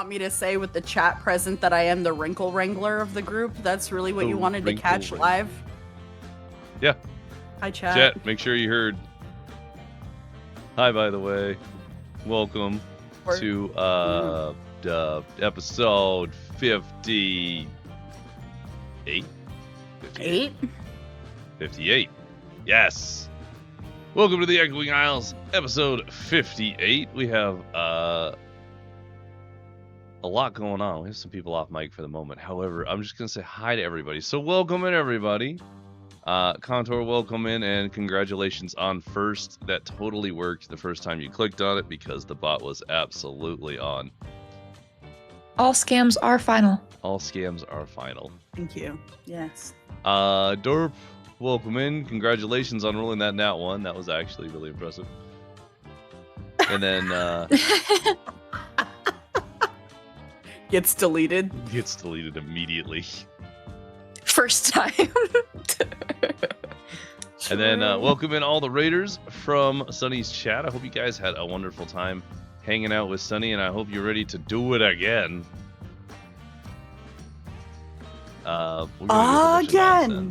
want me to say with the chat present that I am the wrinkle wrangler of the group? That's really what you wanted to catch live? Yeah. Hi, chat. Chat, make sure you heard. Hi, by the way. Welcome to episode 58. 8? 58. Yes. Welcome to the Echoing Isles, episode 58. We have a lot going on. We have some people off mic for the moment. However, I'm just going to say hi to everybody. So welcome in, everybody. Contour, welcome in, and congratulations on first. That totally worked the first time you clicked on it because the bot was absolutely on. All scams are final. All scams are final. Thank you. Yes. Dorp, welcome in. Congratulations on rolling that nat 1. That was actually really impressive. And then Gets deleted. Gets deleted immediately. First time. And then welcome in all the raiders from Sunny's chat. I hope you guys had a wonderful time hanging out with Sunny, and I hope you're ready to do it again. Again.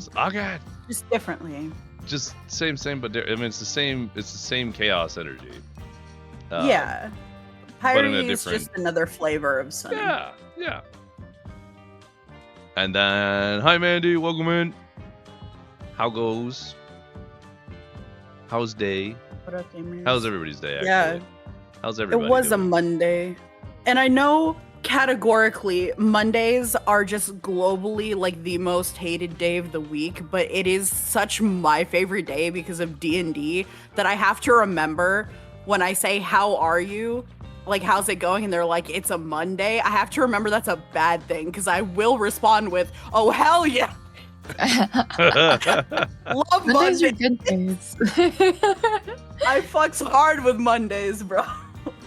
Just differently. Just same, but I mean it's the same chaos energy. Yeah. But in a Pyre is different... just another flavor of Sunny. Yeah. And then, hi Mandy, welcome in. How goes? How's day? What up, gamers? How's everybody's day, actually? Yeah. How's everybody It was doing? a Monday. And I know categorically Mondays are just globally like the most hated day of the week, but it is such my favorite day because of D&D that I have to remember when I say, how are you? Like, how's it going? And they're like, it's a Monday. I have to remember that's a bad thing because I will respond with, oh, hell yeah. Love Mondays Mondays. are good days. I fucks hard with Mondays, bro.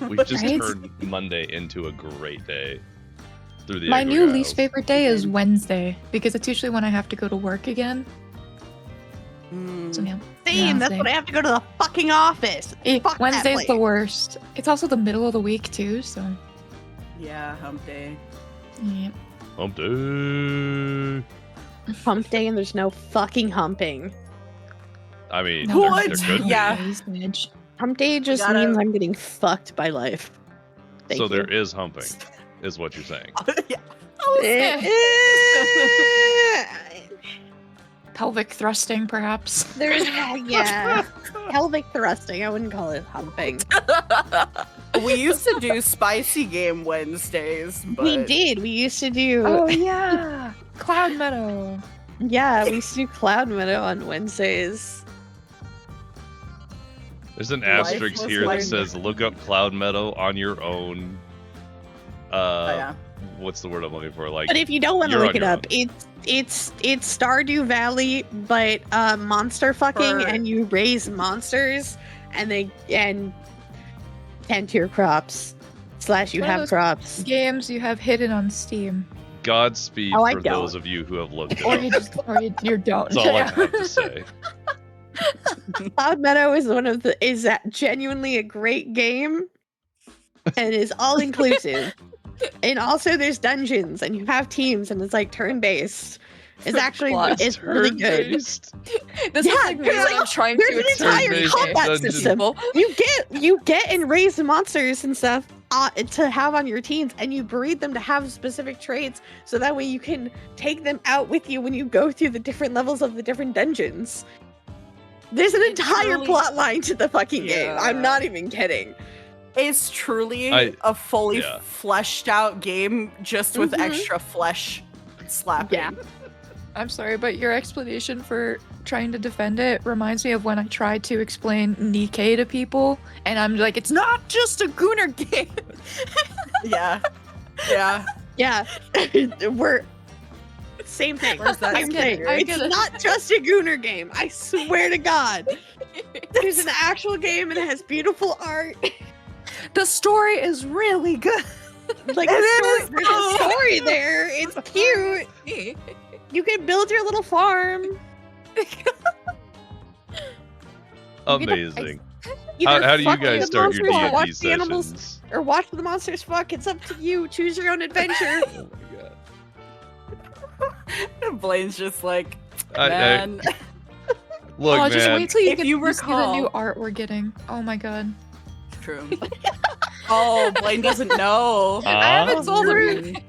We just Right? turned Monday into a great day. Through the My Echoing new Isles. least favorite day is Wednesday because it's usually when I have to go to work again. So, yeah. Same, that's when I have to go to the fucking office. Fuck Wednesday's that the place. worst. It's also the middle of the week too, so Yeah, hump day. yeah. Hump day. Hump day and there's no fucking humping. I mean, No, they're it's good. Yeah. Midge. Hump day just gotta- means I'm getting fucked by life. Thank So you. there is humping, is what you're saying. Yeah. Pelvic thrusting, perhaps. There's yeah, pelvic thrusting. I wouldn't call it humping. We used to do Spicy Game Wednesdays, but We did. We used to do. Oh yeah, Cloud Meadow. Yeah, we used to do Cloud Meadow on Wednesdays. There's an Life asterisk was here that like- says look up Cloud Meadow on your own. yeah. What's the word I'm looking for? Like, But if you don't want to you're look on it your up, it's Stardew Valley, but monster fucking, For- and you raise monsters, and they tend to your crops. / you One of have those crops. Games you have hidden on Steam, Godspeed Oh, I for don't. those of you who have looked it or up. you just you don't. That's all I have to say. Cloud Meadow is that genuinely a great game, and is all inclusive. And also there's dungeons, and you have teams, and it's like turn based. It's actually Plus it's really good. Turn-based. This Yeah, is like me there's when I'm trying There's to an explain entire turn-based combat dungeon. system. You get and raise monsters and stuff to have on your teams, and you breed them to have specific traits, so that way you can take them out with you when you go through the different levels of the different dungeons. There's an entire really- plot line to the fucking game. Yeah. I'm not even kidding. It's truly I- a fully yeah. fleshed out game, just with Mhm. extra flesh slapping. Yeah. I'm sorry, but your explanation for trying to defend it reminds me of when I tried to explain Nikkei to people, and I'm like, it's not just a Gunnar game. Yeah. Yeah. Yeah, we're same thing. Where's that Same thing. I It's get it. not just a Gunnar game. I swear to God, there's an actual game and it has beautiful art. The story is really good. Like It there's a story there. It's cute. You can build your little farm. Amazing. Either How do you fuck guys the start your monsters or D&D watch the animals. sessions? or watch the monsters fuck. It's up to you. Choose your own adventure. Oh my god. Blaine's just like, I- man. Look, oh, man. just wait till you If get you to see the new recall- art we're getting. Oh my god. True. Oh, Blaine doesn't know. I haven't told her. Mm.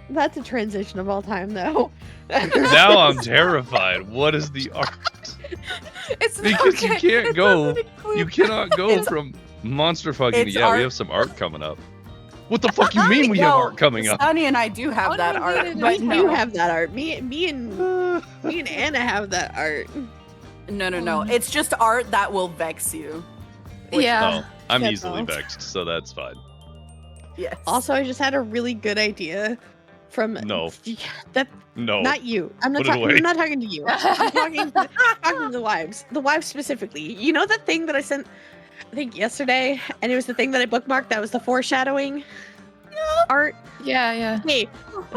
That's a transition of all time, though. Now I'm terrified. What is the art? It's Because you okay. can't It go. doesn't include- You cannot go It's- from monster fucking. it's Yeah, art. we have some art coming up. What the fuck you mean we have No, art coming up? Sunny and I do have How that do we art, get it? but We no. do have that art. Me and Anna have that art. No. It's just art that will vex you. Which- Yeah. Oh, I'm That's easily all. vexed, so that's fine. Yes. Also, I just had a really good idea from No. that No. not you. I'm not Put it talking. away. I'm not talking to you. I'm talking to the wives. The wives specifically. You know that thing that I sent, I think yesterday, and it was the thing that I bookmarked. That was the foreshadowing art. Yeah. Hey,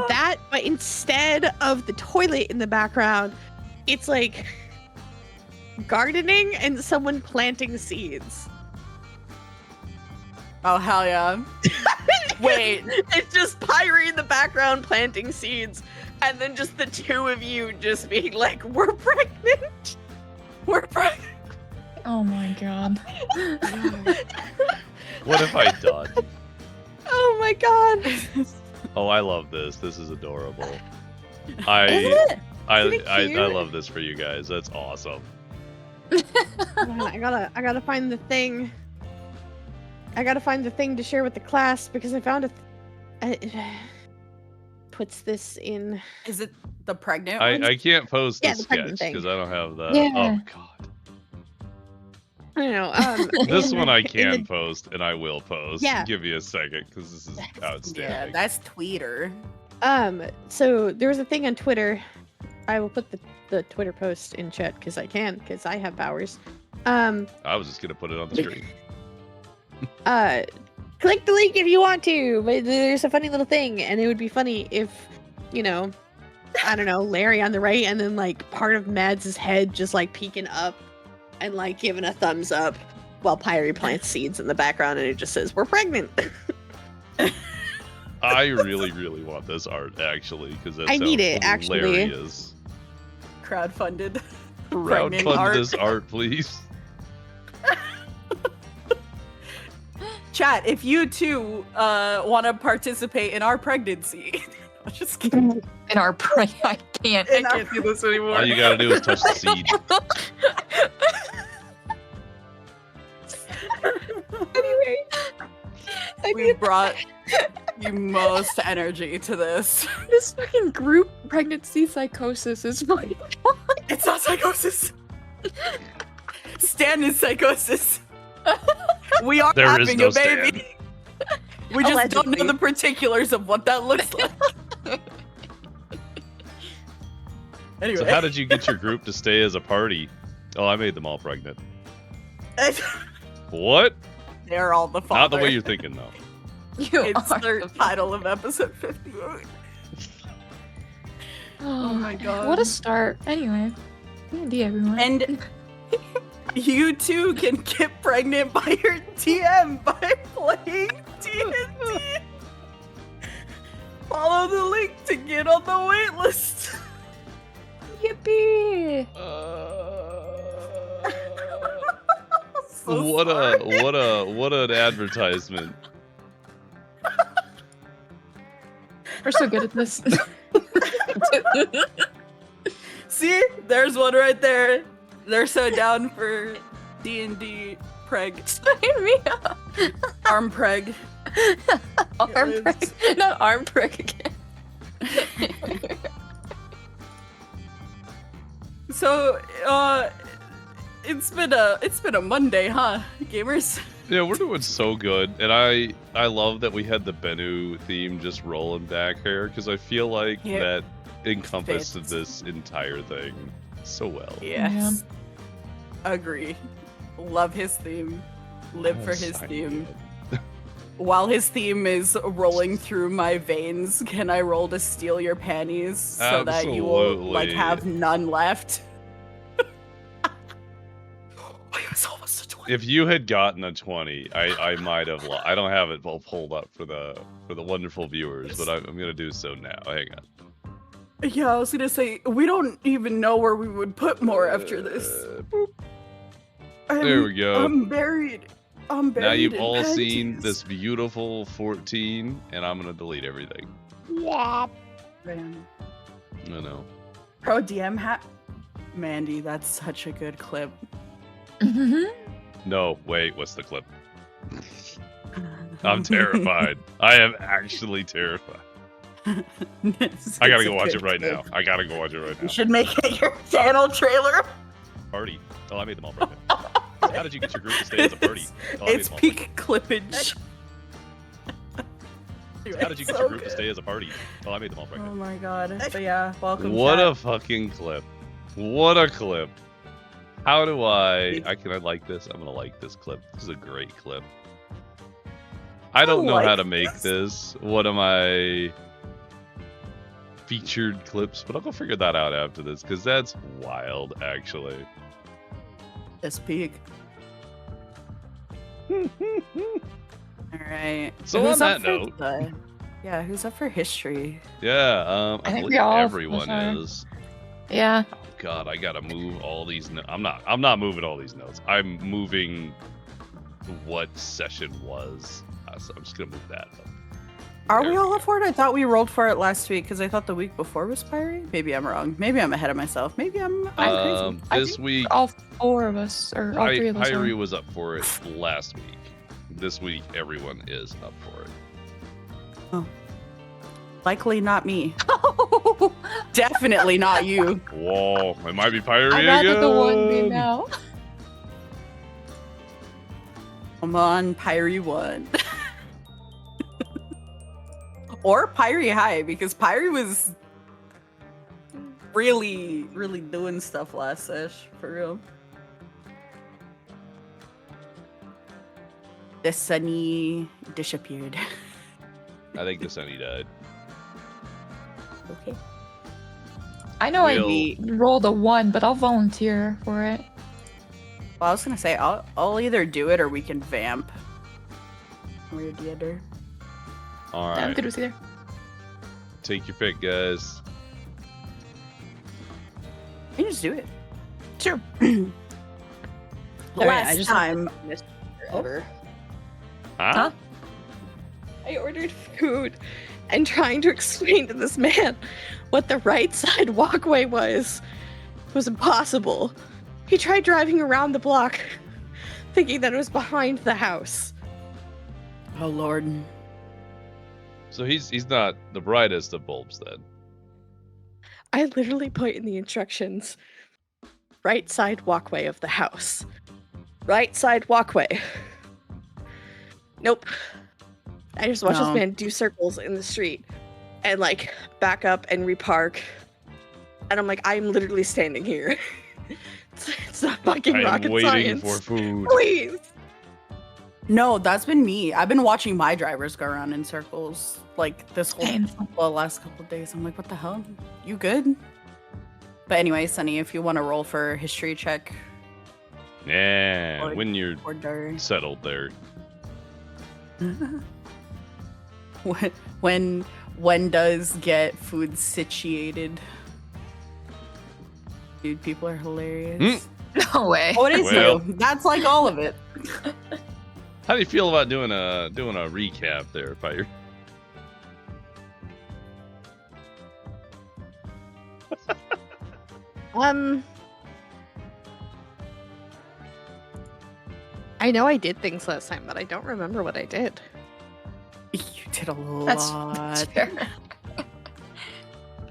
that, but instead of the toilet in the background, it's like gardening and someone planting seeds. Oh, hell yeah. Wait. It's just Pyrie in the background planting seeds, and then just the two of you just being like, "We're pregnant. We're pregnant." Oh my god. What have I done? Oh my god. Oh, I love this. This is adorable. Isn't I it? I Isn't it I cute? love this for you guys. That's awesome. I gotta find the thing. I gotta find the thing to share with the class because I found it puts this in. Is it the pregnant one? I can't post Yeah, the the pregnant sketch thing. because I don't have the. Yeah. Oh god. I don't know. This in one the- I in can the- post and I will post. Yeah. Give me a second because this is Yeah, outstanding. that's Tweeter. So there was a thing on Twitter. I will put the Twitter post in chat because I can, because I have powers. I was just gonna put it on the screen. Click the link if you want to, but there's a funny little thing, and it would be funny if, you know, I don't know, Larry on the right, and then like part of Mads' head just like peeking up and like giving a thumbs up while Pyrie plants seeds in the background, and it just says, "We're pregnant." I really, really want this art actually because I need it, actually. hilarious. Crowdfunded. Pregnant Crowdfund art. this art, please. Chat, if you too want to participate in our pregnancy. I'm just kidding. In our I can't. In I our- can't do this anymore. All you gotta do is touch the seed. Anyway, We brought the most energy to this. This fucking group pregnancy psychosis is my. It's not psychosis. Stan is psychosis. We are There is having no a baby. We just don't know Allegedly. the particulars of what that looks like. Anyway, So how did you get your group to stay as a party? Oh, I made them all pregnant. What? they're all the father. Not the way you're thinking though. You It's are the title of episode 58. Oh my God. What a start. Anyway. D&D everyone. And you too can get pregnant by your DM by playing D&D. Follow the link to get on the waitlist. Yippee! So what sorry. what an advertisement. We're so good at this. See, there's one right there. They're so down for D&D preg, Sign me up. arm preg. Arm Yes. prick. Not arm prick again. So, it's been a Monday, huh, gamers? Yeah, we're doing so good, and I love that we had the Bennu theme just rolling back here because I feel like Yeah. that encompassed Fits. this entire thing so well. Yes. Agree. Love his theme. Live for his Sign theme. me While his theme is rolling through my veins, can I roll to steal your panties so that you will like Absolutely. have none left? I was almost a 20. If you had gotten a 20, I might have. I don't have it all pulled up for the wonderful viewers, but I'm gonna do so now. Hang on. Yeah, I was gonna say we don't even know where we would put more after this. There we go. I'm buried. Now you've in all seen panties. this beautiful 14, and I'm gonna delete everything. Yeah. Man. I know. Pro DM hat. Mandy, that's such a good clip. No, wait. What's the clip? I'm terrified. I am actually terrified. I gotta go watch it right now. I gotta go watch it right You now. should make it your channel trailer. Party. Oh, I made them all broken. How did you get your group to stay as a party? Oh, I made It's them all peak clippage. broken. How did you get your group to stay as a party? Oh, I made them all broken. Oh my god. But yeah, welcome. What chat. a fucking clip. What a clip. How do I can I like this? I'm gonna like this clip. This is a great clip. I don't know how to make this. One of my featured clips, but I'll go figure that out after this because that's wild, actually. It's peak. Alright. So Who's on up that for note- yeah, who's up for history? Yeah, I I think believe we all everyone are. is. Yeah. Oh God, I gotta move all these. I'm not moving all these notes. I'm moving what session was. So I'm just gonna move that. Are There we we all go. up for it? I thought we rolled for it last week because I thought the week before was Pyre. Maybe I'm wrong. Maybe I'm ahead of myself. Maybe I'm crazy. I This think week, all 4 of us, or all 3 of us. Pyrie are. was up for it last week. This week, everyone is up for it. Likely not me. Definitely not you. Whoa, it might be Pyrie I'd again. rather the one be now. Come on, Pyre 1. Or Pyre High, because Pyre was really, really doing stuff last sesh, for real. The Sunny disappeared. I think the Sunny died. Okay. I know Will- I rolled a 1, but I'll volunteer for it. Well, I was gonna say I'll either do it or we can vamp. Or the other. All I'm right, good with either. take your pick, guys. You can just do it. Sure. Last time. Ever. Huh? I ordered food and trying to explain to this man what the right side walkway was impossible. He tried driving around the block thinking that it was behind the house. Oh lord. So he's not the brightest of bulbs then. I literally put in the instructions, right side walkway of the house. Right side walkway. Nope. I just watched No. this man do circles in the street and like back up and repark. And I'm like, I'm literally standing here. It's not fucking I am rocket waiting science. for food. Please. No, that's been me. I've been watching my drivers go around in circles like this whole Painful. last couple of days. I'm like, what the hell? You good? But anyway, Sunny, if you want to roll for history check Yeah, Or- when you're or Dar. settled there. when does get food situated? Dude, people are hilarious. No way. Oh, it is Well. you. That's like all of it. How do you feel about doing a recap there, Pyre? I know I did things last time, but I don't remember what I did. You did a That's lot. fair.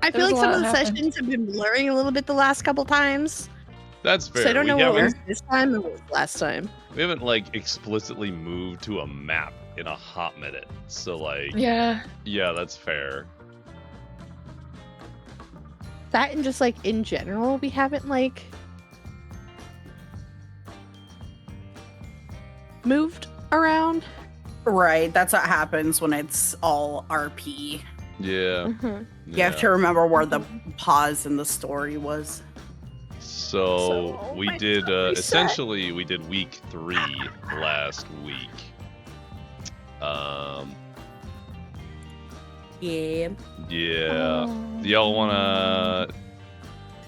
I There feel was like a some of lot the happened. sessions have been blurring a little bit the last couple times. That's fair. So I don't know we what haven't, was this time and what was last time. we haven't like explicitly moved to a map in a hot minute. So like, Yeah. yeah, that's fair. That and just like in general, we haven't like moved around. Right, that's what happens when it's all RP. Yeah. You have to remember where the pause in the story was. So we my did stomach reset. essentially we did week 3 last week. Yeah. Yeah. Do y'all wanna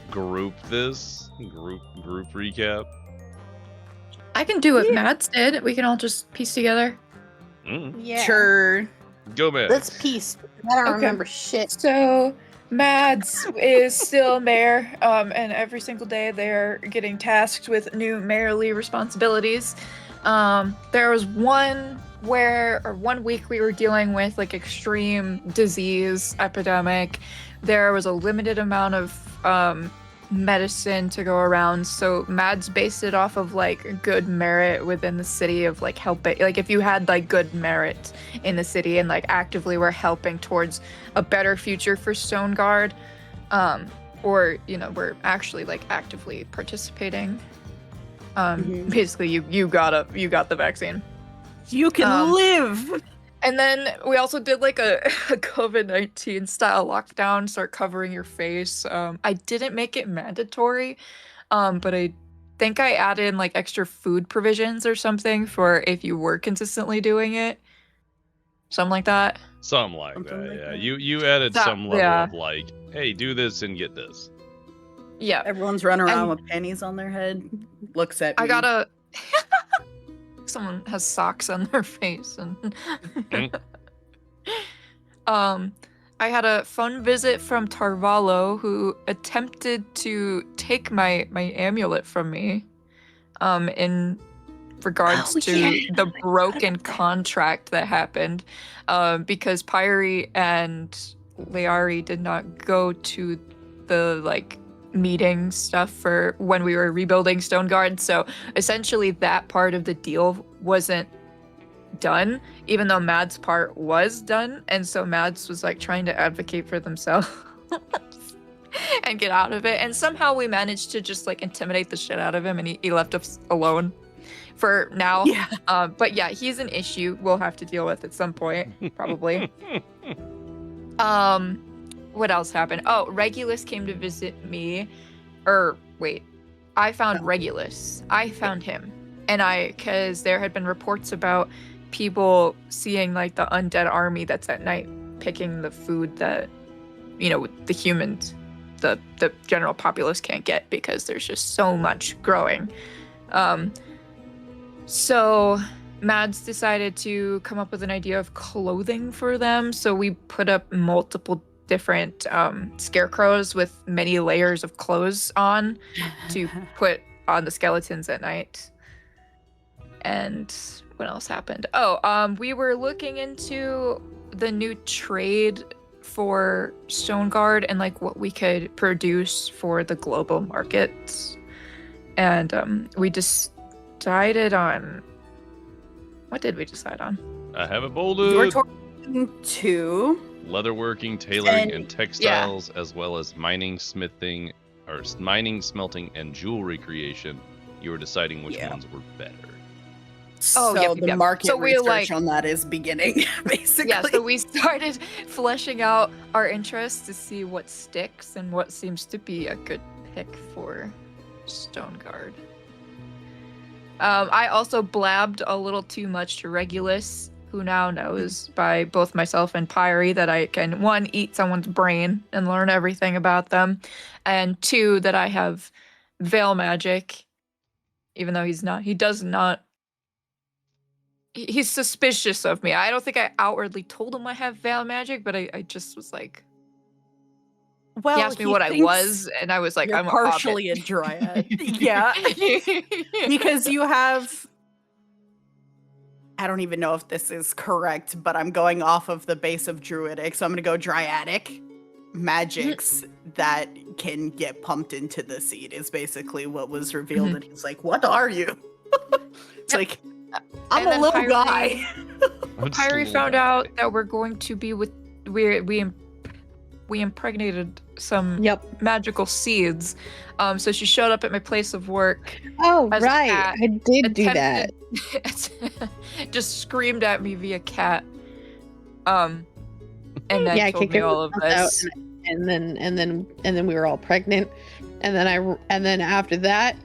group this? Group recap? I can do what Mads did. We can all just piece together. Yeah. Sure. Go back. Let's piece. I don't Okay. remember shit. So Mads is still mayor, and every single day they're getting tasked with new mayorly responsibilities. There was one week we were dealing with like extreme disease epidemic. There was a limited amount of medicine to go around, so Mads based it off of like good merit within the city of like helping, like if you had like good merit in the city and like actively were helping towards a better future for Stoneguard, or you know we're actually like actively participating, basically you got the vaccine. You can live. And then we also did like a COVID-19 style lockdown, start covering your face. I didn't make it mandatory, but I think I added in like extra food provisions or something for if you were consistently doing it. Something like that. Something like Something that, like yeah. that. You added That- some level yeah. of like, hey, do this and get this. Yeah. Everyone's running around And- with pennies on their head. Looks at me. I got a... Someone has socks on their face and... I had a fun visit from Tarvalo, who attempted to take my amulet from me, in regards to the broken contract that happened, because Pyre and Leari did not go to the like meeting stuff for when we were rebuilding Stoneguard. So essentially that part of the deal wasn't done, even though Mads' part was done. And so Mads was like trying to advocate for themselves and get out of it. And somehow we managed to just like intimidate the shit out of him, and he left us alone for now. Yeah. But yeah, he's an issue we'll have to deal with at some point, probably. What else happened? Oh, Regulus came to visit me. I found Regulus. I found him. And because there had been reports about people seeing like the undead army that's at night picking the food that, you know, the humans, the general populace can't get because there's just so much growing. So Mads decided to come up with an idea of clothing for them. So we put up multiple different scarecrows with many layers of clothes on to put on the skeletons at night. And what else happened? We were looking into the new trade for Stoneguard and like what we could produce for the global markets. And we decided on... What did we decide on? I have it We're bolded. talking to Leatherworking, tailoring, and And- textiles, as well as mining, smelting, and jewelry creation. You were deciding which Yeah. ones were better. so yep. the market So we, research like- on that is beginning, basically. Yeah, so we started fleshing out our interests to see what sticks and what seems to be a good pick for Stoneguard. I also blabbed a little too much to Regulus, who now knows by both myself and Pyre that I can, 1, eat someone's brain and learn everything about them, and 2, that I have veil magic, even though he does not. He's suspicious of me. I don't think I outwardly told him I have veil magic, but I just was like, Well, he asked me what I thinks was, and I was like, you're I'm partially a dryad. Yeah, because you have... I don't even know if this is correct, but I'm going off of the base of druidic, so I'm gonna go dryadic magics that can get pumped into the seed is basically what was revealed. And he's like, what are you? It's like, I'm And a then little Pyre- guy. Pyre found out that we're going to be with we impregnated some Yep. magical seeds. So she showed up at my place of work. Oh, As a right. cat, I did do that. Just screamed at me via cat. And then Yeah, I told kicked me all of everyone else this. out, and then we were all pregnant. and then after that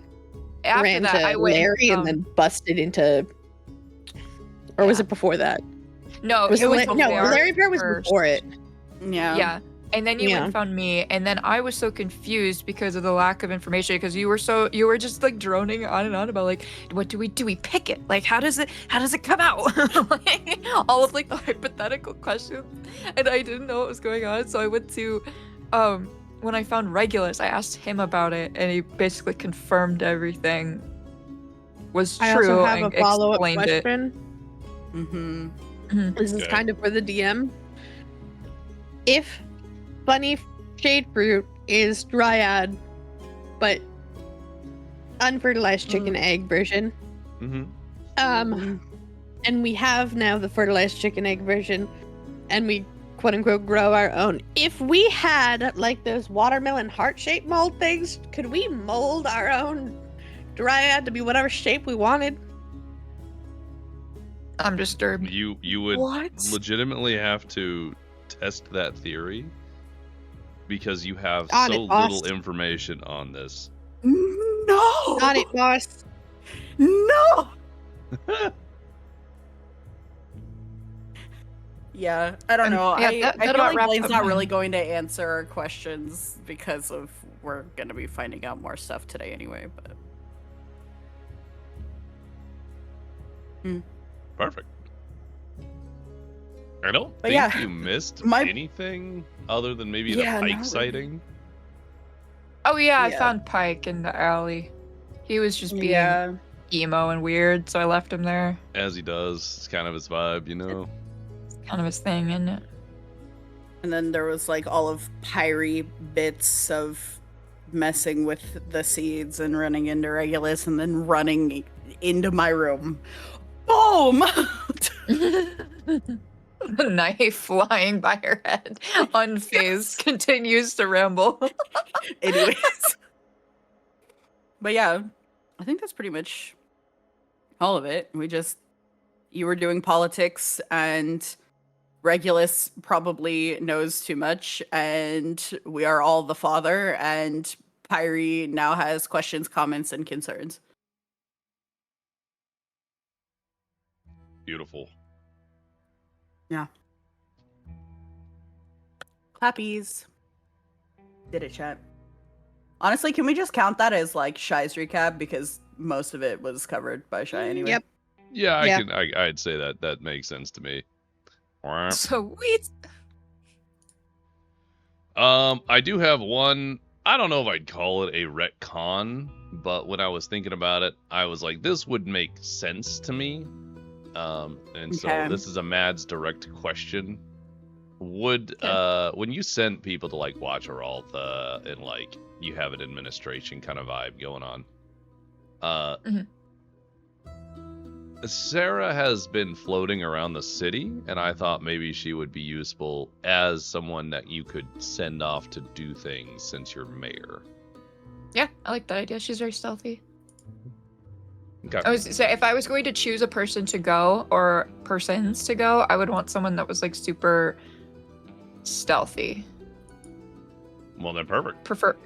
After ran that, to I went Larry and then busted into. Or was it before that? No, Was it was no, before Larry Bear was first. before it. Yeah. Yeah. And then you went Yeah. and found me, and then I was so confused because of the lack of information. Because you were just like droning on and on about like, what do? We pick it? Like, how does it come out? Like, all of like the hypothetical questions, and I didn't know what was going on. So I went to, when I found Regulus, I asked him about it, and he basically confirmed everything was true I also have and a follow-up explained it. question. Mm-hmm. This is Okay. kind of for the DM. If Bunny Shade Fruit is Dryad, but unfertilized chicken egg version, Mm-hmm. and we have now the fertilized chicken egg version, and we quote unquote grow our own. If we had like those watermelon heart-shaped mold things, could we mold our own Dryad to be whatever shape we wanted? I'm disturbed. You would What? legitimately have to test that theory because you have On so it, boss. little information on this. No. Not it, boss. No. Yeah, I don't know. Yeah, I that feel about like wraps Blaine's up not mine. really going to answer our questions because of we're going to be finding out more stuff today anyway. But Perfect. I don't But think yeah, you missed my- anything other than maybe Yeah, the not pike really. sighting. Oh yeah, I Yeah. found Pike in the alley. He was just being yeah, emo and weird, so I left him there. As he does. It's kind of his vibe, you know? It's kind of his thing, isn't it? and then there was like all of Pyrie bits of messing with the seeds and running into Regulus and then running into my room. Boom! The knife flying by her head, unfazed, continues to ramble. Anyways. But yeah, I think that's pretty much all of it. You were doing politics, and Regulus probably knows too much, and we are all the father, and Pyrie now has questions, comments, and concerns. Beautiful. Yeah. Clappies. Did it, chat. Honestly, can we just count that as like Shy's recap because most of it was covered by Shy anyway? Yep. Yeah, Yeah. I'd say that makes sense to me. Sweet. I do have one. I don't know if I'd call it a retcon, but when I was thinking about it, I was like, this would make sense to me. And so Okay. this is a Mads direct question. Would when you send people to like watch Araltha and like you have an administration kind of vibe going on, Sarah has been floating around the city, and I thought maybe she would be useful as someone that you could send off to do things since you're mayor. Yeah, I like that idea. She's very stealthy. Okay. I was say if I was going to choose a person to go or persons to go, I would want someone that was like super stealthy. Well, then perfect.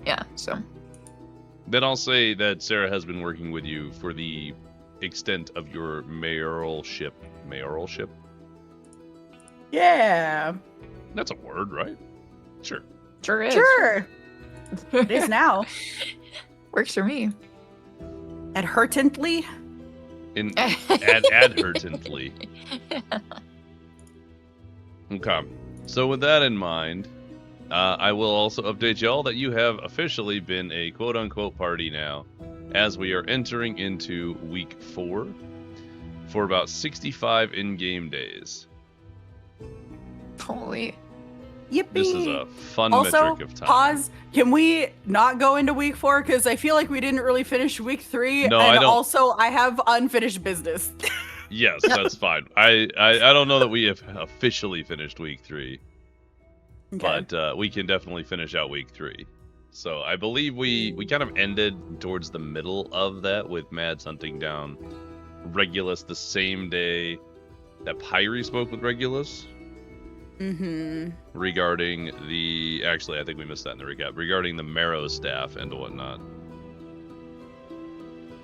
Yeah. So Then I'll say that Sarah has been working with you for the extent of your mayoralship. Mayoralship? Yeah. That's a word, right? Sure. sure is. Sure. It is now. Works for me. Adhertently. Adhertently. Okay. So with that in mind, I will also update y'all that you have officially been a quote-unquote party now, as we are entering into week 4 for about 65 in-game days. Holy. Yippee. This is a fun Also, metric of time. pause. Can we not go into week 4? Because I feel like we didn't really finish week 3. No, and I don't. Also, I have unfinished business. Yes, that's fine. I don't know that we have officially finished week 3, but we can definitely finish out week 3. So I believe we kind of ended towards the middle of that with Mads hunting down Regulus the same day that Pyrie spoke with Regulus. regarding the... Actually, I think we missed that in the recap. Regarding the marrow staff and whatnot.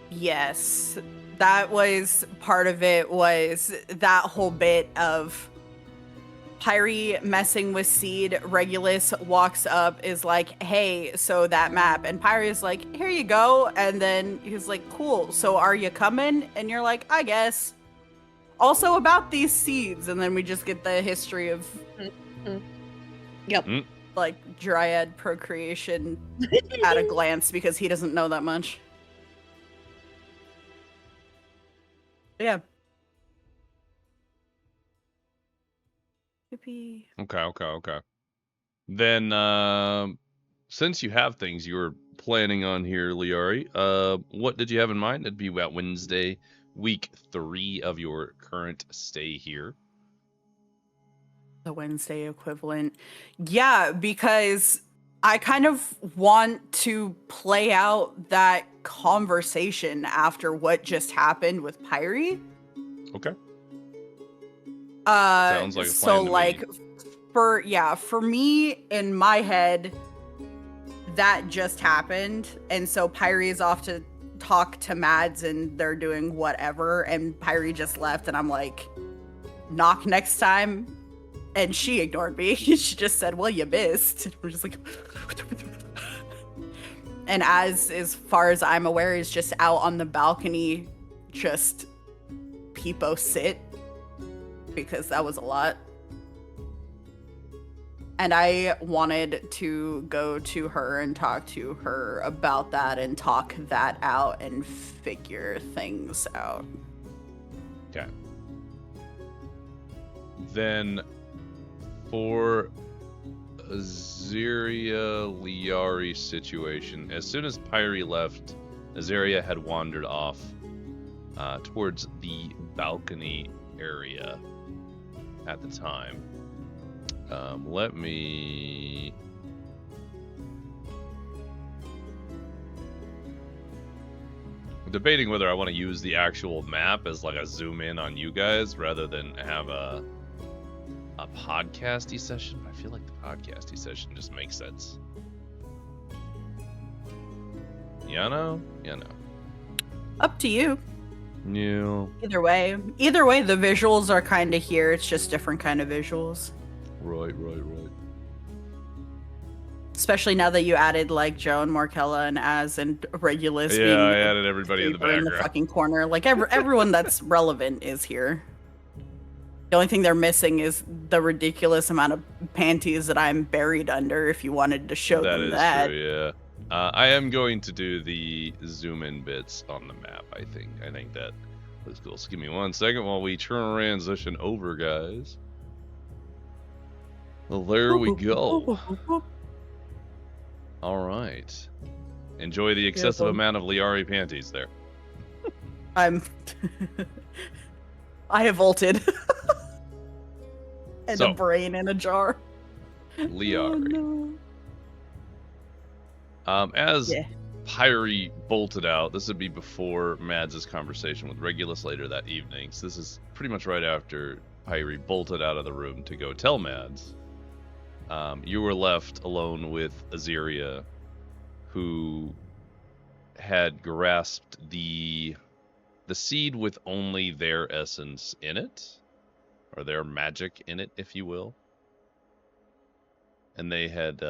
Yes. That was part of it, was that whole bit of Pyrie messing with Seed. Regulus walks up, is like, hey, so that map. And Pyrie is like, here you go. And then he's like, cool, so are you coming? And you're like, I guess. Also about these seeds. And then we just get the history of Yep. like dryad procreation at a glance, because he doesn't know that much. Yeah. Yippee. Okay. Then, since you have things you were planning on here, Liari, what did you have in mind? It'd be about Wednesday, week 3 of your current stay here. The Wednesday equivalent. Yeah, because I kind of want to play out that conversation after what just happened with Pyrie. Okay. Sounds like a plan so to like me. for me in my head, that just happened, and so Pyrie is off to talk to Mads and they're doing whatever, and Pyrie just left, and I'm like, knock next time. And she ignored me. She just said, well, you missed. We're just like... And as far as I'm aware, is just out on the balcony, just peepo sit, because that was a lot. And I wanted to go to her and talk to her about that and talk that out and figure things out. Okay. Then... For Azaria Liari situation, as soon as Pyrie left, Azaria had wandered off towards the balcony area at the time. Let me... I'm debating whether I want to use the actual map as like a zoom in on you guys rather than have a podcasty session. I feel like the podcasty session just makes sense. You know? Up to you. Yeah. Either way, the visuals are kind of here. It's just different kind of visuals. Right. Especially now that you added like Joe and Markella and Az and Regulus. Yeah, being I added everybody in the background. In the fucking corner. Like everyone that's relevant is here. The only thing they're missing is the ridiculous amount of panties that I'm buried under, if you wanted to show them that. That is true, yeah. I am going to do the zoom in bits on the map, I think. I think that looks cool. So give me 1 second while we transition over, guys. Well, there we go. All right. Enjoy the excessive amount of Liari panties there. I have vaulted. And So, a brain in a jar. Liari. Oh, no. As Pyrie bolted out, this would be before Mads' conversation with Regulus later that evening. So this is pretty much right after Pyrie bolted out of the room to go tell Mads. You were left alone with Azaria, who had grasped the seed with only their essence in it, or their magic in it, if you will. And they had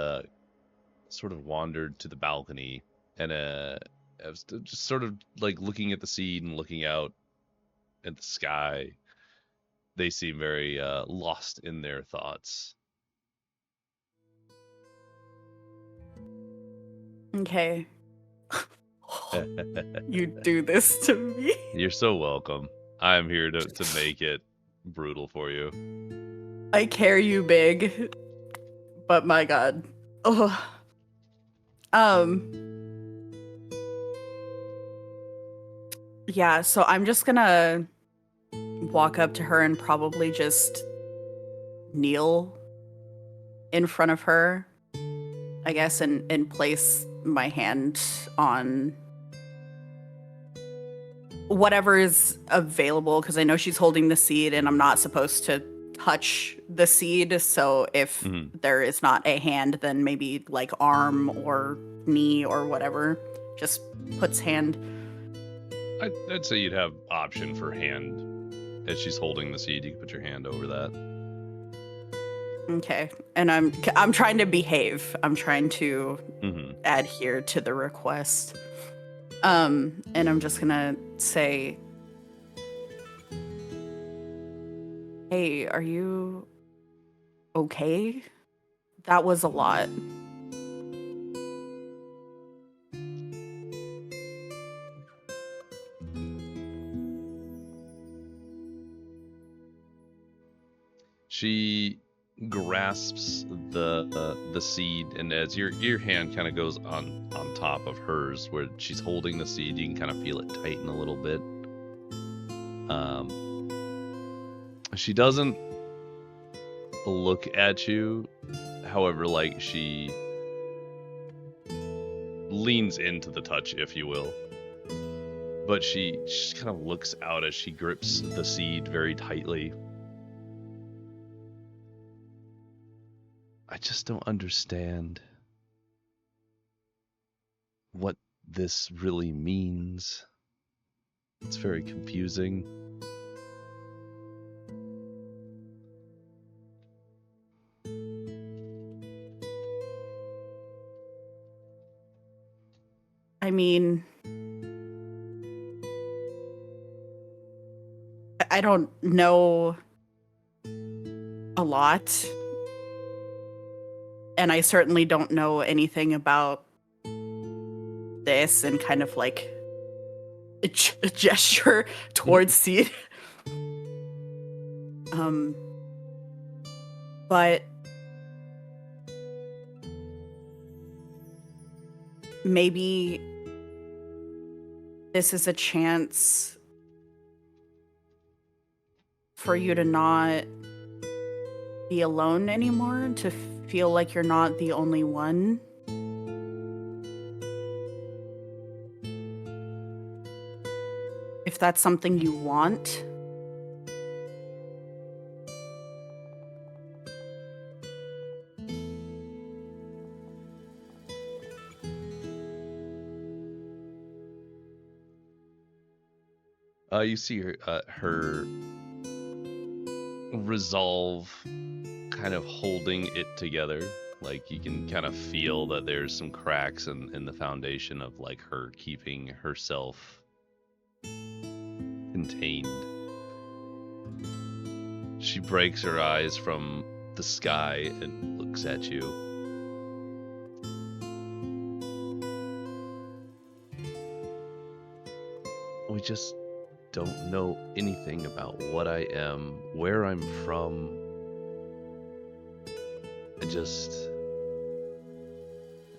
sort of wandered to the balcony and just sort of like looking at the seed and looking out at the sky. They seem very lost in their thoughts. Okay. You do this to me. You're so welcome. I'm here to make it brutal for you. I carry you big, but my god. Oh. Yeah, so I'm just gonna walk up to her and probably just kneel in front of her, I guess, and place my hand on whatever is available, because I know she's holding the seed and I'm not supposed to touch the seed. So if there is not a hand, then maybe like arm or knee or whatever. Just puts hand. I'd say you'd have option for hand. As she's holding the seed, you can put your hand over that. Okay. And I'm trying to behave. I'm trying to adhere to the request. And I'm just gonna say, hey, are you okay? That was a lot. She grasps the seed, and as your hand kind of goes on top of hers, where she's holding the seed, you can kind of feel it tighten a little bit. She doesn't look at you, however, like she leans into the touch, if you will. But she just kind of looks out as she grips the seed very tightly. I just don't understand what this really means. It's very confusing. I mean, I don't know a lot. And I certainly don't know anything about this, and kind of like a gesture towards Seed. But maybe this is a chance for you to not be alone anymore, to feel like you're not the only one. If that's something you want. You see her resolve kind of holding it together. Like you can kind of feel that there's some cracks in the foundation of like her keeping herself contained. She breaks her eyes from the sky and looks at you. We just don't know anything about what I am, where I'm from. It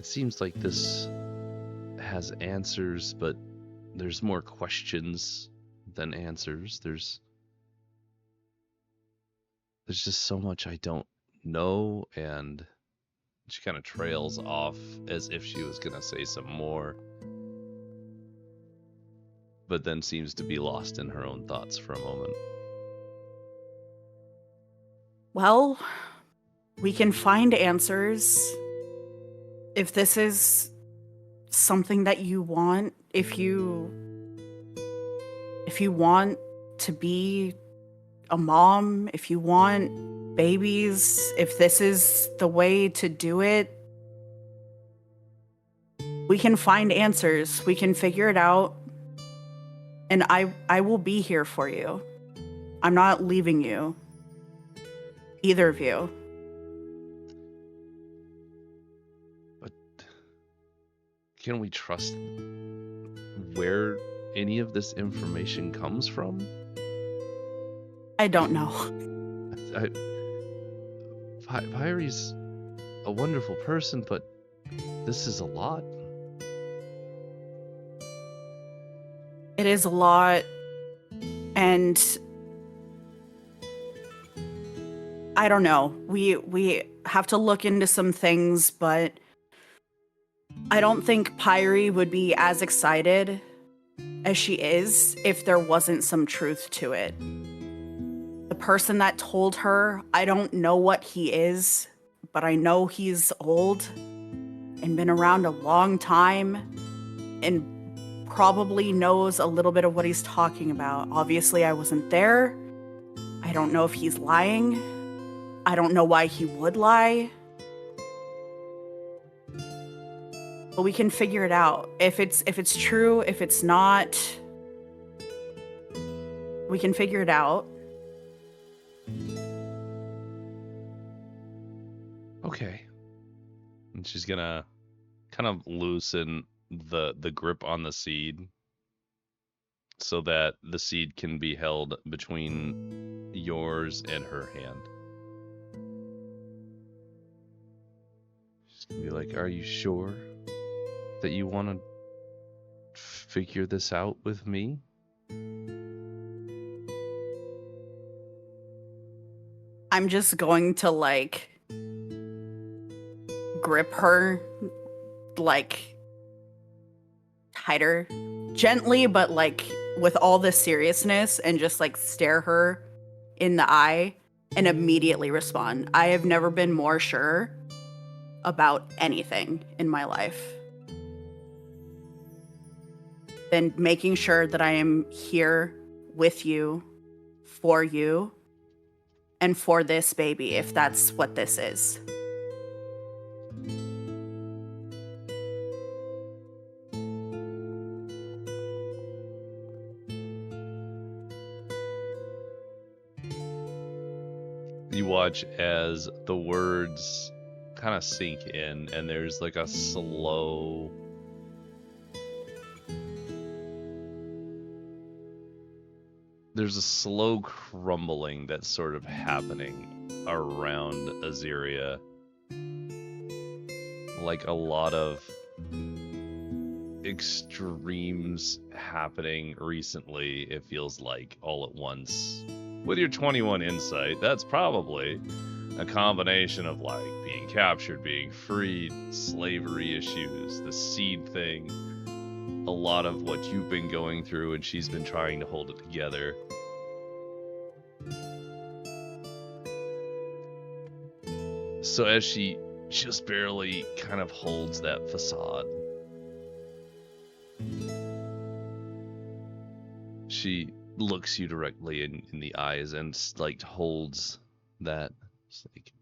seems like this has answers, but there's more questions than answers. There's just so much I don't know, and she kind of trails off as if she was gonna say some more, but then seems to be lost in her own thoughts for a moment. Well, we can find answers. If this is something that you want, if you want to be a mom, if you want babies, if this is the way to do it, we can find answers. We can figure it out. And I will be here for you. I'm not leaving you. Either of you. But can we trust where any of this information comes from? I don't know. Pyre's a wonderful person, but this is a lot. It is a lot, and I don't know. We have to look into some things, but I don't think Pyre would be as excited as she is if there wasn't some truth to it. The person that told her, I don't know what he is, but I know he's old and been around a long time and probably knows a little bit of what he's talking about. Obviously, I wasn't there. I don't know if he's lying. I don't know why he would lie. But we can figure it out. If it's true, if it's not, we can figure it out. Okay. And she's gonna kind of loosen the grip on the seed so that the seed can be held between yours and her hand. She's gonna be like, are you sure that you want to figure this out with me? I'm just going to like grip her like tighter, gently, but like with all the seriousness, and just like stare her in the eye and immediately respond. I have never been more sure about anything in my life than making sure that I am here with you, for you, and for this baby, if that's what this is. You watch as the words kind of sink in, and there's like a slow crumbling that's sort of happening around Azyria. Like a lot of extremes happening recently, it feels like, all at once. With your 21 insight, that's probably a combination of like being captured, being freed, slavery issues, the seed thing, a lot of what you've been going through, and she's been trying to hold it together. So as she just barely kind of holds that facade, she looks you directly in the eyes and like holds that. It's like,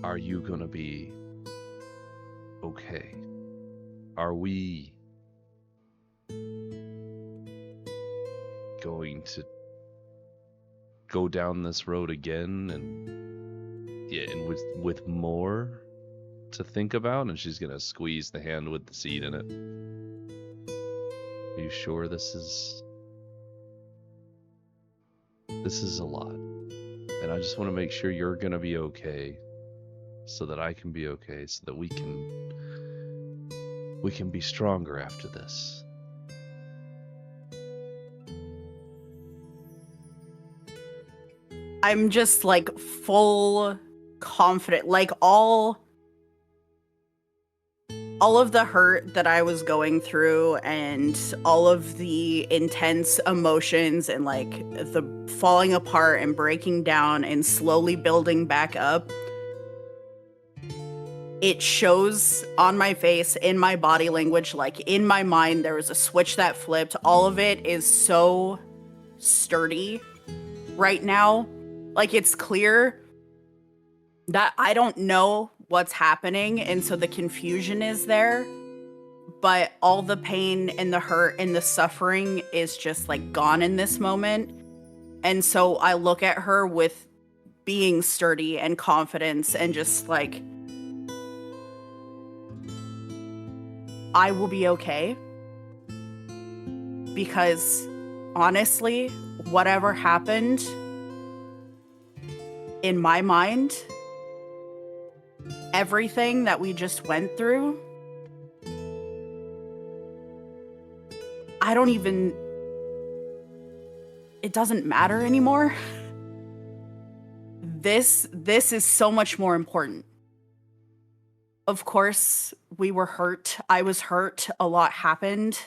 are you gonna be okay? Are we going to go down this road again, and with more to think about? And she's gonna squeeze the hand with the seed in it. Are you sure this is a lot? And I just want to make sure you're gonna be okay, so that I can be okay, so that we can be stronger after this. I'm just like full confident, like all of the hurt that I was going through and all of the intense emotions and like the falling apart and breaking down and slowly building back up. It shows on my face, in my body language, like in my mind, there was a switch that flipped. All of it is so sturdy right now. Like, it's clear that I don't know what's happening, and so the confusion is there, but all the pain and the hurt and the suffering is just like gone in this moment. And so I look at her with being sturdy and confidence and just like, I will be okay. Because honestly, whatever happened, in my mind, everything that we just went through, it doesn't matter anymore. This is so much more important. Of course, we were hurt. I was hurt. A lot happened.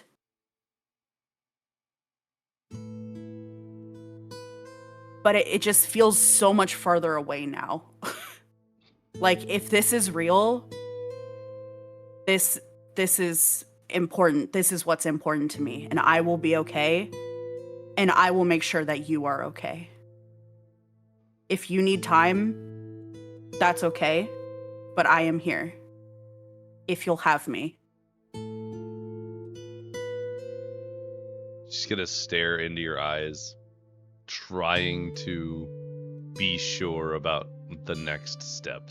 but it just feels so much farther away now. Like, if this is real, this is important. This is what's important to me, and I will be okay, and I will make sure that you are okay. If you need time, that's okay, but I am here. If you'll have me. She's gonna stare into your eyes, trying to be sure about the next step.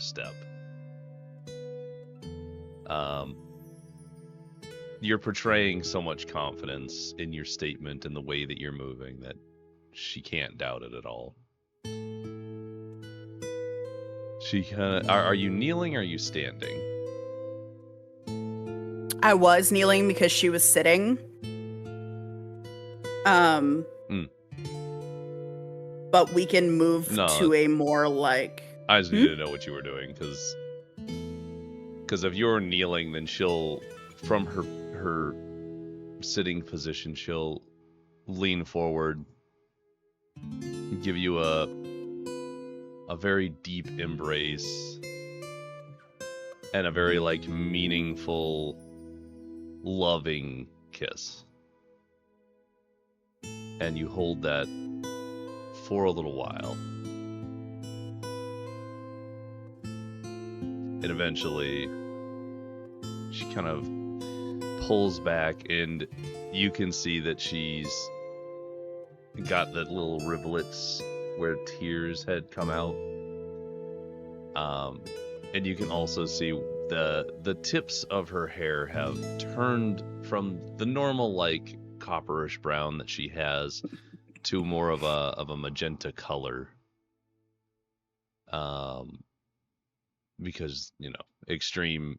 You're portraying so much confidence in your statement and the way that you're moving that she can't doubt it at all. She kind of... Are you kneeling or are you standing? I was kneeling because she was sitting. But we can move to a more like... I just need to know what you were doing, because if you're kneeling, then she'll, from her sitting position, she'll lean forward, give you a very deep embrace, and a very like meaningful, loving kiss. And you hold that for a little while. And eventually, she kind of pulls back, and you can see that she's got the little rivulets where tears had come out. And you can also see the tips of her hair have turned from the normal like copperish brown that she has to more of a magenta color. Because, you know, extreme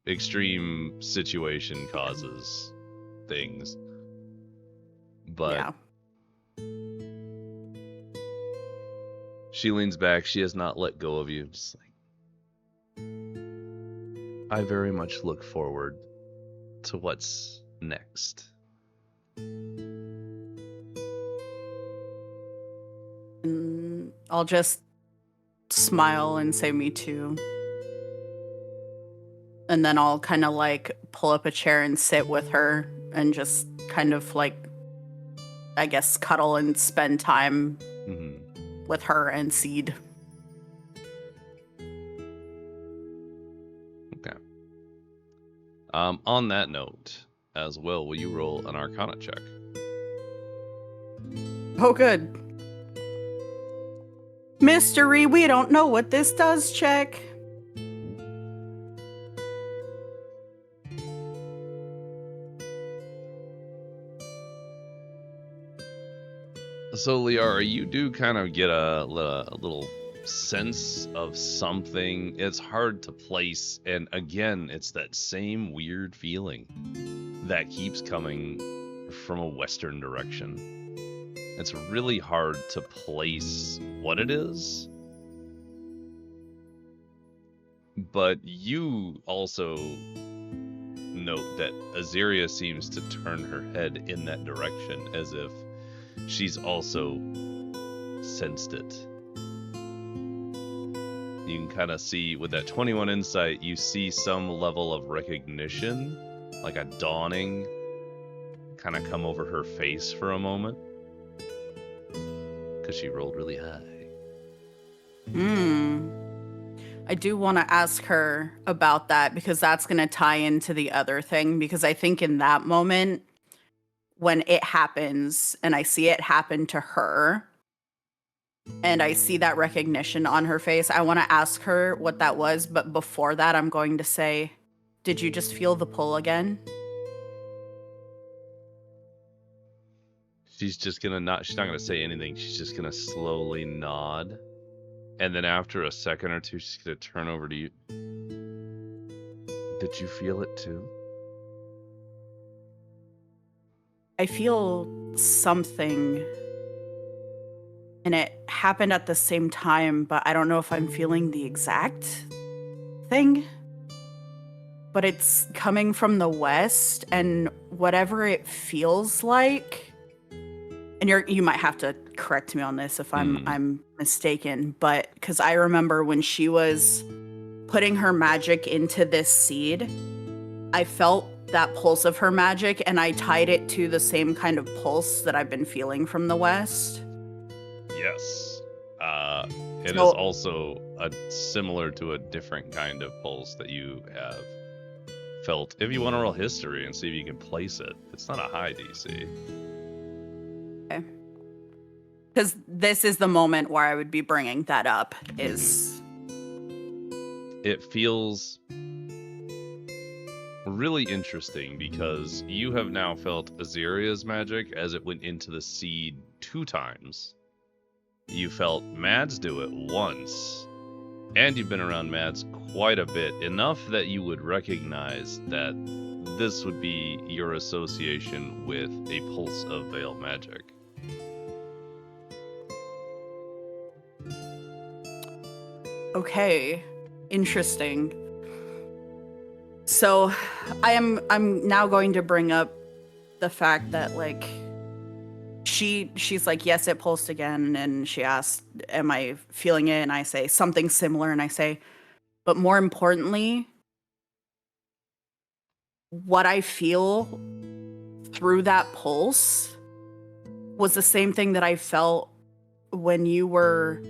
situation causes things. But yeah. She leans back. She has not let go of you. Just like, I very much look forward to what's next. And I'll just smile and say me too. And then I'll kind of like pull up a chair and sit with her and just kind of like, I guess, cuddle and spend time with her and Seed. Okay. On that note, as well, will you roll an Arcana check? Oh, good. Mystery, we don't know what this does check. So, Liara, you do kind of get a little sense of something. It's hard to place, and again, it's that same weird feeling that keeps coming from a western direction. It's really hard to place what it is. But you also note that Azeria seems to turn her head in that direction as if she's also sensed it. You can kind of see with that 21 insight, you see some level of recognition, like a dawning, kind of come over her face for a moment. Because she rolled really high. I do want to ask her about that because that's going to tie into the other thing. Because I think in that moment, when it happens and I see it happen to her and I see that recognition on her face, I want to ask her what that was. But before that, I'm going to say, did you just feel the pull again? She's just going to not, she's not going to say anything. She's just going to slowly nod. And then after a second or two, she's going to turn over to you. Did you feel it too? I feel something, and it happened at the same time, but I don't know if I'm feeling the exact thing. But it's coming from the west, and whatever it feels like, and you might have to correct me on this if I'm mistaken, but because I remember when she was putting her magic into this seed, I felt that pulse of her magic, and I tied it to the same kind of pulse that I've been feeling from the West. Yes. It is So- also similar to a different kind of pulse that you have felt. If you want to roll history and see if you can place it, it's not a high DC. Because this is the moment where I would be bringing that up, is... It feels really interesting because you have now felt Azeria's magic as it went into the seed 2 times. You felt Mads do it once, and you've been around Mads quite a bit, enough that you would recognize that this would be your association with a pulse of veil magic. Okay, interesting. So, I'm now going to bring up the fact that, like, she's like, yes, it pulsed again, and she asked, am I feeling it? And I say something similar, and I say, but more importantly, what I feel through that pulse was the same thing that I felt when you were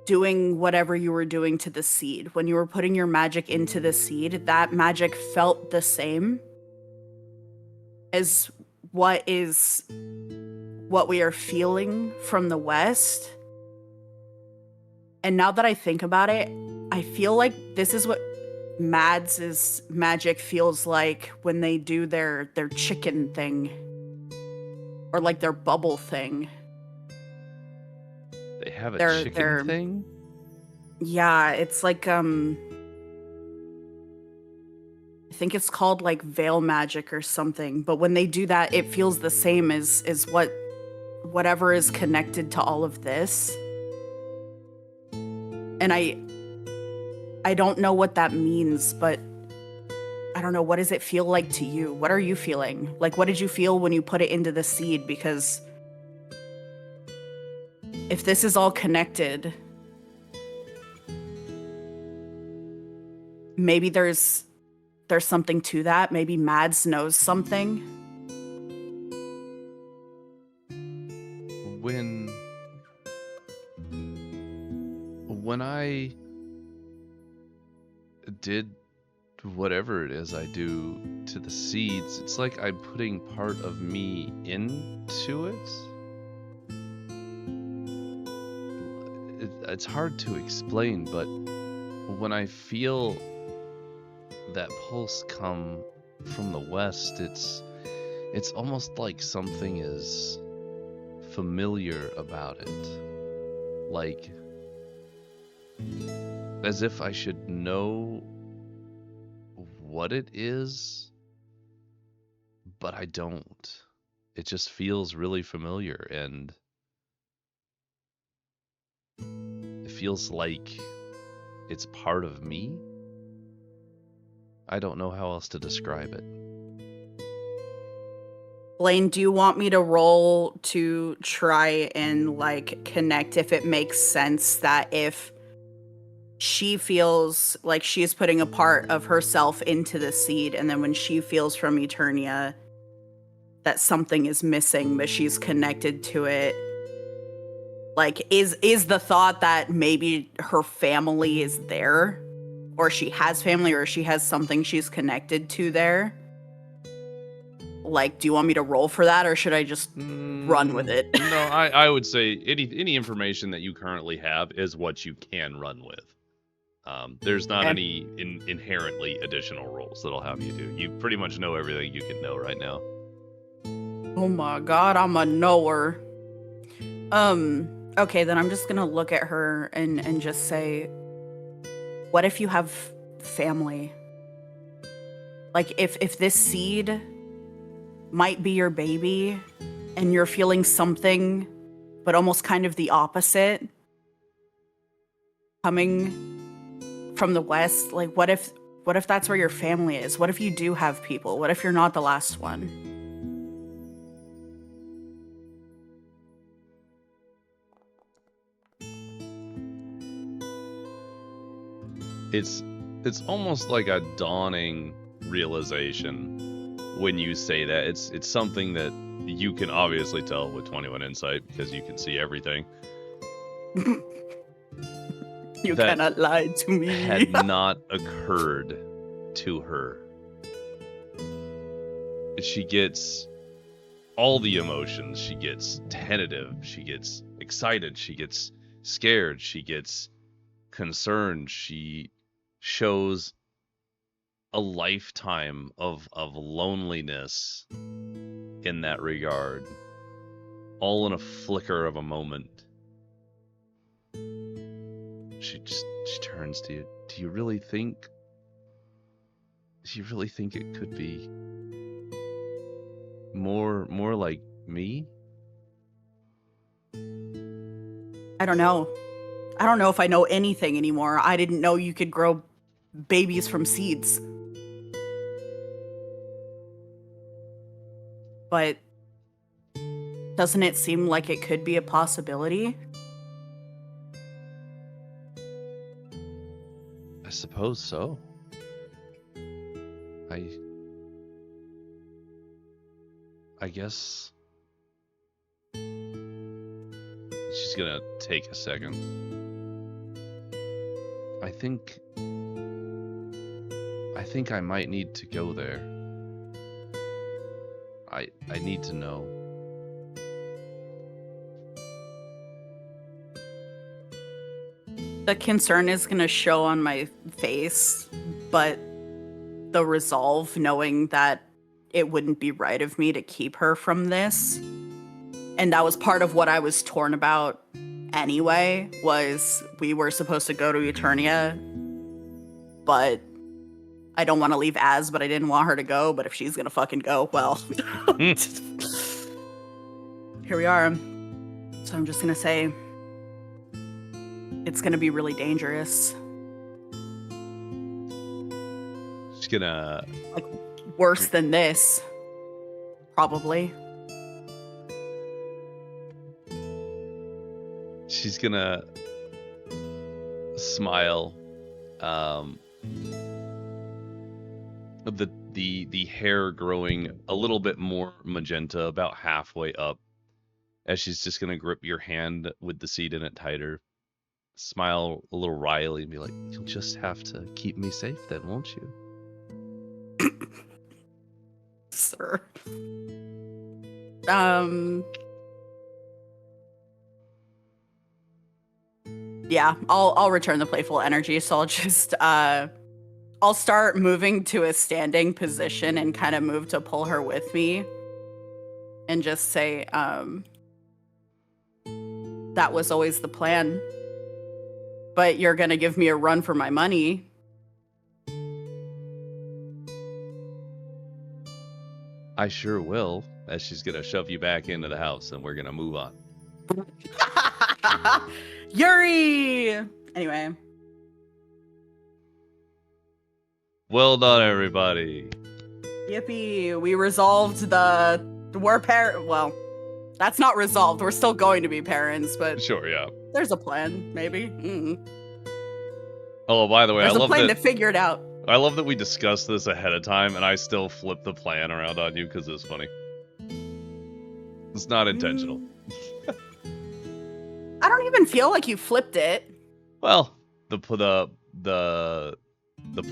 doing whatever you were doing to the seed. When you were putting your magic into the seed, that magic felt the same as what we are feeling from the West. And now that I think about it, I feel like this is what Mads' magic feels like when they do their chicken thing, or like their bubble thing. They have a They're- chicken they're- thing? Yeah, it's like I think it's called like veil magic or something, but when they do that, it feels the same as whatever is connected to all of this. And I don't know what that means, but I don't know, what does it feel like to you? What are you feeling? Like, what did you feel when you put it into the seed? Because if this is all connected, maybe there's something to that. Maybe Mads knows something. When I did whatever it is I do to the seeds, it's like I'm putting part of me into it. It's hard to explain, but when I feel that pulse come from the West, it's almost like something is familiar about it. Like, as if I should know what it is, but I don't. It just feels really familiar, and it feels like it's part of me. I don't know how else to describe it. Blaine, do you want me to roll to try and like connect, if it makes sense, that if she feels like she's putting a part of herself into the seed, and then when she feels from Eternia that something is missing, but she's connected to it, like, is the thought that maybe her family is there, or she has family, or she has something she's connected to there? Like, do you want me to roll for that, or should I just run with it? No, I would say any information that you currently have is what you can run with. There's not Okay. any inherently additional rolls that'll have you do. You pretty much know everything you can know right now. Oh my god, I'm a knower. Okay, then I'm just gonna look at her and just say, what if you have family? Like, if this seed might be your baby, and you're feeling something, but almost kind of the opposite, coming from the West, like, what if that's where your family is? What if you do have people? What if you're not the last one? it's almost like a dawning realization when you say that. It's something that you can obviously tell with 21 insight because you can see everything. You That cannot lie to me. Had not occurred to her. She gets all the emotions. She gets tentative. She gets excited. She gets scared. She gets concerned. She shows a lifetime of loneliness in that regard, all in a flicker of a moment. She turns to you. Do you really think it could be more like me? I don't know. I don't know if I know anything anymore. I didn't know you could grow babies from seeds. But doesn't it seem like it could be a possibility? I suppose so. I guess she's gonna take a second. I think I might need to go there. I need to know. The concern is going to show on my face, but the resolve, knowing that it wouldn't be right of me to keep her from this. And that was part of what I was torn about anyway, was we were supposed to go to Eternia, but I don't want to leave Az, but I didn't want her to go. But if she's going to fucking go, well, here we are. So I'm just going to say, it's going to be really dangerous. She's gonna... Like, worse than this. Probably. She's gonna smile. The hair growing a little bit more magenta, about halfway up, as she's just gonna grip your hand with the seed in it tighter. Smile a little wryly and be like, "You'll just have to keep me safe then, won't you?" Sir. Yeah, I'll return the playful energy, so I'll just I'll start moving to a standing position and kind of move to pull her with me and just say, that was always the plan. But you're gonna give me a run for my money. I sure will, as she's gonna shove you back into the house and we're gonna move on. Yuri! Anyway. Well done, everybody. Yippee. We resolved well, that's not resolved. We're still going to be parents, but Sure, yeah. there's a plan, maybe. Oh, by the way, There's I a love plan that. to figure it out. I love that we discussed this ahead of time, and I still flipped the plan around on you because it's funny. It's not intentional. I don't even feel like you flipped it. Well, the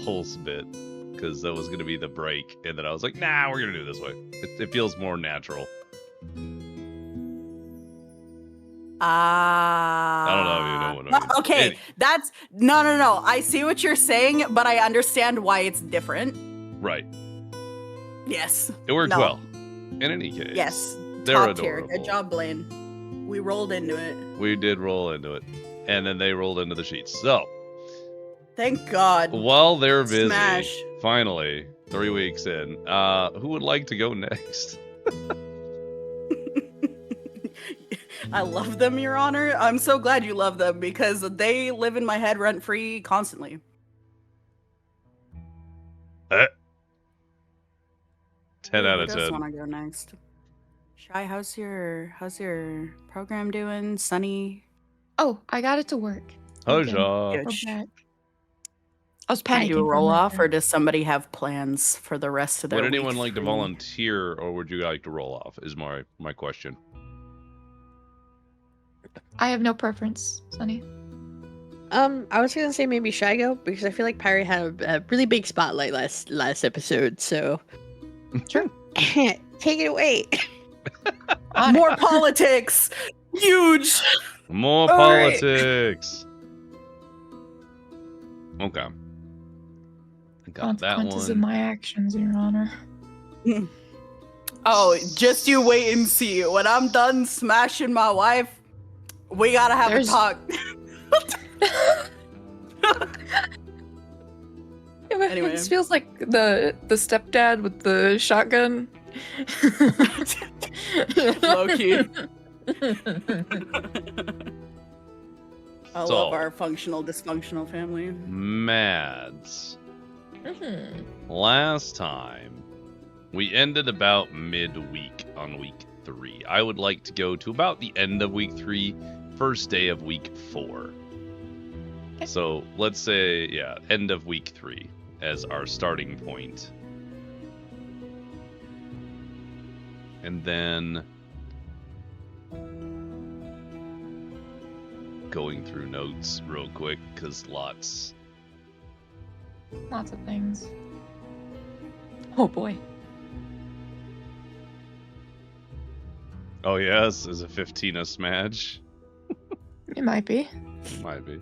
pulse bit, because that was gonna be the break, and then I was like, nah, we're gonna do it this way. It feels more natural. I don't know if you know what I mean. Okay, that's no. I see what you're saying, but I understand why it's different. Right. Yes. It worked No. well. In any case. Yes. They're Top adorable. tier. Good job, Blaine. We rolled into it. We did roll into it. And then they rolled into the sheets. So, Thank God. while they're busy, Smash. finally, 3 weeks in, who would like to go next? I love them, Your Honor. I'm so glad you love them because they live in my head rent free constantly. 10 out Who of does 10. want to go next? Shy, how's your program doing? Sunny? Oh, I got it to work. Oh, Okay. Jean. Good. We're back. I was Can I panicking. do a for roll minute off, there. or does somebody have plans for the rest of their Would week anyone like to 3? volunteer, or would you like to roll off? Is my question. I have no preference, Sunny. I was gonna say maybe Shigo because I feel like Pyre had a really big spotlight last episode. So Sure. take it away. More politics. Huge. More All right. politics. Okay. Got that Consequences of one. my actions, Your Honor. Oh, just you wait and see. When I'm done smashing my wife, we gotta have There's- a talk. Anyway. This feels like the stepdad with the shotgun. Low key. I So- love our functional, dysfunctional family. Mads. Mhm. Last time, we ended about midweek on week 3. I would like to go to about the end of week 3, first day of week 4. Okay. So let's say, yeah, end of week 3 as our starting point. And then going through notes real quick, because lots. Lots of things. Oh boy. Oh yes, is a 15 a smadge? It might be. Might be.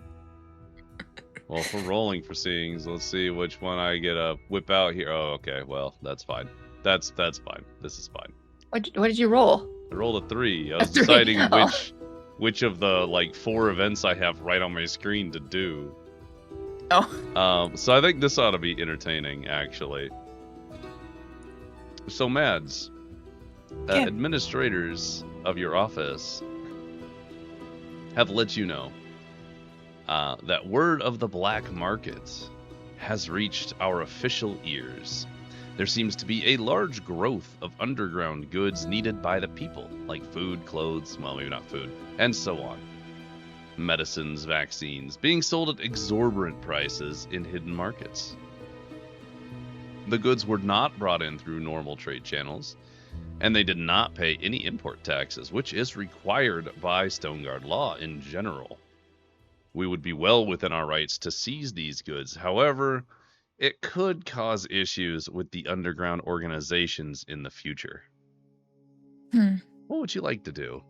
Well, if we're rolling for seeings, let's see which one I get a whip out here. Oh, okay. Well, that's fine. That's fine. This is fine. What did you roll? I rolled a 3. I was A 3, deciding oh. which of the like 4 events I have right on my screen to do. Oh. So I think this ought to be entertaining, actually. So, Mads, Yeah. administrators of your office have let you know that word of the black market has reached our official ears. There seems to be a large growth of underground goods needed by the people, like food, clothes, well, maybe not food, and so on. Medicines, vaccines, being sold at exorbitant prices in hidden markets. The goods were not brought in through normal trade channels, and they did not pay any import taxes, which is required by Stoneguard law in general. We would be well within our rights to seize these goods. However, it could cause issues with the underground organizations in the future. Hmm. What would you like to do?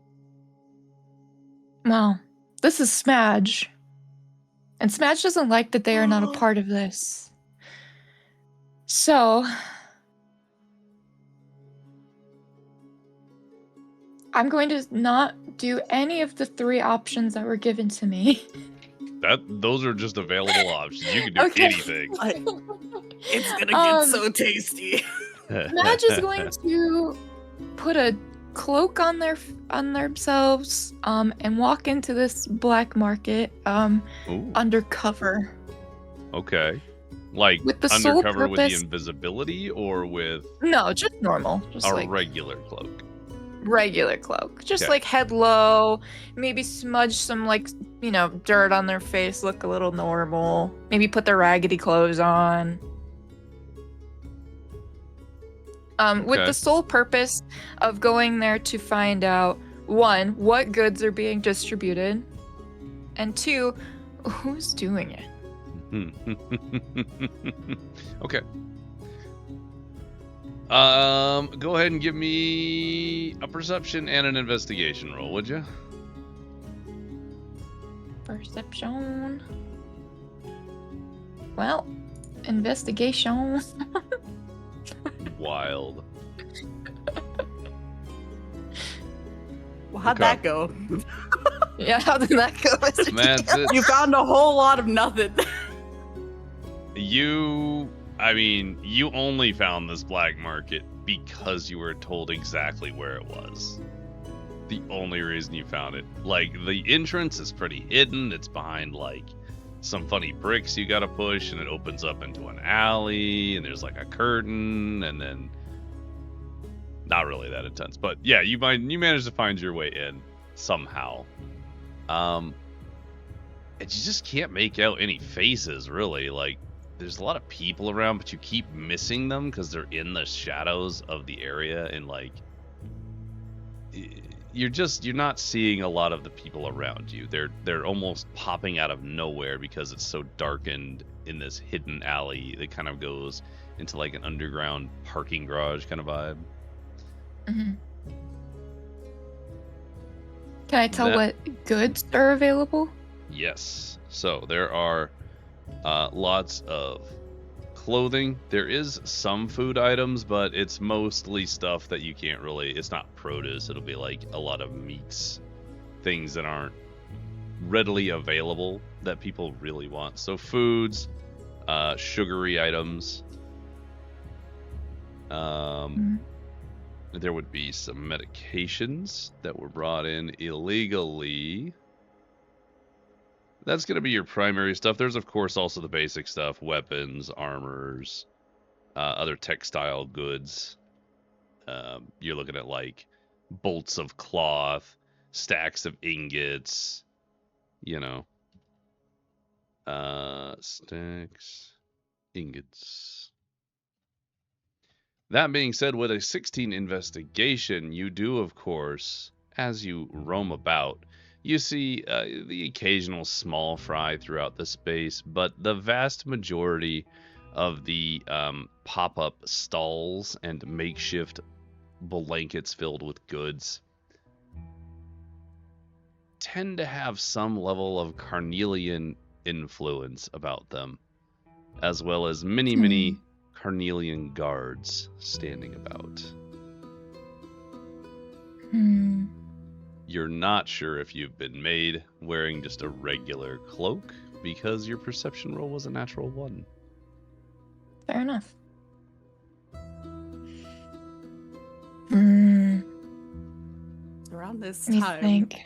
Well, this is Smadge. And Smadge doesn't like that they are not a part of this. So, I'm going to not do any of the 3 options that were given to me. Those are just available options. You can do Okay. anything. It's gonna get Um, so tasty. Smadge is going to put a cloak on themselves and walk into this black market Ooh, undercover. okay. Like With the sole undercover with the purpose- invisibility or with No, just normal. Just a like regular cloak? regular cloak. Just Okay. like head low, maybe smudge some like, dirt on their face, look a little normal. Maybe put their raggedy clothes on. With Okay. the sole purpose of going there to find out, 1, what goods are being distributed, and 2, who's doing it. Okay. Go ahead and give me a perception and an investigation roll, would you? Perception. Well, investigation. Wild. Well, how'd Okay. that go? Yeah, how did that go, Mr. Man, Deacon? You found a whole lot of nothing. you only found this black market because you were told exactly where it was. The only reason you found it. Like, the entrance is pretty hidden. It's behind, like, some funny bricks you gotta push, and it opens up into an alley, and there's, like, a curtain, and then... Not really that intense, but yeah, you managed to find your way in somehow. And you just can't make out any faces, really. Like, there's a lot of people around, but you keep missing them because they're in the shadows of the area, and like you're not seeing a lot of the people around you. They're almost popping out of nowhere because it's so darkened in this hidden alley that kind of goes into like an underground parking garage kind of vibe. Mm-hmm. Can I tell what goods are available? Yes. So there are lots of clothing. There is some food items, but it's mostly stuff that you can't really, it's not produce. It'll be like a lot of meats, things that aren't readily available that people really want. So foods, sugary items. There would be some medications that were brought in illegally. That's going to be your primary stuff. There's, of course, also the basic stuff. Weapons, armors, other textile goods. You're looking at, like, bolts of cloth, stacks of ingots, you know. Stacks, ingots. That being said, with a 16 investigation, you do, of course, as you roam about, you see the occasional small fry throughout the space, but the vast majority of the pop-up stalls and makeshift blankets filled with goods tend to have some level of Carnelian influence about them, as well as many Carnelian guards standing about. You're not sure if you've been made wearing just a regular cloak because your perception roll was a natural 1. Fair enough. Around this Let me time, think.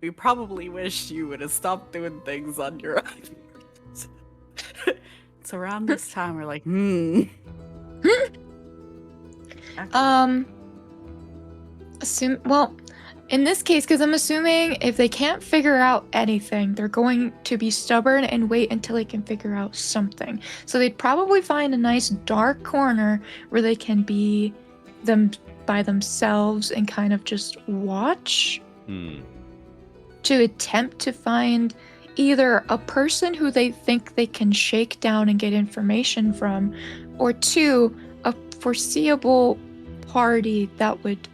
we probably wish you would have stopped doing things on your own. It's around this time we're like, Well, in this case, because I'm assuming if they can't figure out anything, they're going to be stubborn and wait until they can figure out something. So they'd probably find a nice dark corner where they can be them by themselves and kind of just watch to attempt to find either a person who they think they can shake down and get information from, or 2, a foreseeable party that would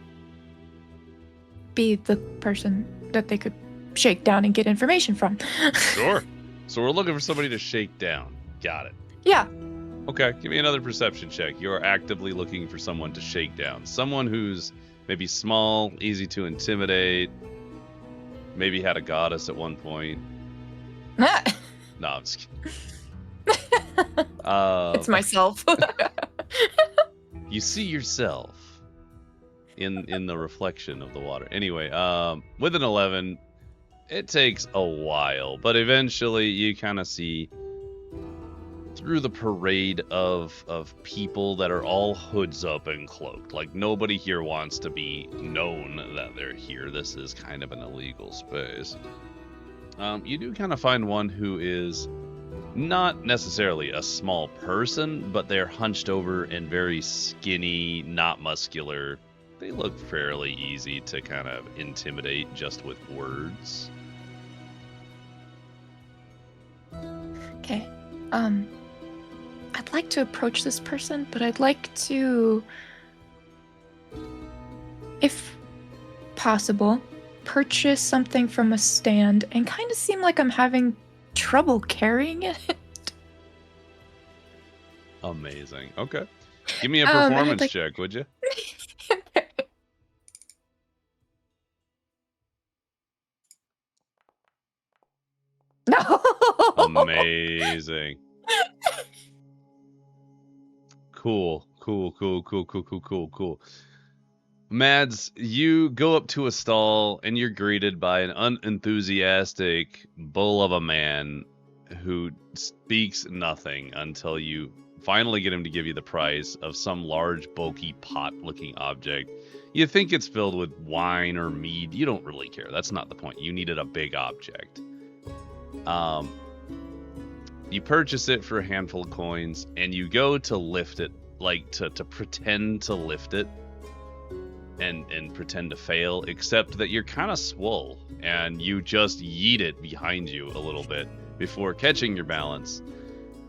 be the person that they could shake down and get information from. Sure. So we're looking for somebody to shake down. Got it. Yeah. Okay, give me another perception check. You're actively looking for someone to shake down. Someone who's maybe small, easy to intimidate, maybe had a goddess at one point. No, I'm just kidding. It's myself. You see yourself in the reflection of the water. Anyway, with an 11, it takes a while, but eventually you kind of see through the parade of people that are all hoods up and cloaked. Like, nobody here wants to be known that they're here. This is kind of an illegal space. You do kind of find one who is not necessarily a small person, but they're hunched over and very skinny, not muscular. They look fairly easy to kind of intimidate just with words. Okay. I'd like to approach this person, but I'd like to, if possible, purchase something from a stand and kind of seem like I'm having trouble carrying it. Amazing. Okay. Give me a performance check, would you? No. Amazing. Cool. Mads, you go up to a stall and you're greeted by an unenthusiastic bull of a man who speaks nothing until you finally get him to give you the price of some large, bulky, pot-looking object. You think it's filled with wine or mead. You don't really care. That's not the point. You needed a big object. You purchase it for a handful of coins, and you go to lift it, like to pretend to lift it, and pretend to fail, except that you're kind of swole, and you just yeet it behind you a little bit before catching your balance.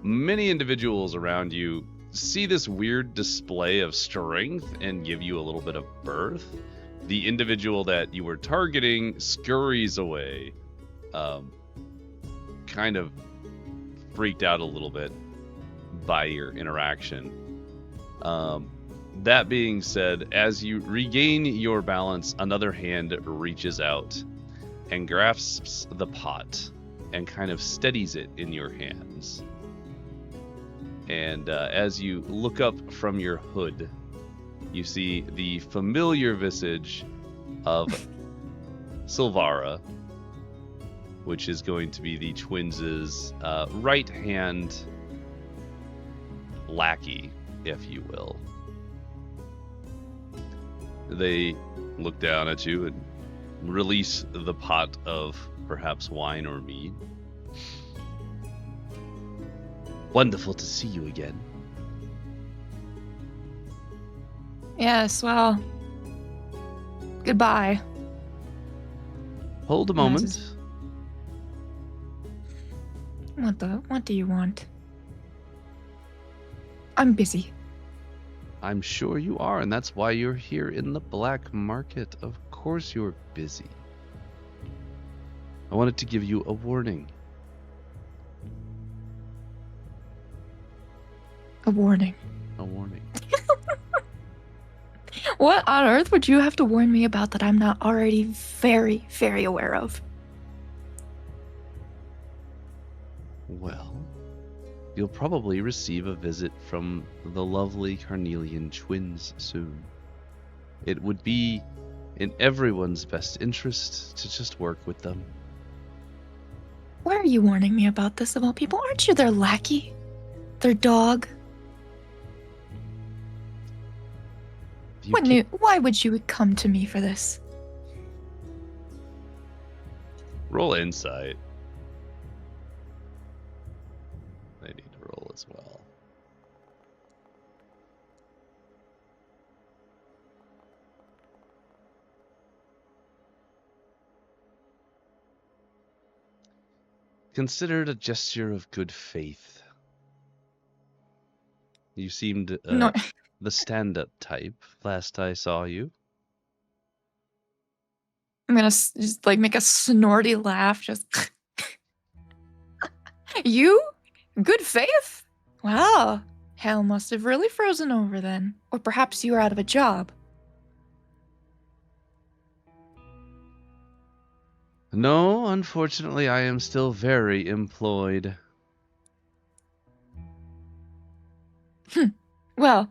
Many individuals around you see this weird display of strength and give you a little bit of berth. The individual that you were targeting scurries away, kind of freaked out a little bit by your interaction. That being said, as you regain your balance, another hand reaches out and grasps the pot and kind of steadies it in your hands. And as you look up from your hood, you see the familiar visage of Sylvara, which is going to be the twins' right-hand lackey, if you will. They look down at you and release the pot of perhaps wine or mead. Wonderful to see you again. Yes, well, goodbye. Hold a moment. What do you want? I'm busy. I'm sure you are, and that's why you're here in the black market. Of course you're busy. I wanted to give you a warning. A warning. A warning. What on earth would you have to warn me about that I'm not already very, very aware of? Well, you'll probably receive a visit from the lovely Carnelian Twins soon. It would be in everyone's best interest to just work with them. Why are you warning me about this of all people? Aren't you their lackey? Their dog? Why would you come to me for this? Roll insight. They need to roll as well. Considered a gesture of good faith. You seemed No. the stand-up type last I saw you. I'm gonna just like make a snorty laugh. Just you? Good faith? Wow. Hell must have really frozen over then. Or perhaps you were out of a job. No, unfortunately, I am still very employed. Well,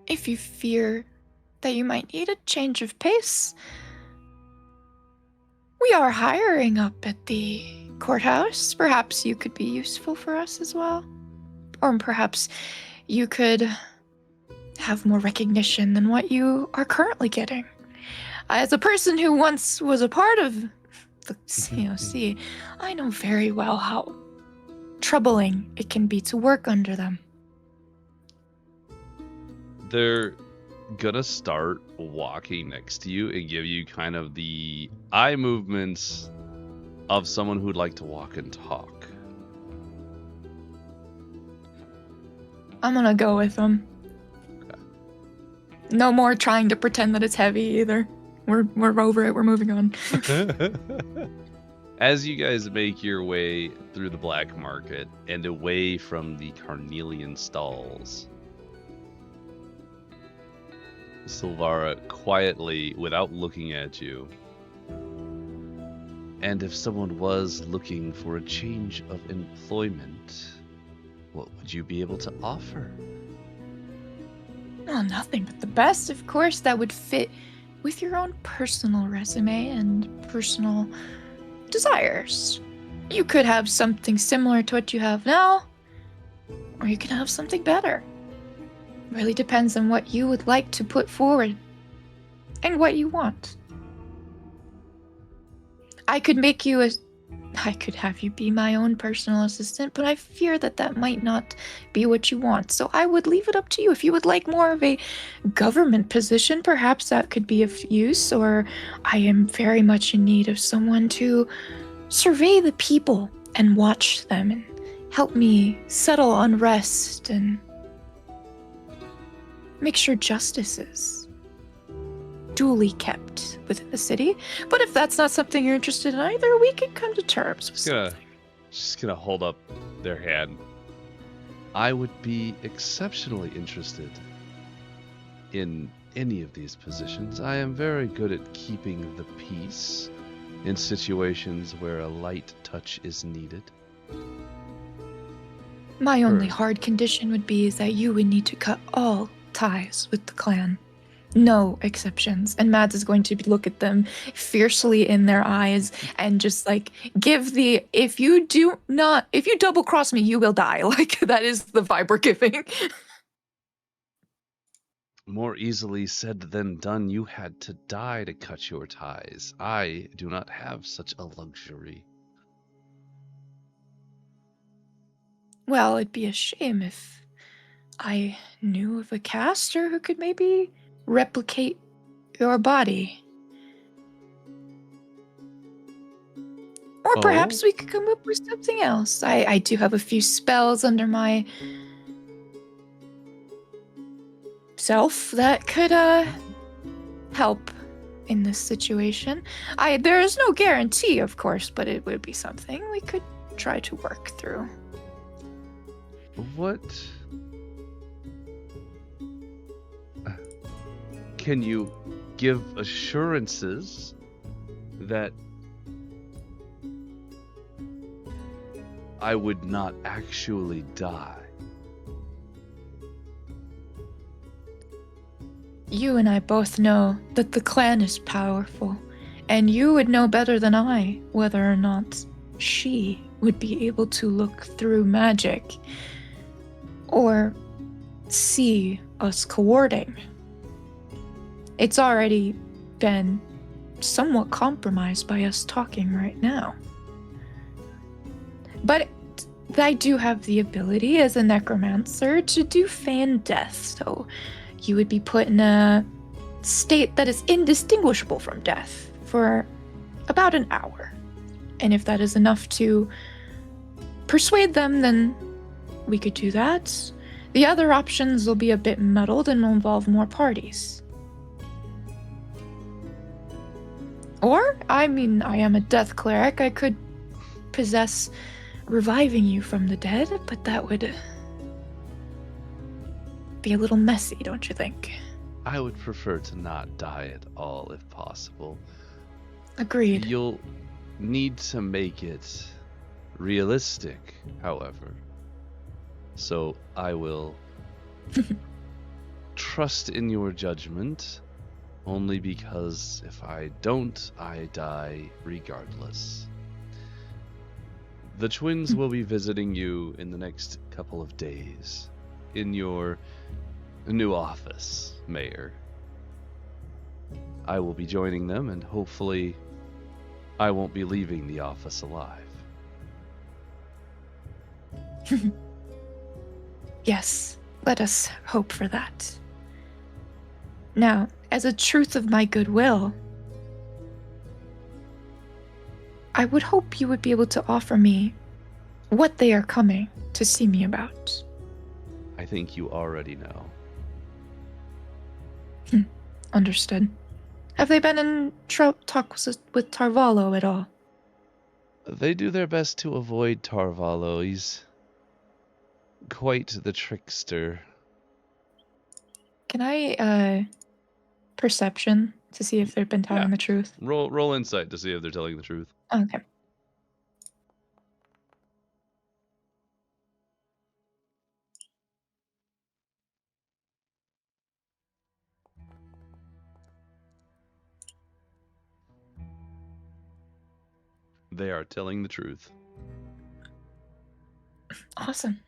if you fear that you might need a change of pace, we are hiring up at the courthouse. Perhaps you could be useful for us as well. Or perhaps you could have more recognition than what you are currently getting. As a person who once was a part of the COC, I know very well how troubling it can be to work under them. They're gonna start walking next to you and give you kind of the eye movements of someone who'd like to walk and talk. I'm gonna go with them. Okay. No more trying to pretend that it's heavy either. We're over it. We're moving on. As you guys make your way through the black market and away from the Carnelian stalls, Sylvara quietly, without looking at you, and if someone was looking for a change of employment, what would you be able to offer? Well, nothing but the best, of course, that would fit with your own personal resume and personal desires. You could have something similar to what you have now, or you could have something better. Really depends on what you would like to put forward and what you want. I could make you a I could have you be my own personal assistant, but I fear that that might not be what you want. So I would leave it up to you. If you would like more of a government position, perhaps that could be of use, or I am very much in need of someone to survey the people and watch them and help me settle unrest and make sure justice is duly kept within the city. But if that's not something you're interested in either, we can come to terms with something. Just gonna hold up their hand. I would be exceptionally interested in any of these positions. I am very good at keeping the peace in situations where a light touch is needed. My only Sure. hard condition would be is that you would need to cut all ties with the clan. No exceptions. And Mads is going to look at them fiercely in their eyes and just like give the, if you double cross me, you will die. Like that is the vibe we're giving. More easily said than done. You had to die to cut your ties. I do not have such a luxury. Well, it'd be a shame if I knew of a caster who could maybe replicate your body. Or perhaps we could come up with something else. I do have a few spells under my self that could help in this situation. There is no guarantee, of course, but it would be something we could try to work through. What? Can you give assurances that I would not actually die? You and I both know that the clan is powerful, and you would know better than I whether or not she would be able to look through magic or see us cohorting. It's already been somewhat compromised by us talking right now. But I do have the ability as a necromancer to do feign death, so you would be put in a state that is indistinguishable from death for about an hour. And if that is enough to persuade them, then we could do that. The other options will be a bit muddled and will involve more parties. Or, I mean, I am a death cleric. I could possess reviving you from the dead, but that would be a little messy, don't you think? I would prefer to not die at all if possible. Agreed. You'll need to make it realistic, however. So I will trust in your judgment, only because if I don't, I die regardless. The twins will be visiting you in the next couple of days in your new office, Mayor. I will be joining them, and hopefully I won't be leaving the office alive. Yes, let us hope for that. Now, as a truth of my goodwill, I would hope you would be able to offer me what they are coming to see me about. I think you already know. Understood. Have they been in talks with Tarvalo at all? They do their best to avoid Tarvalo. He's quite the trickster. Can I, perception to see if they've been telling the truth? Roll insight to see if they're telling the truth. Okay. They are telling the truth. Awesome.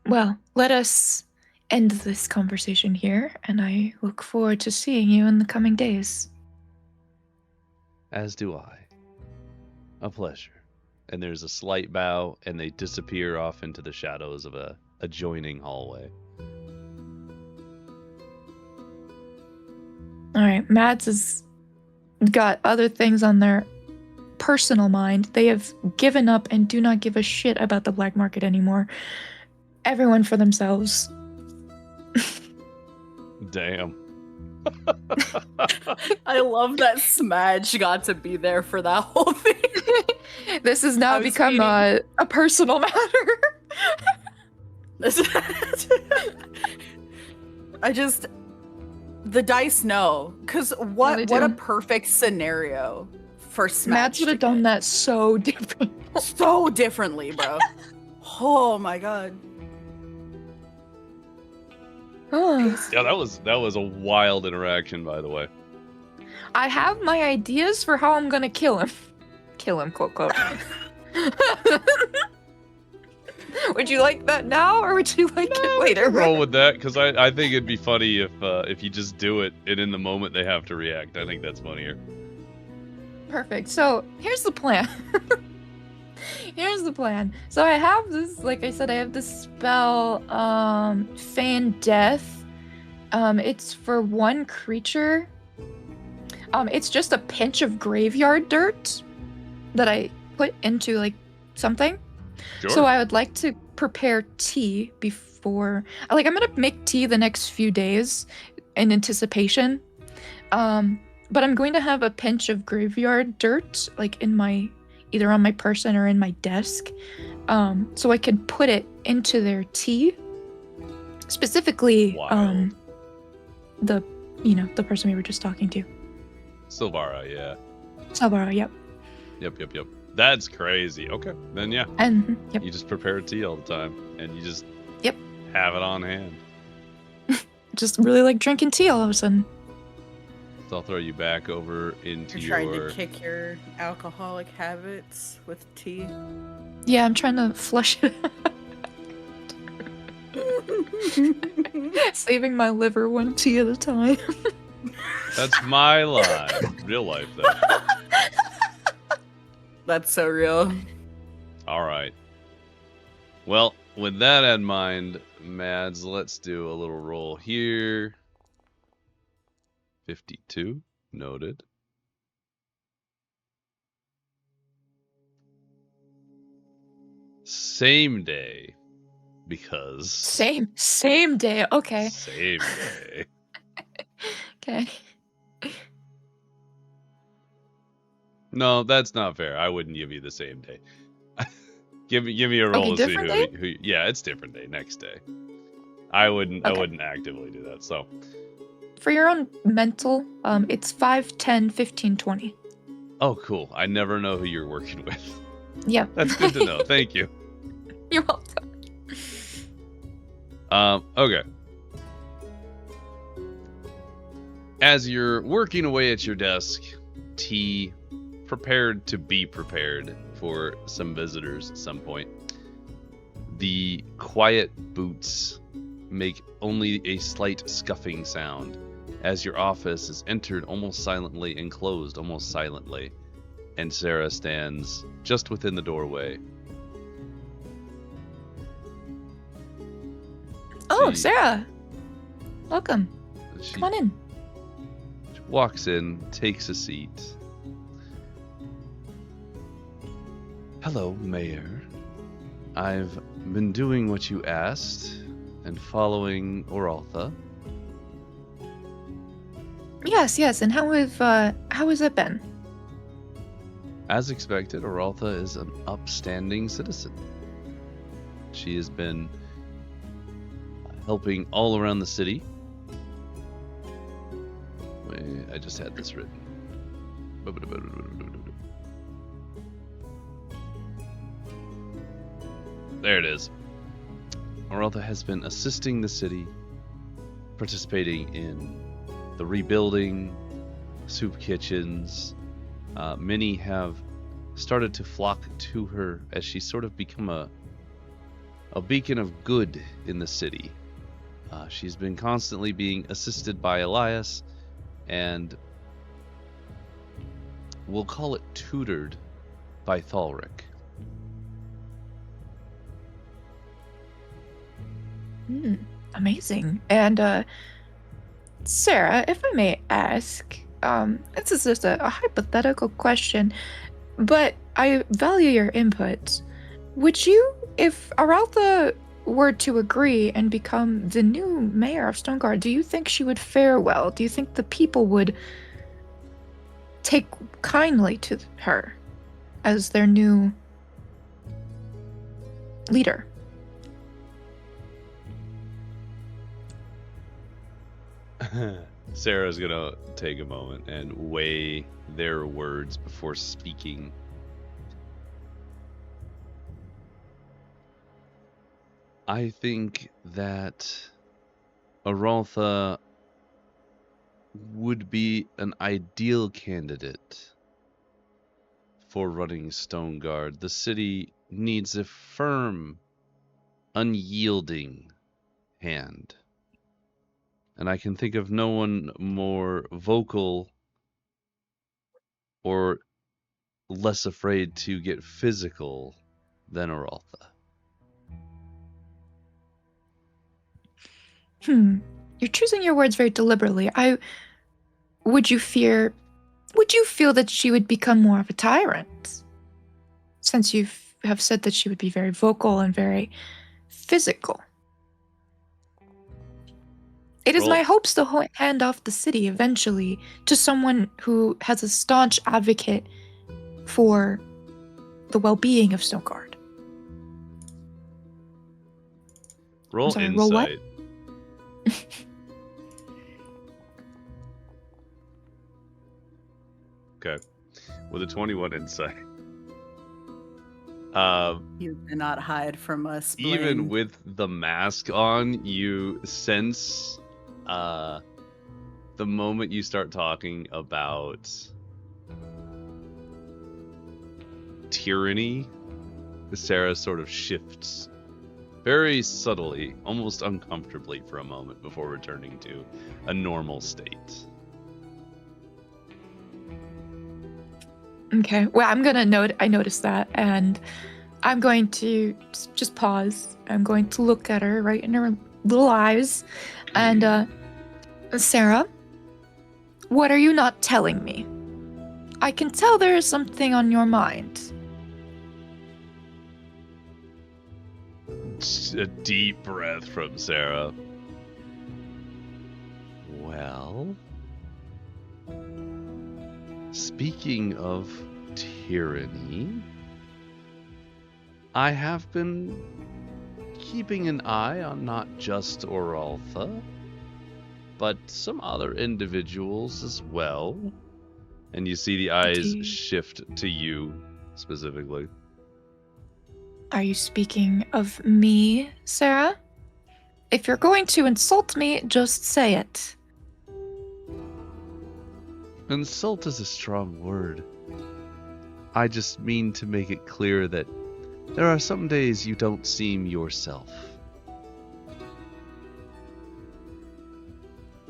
Well, let us end this conversation here, and I look forward to seeing you in the coming days. As do I. A pleasure. And there's a slight bow, and they disappear off into the shadows of a adjoining hallway. All right, Mads has got other things on their personal mind. They have given up and do not give a shit about the black market anymore. Everyone for themselves. Damn. I love that Smudge got to be there for that whole thing. This has now I was become reading- a personal matter. The dice know, because they what a do. perfect scenario for Smudge. Mads would have done that so different. so differently, bro. Oh my god. Yeah, that was a wild interaction, by the way. I have my ideas for how I'm gonna kill him. Kill him, quote, quote. Would you like that now, or would you like it later? Roll with that, because I think it'd be funny if you just do it, and in the moment they have to react. I think that's funnier. Perfect. So here's the plan. Here's the plan. So I have this, like I said, I have this spell, Feign Death. It's for one creature. It's just a pinch of graveyard dirt that I put into like something. Sure. So I would like to prepare tea before, like I'm gonna make tea the next few days in anticipation. But I'm going to have a pinch of graveyard dirt, like in my, either on my person or in my desk, so I can put it into their tea. Specifically, Wild. the person we were just talking to. Sylvara, yeah. Sylvara, yep. Yep. That's crazy. Okay, then yeah. And yep. You just prepare tea all the time, and you just Yep. have it on hand. Just really like drinking tea all of a sudden. So I'll throw you back over into You're trying your... to kick your alcoholic habits with tea. Yeah, I'm trying to flush it out. Saving my liver one tea at a time. That's my life. Real life, though. That's so real. All right. Well, with that in mind, Mads, let's do a little roll here. 52. Noted. Same day. Because... Same day. Okay. Same day. Okay. No, that's not fair. I wouldn't give you the same day. give me a roll Okay, to see different who. Yeah, it's different day. Next day. I wouldn't Okay. actively do that. So For your own mental, it's 5, 10, 15, 20. oh, cool. I never know who you're working with. Yeah. That's good to know. Thank you. You're welcome. Okay. As you're working away at your desk, tea, prepared to be prepared for some visitors at some point, the quiet boots make only a slight scuffing sound as your office is entered almost silently and closed almost silently, and Sarah stands just within the doorway. Oh, She- Sarah. Welcome. She Come on in. walks in, takes a seat. Hello, Mayor. I've been doing what you asked and following Oraltha. Yes. And how has it been? As expected, Oraltha is an upstanding citizen. She has been helping all around the city. Wait, I just had this written. There it is. Oraltha has been assisting the city, participating in the rebuilding, soup kitchens. Many have started to flock to her as she's sort of become a beacon of good in the city. She's been constantly being assisted by Elias, and we'll call it tutored by Thalric. Amazing. And Sarah, if I may ask, this is just a hypothetical question, but I value your input. Would you, if Araltha were to agree and become the new mayor of Stoneguard, do you think she would fare well? Do you think the people would take kindly to her as their new leader? Sarah's gonna take a moment and weigh their words before speaking. I think that Araltha would be an ideal candidate for running Stoneguard. The city needs a firm, unyielding hand. And I can think of no one more vocal or less afraid to get physical than Araltha. You're choosing your words very deliberately. Would you feel that she would become more of a tyrant? Since you have said that she would be very vocal and very physical. It is my hopes to hand off the city eventually to someone who has a staunch advocate for the well-being of Stoneguard. Roll sorry, insight. roll what? Okay. With a 21 insight. You cannot hide from us. Blaine. Even with the mask on, you sense the moment you start talking about tyranny, Sarah sort of shifts very subtly, almost uncomfortably for a moment before returning to a normal state. Okay. Well, I'm gonna I noticed that, and I'm going to just pause. I'm going to look at her right in her little eyes, and Sarah, what are you not telling me? I can tell there is something on your mind. A deep breath from Sarah. Well, speaking of tyranny, I have been keeping an eye on not just Araltha, but some other individuals as well. And you see the eyes shift to you specifically. Are you speaking of me, Sarah? If you're going to insult me, just say it. Insult is a strong word. I just mean to make it clear that there are some days you don't seem yourself.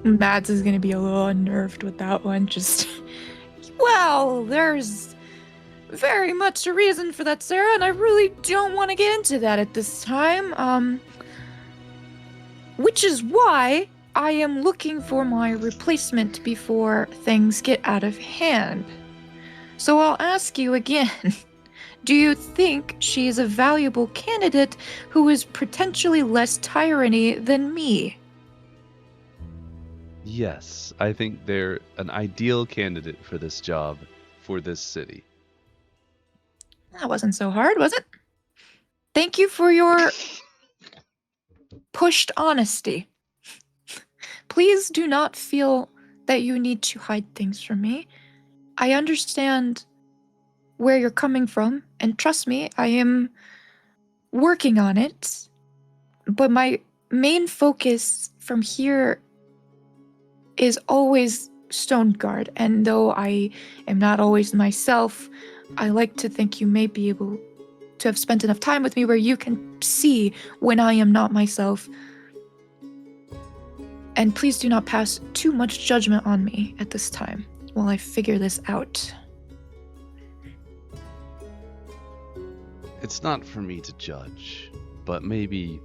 Mads is going to be a little unnerved with that one. Well, there's very much a reason for that, Sarah, and I really don't want to get into that at this time. Which is why I am looking for my replacement before things get out of hand. So I'll ask you again. Do you think she is a valuable candidate who is potentially less tyranny than me? Yes, I think they're an ideal candidate for this job, for this city. That wasn't so hard, was it? Thank you for your pushed honesty. Please do not feel that you need to hide things from me. I understand where you're coming from, and trust me, I am working on it. But my main focus from here is always Stoneguard, and though I am not always myself, I like to think you may be able to have spent enough time with me where you can see when I am not myself. And please do not pass too much judgment on me at this time while I figure this out. It's not for me to judge, but maybe...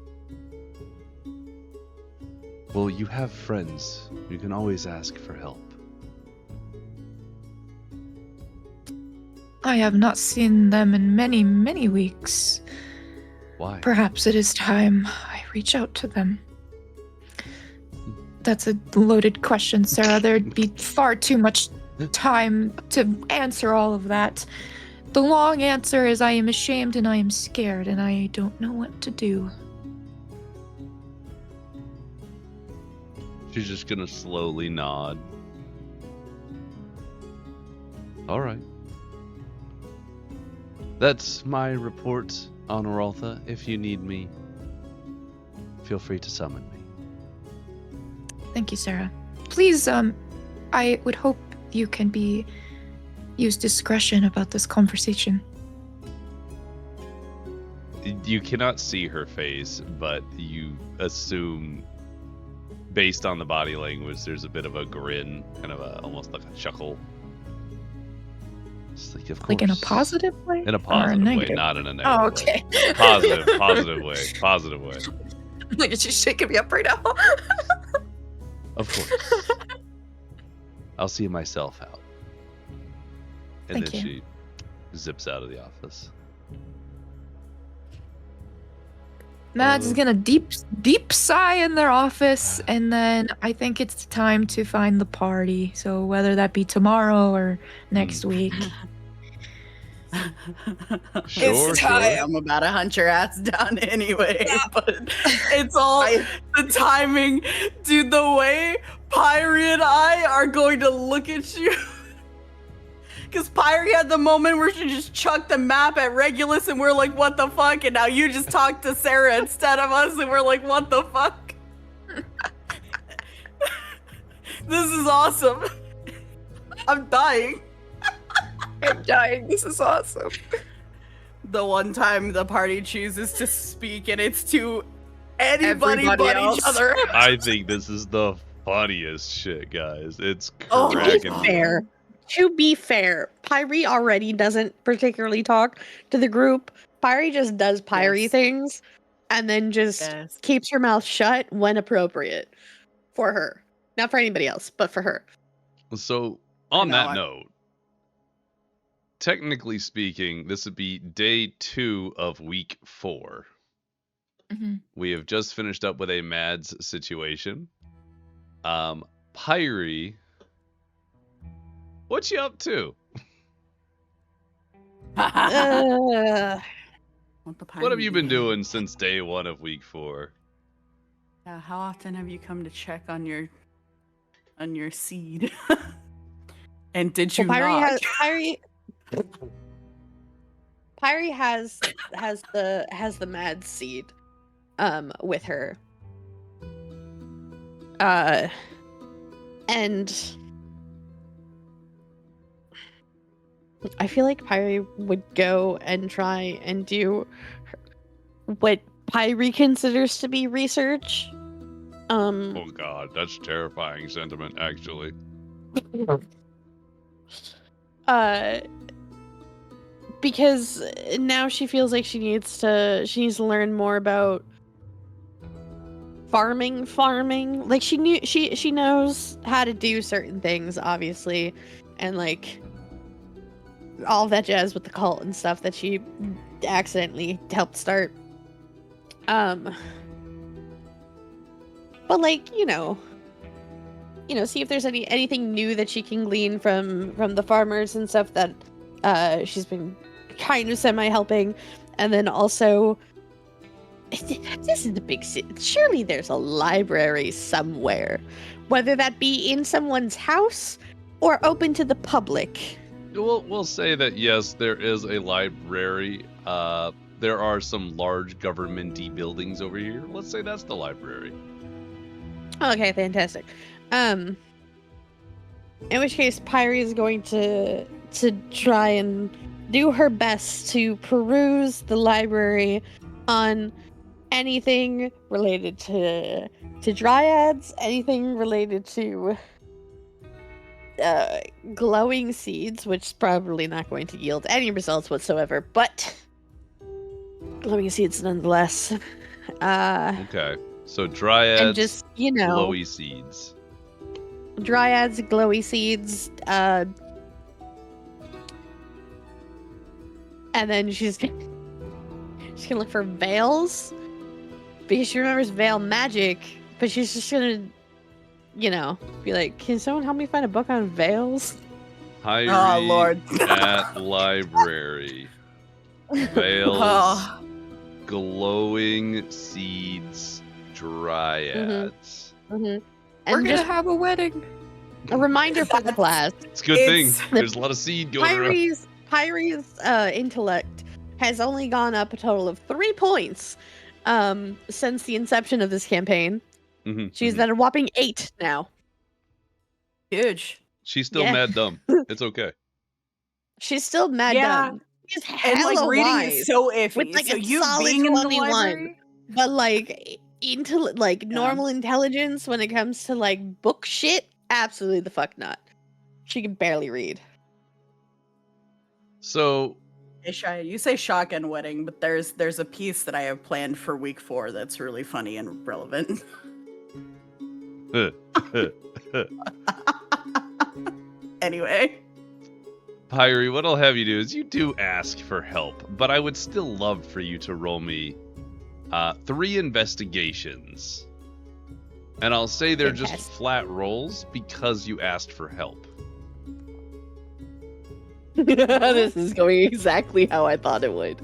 Well, you have friends. You can always ask for help. I have not seen them in many, many weeks. Why? Perhaps it is time I reach out to them. That's a loaded question, Sarah. There'd be far too much time to answer all of that. The long answer is I am ashamed and I am scared and I don't know what to do. She's just gonna slowly nod. All right. That's my report on Oraltha. If you need me, feel free to summon me. Thank you, Sarah. Please, I would hope you can use discretion about this conversation. You cannot see her face, but you assume, based on the body language, there's a bit of a grin, kind of almost like a chuckle. It's like, of course. Like in a positive way? In a Or positive way, negative? not in a negative Oh, okay. way. Positive way. Like, she's shaking me up right now. Of course. I'll see myself out. And Thank then you. she zips out of the office. Mads is gonna deep sigh in their office, and then I think it's time to find the party. So whether that be tomorrow or next week. Sure, It's time. sure. I'm about to hunt your ass down anyway, but it's all the timing. Dude, the way Pyrie and I are going to look at you. Because Pyrie had the moment where she just chucked the map at Regulus and we're like, what the fuck? And now you just talked to Sarah instead of us and we're like, what the fuck? This is awesome. I'm dying. I'm dying. This is awesome. The one time the party chooses to speak and it's to anybody Everybody but else. each other. I think this is the funniest shit, guys. It's Oh, cracking me. Fair. To be fair, Pyrie already doesn't particularly talk to the group. Pyrie just does Pyrie Yes. things and then just Yes. keeps her mouth shut when appropriate for her. Not for anybody else, but for her. So, on know, that I- note, technically speaking, this would be day 2 of week 4. Mhm. We have just finished up with a Mads situation. Pyrie, what you up to? What have you been doing since day 1 of week 4? Yeah, how often have you come to check on your seed? And did you Well, Pyrie not? Pyrie has the mad seed with her. And I feel like Pyrie would go and try and do what Pyrie considers to be research. Oh god, that's terrifying sentiment, actually. Because now she feels like she needs to learn more about farming. Like she knows how to do certain things, obviously, and like all that jazz with the cult and stuff that she accidentally helped start. But like, see if there's anything new that she can glean from the farmers and stuff that she's been kind of semi-helping. And then also, this is the big city. Surely there's a library somewhere, whether that be in someone's house or open to the public. We'll say that yes, there is a library. There are some large government-y buildings over here. Let's say that's the library. Okay, fantastic. In which case, Pyrie is going to try and do her best to peruse the library on anything related to dryads, anything related to glowing seeds, which is probably not going to yield any results whatsoever, but glowing seeds nonetheless. Okay. So dryads, And just, glowy seeds. dryads, glowy seeds, and then she's gonna look for veils because she remembers veil magic, but she's just gonna, be like, can someone help me find a book on veils? Pyre Oh, Lord. at library. Veils, Oh. glowing seeds, dryads. Mm-hmm. We're And gonna just have a wedding. a reminder for the class. It's a good thing. It's- There's a lot of seed going around. Pyre's intellect has only gone up a total of 3 points since the inception of this campaign. Mhm, She's mhm. at a whopping 8 now. Huge. She's still Yeah. mad dumb. It's okay. She's still mad Yeah. dumb. She's And hella like reading wise, is so iffy. with, like, so a you solid being in the 21. library, but like normal intelligence when it comes to like book shit, absolutely the fuck not. She can barely read. So, you say shotgun wedding, but there's a piece that I have planned for week 4 that's really funny and relevant. Anyway. Pyre, what I'll have you do is you do ask for help, but I would still love for you to roll me 3 investigations. And I'll say they're just Fantastic. flat rolls because you asked for help. This is going exactly how I thought it would.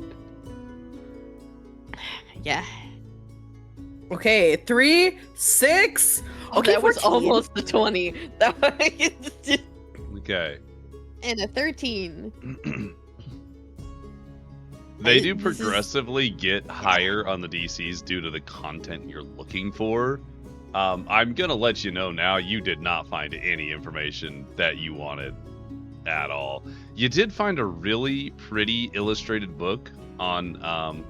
Yeah. Okay, 3, 6. Okay, That was 14. almost the 20. Okay. And a 13. They do This is- progressively get higher on the DCs due to the content you're looking for. I'm gonna let you know now, you did not find any information that you wanted at all. You did find a really pretty illustrated book on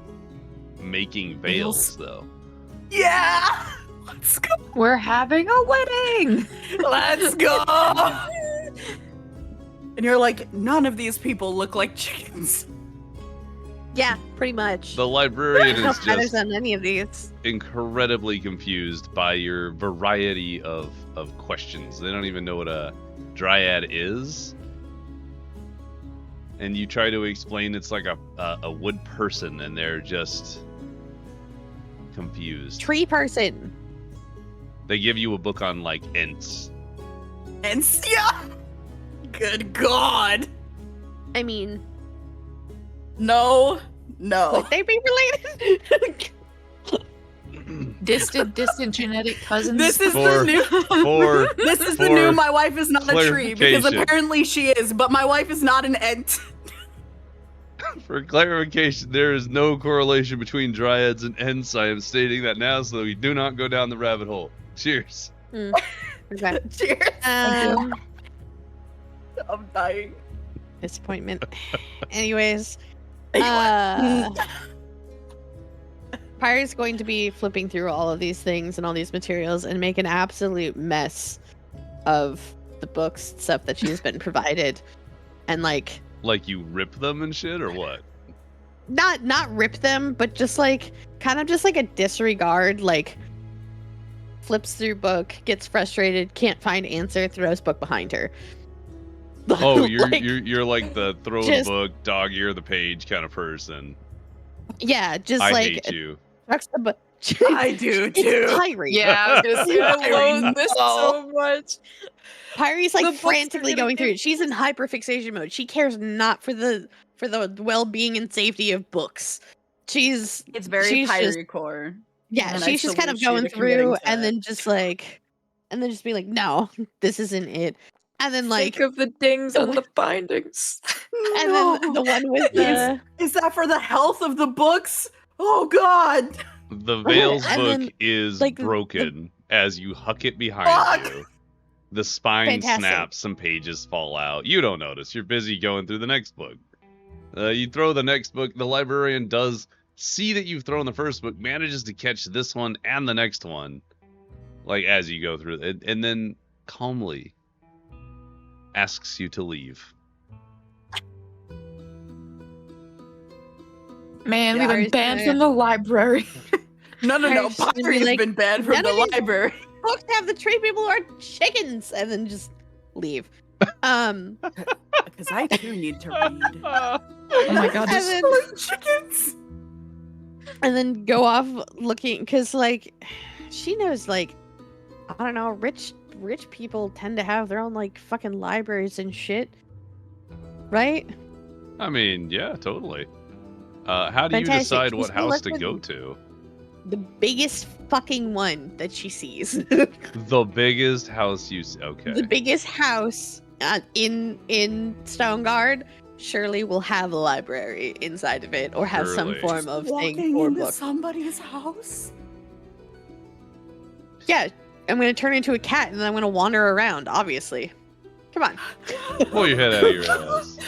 making veils, though. Yeah! Let's go. We're having a wedding. Let's go. And you're like, none of these people look like chickens. Yeah, pretty much. The librarian No is feathers just on any of these. incredibly confused by your variety of questions. They don't even know what a dryad is. And you try to explain it's like a wood person, and they're just confused. Tree person. They give you a book on like Ents. And yeah. Good God. I mean, No. would they be related? Distant genetic cousins. This is For- the new. For This is the for new. My wife is not a tree because clarification. apparently she is, but my wife is not an ent. for clarification, there is no correlation between dryads and Ents. I am stating that now so that we do not go down the rabbit hole. Cheers. Okay. Cheers. Um, I'm dying. disappointment. Anyways, Anyway. Pyre's going to be flipping through all of these things and all these materials and make an absolute mess of the books, stuff that she's been provided, and like Like you rip them and shit, or what? not rip them, but just like kind of just like a disregard, like flips through book, gets frustrated, can't find answer, throws book behind her. Oh, you're Like, you're like the throw the just- book, dog ear the page kind of person. yeah, just I like hate you. chucks the book. I do It's too. Pyre. Yeah, I was gonna say I I loathe this know. so much. Pyre's The like books are frantically gonna going through get- it. She's in hyperfixation mode. She cares not for the well-being and safety of books. She's It's very she's just- Pyre core. yeah, And I she's just kind of salute you going to committing through to and it. then just be like, no, this isn't it. And then like Think of the dings on the bindings. and then the one with the Is that for the health of the books? Oh God. The Veils And book then, is like, the- broken as you huck it behind Fuck! you. The spine Fantastic. snaps, some pages fall out. You don't notice. You're busy going through the next book. You throw the next book. The librarian does see that you've thrown the first book, manages to catch this one and the next one, like as you go through it, and then calmly asks you to leave. Man, Yeah, we've been banned from the library. No. Pirate's gonna be Pottery's like, been banned from "None the of these library. Books have the tree people are chickens, and then just leave. Because I too need to read. Oh my god, And this then, Chickens. and then go off looking, because like she knows, like, I don't know, rich people tend to have their own like fucking libraries and shit, right? I mean, yeah, totally. How do you Fantastic. decide She's what house to selected- go to? The biggest fucking one that she sees. The biggest house you see. Okay. The biggest house in Stoneguard surely will have a library inside of it, or have some Surely. form of thing Walking for into books. somebody's house. Yeah, I'm gonna turn into a cat and then I'm gonna wander around. Obviously, come on. Pull your head out of your ass.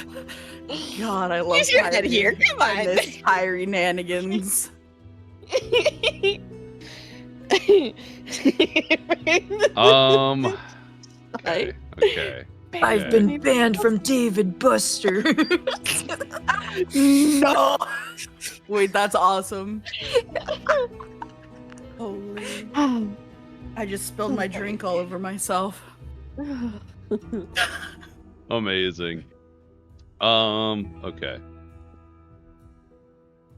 God, I love Use your head Pyre. here. Come I on. miss Pyre nanigans. Okay. Okay. I've been banned from David Buster. No. Wait, that's awesome. Holy. I just spilled my drink all over myself. Amazing. Okay.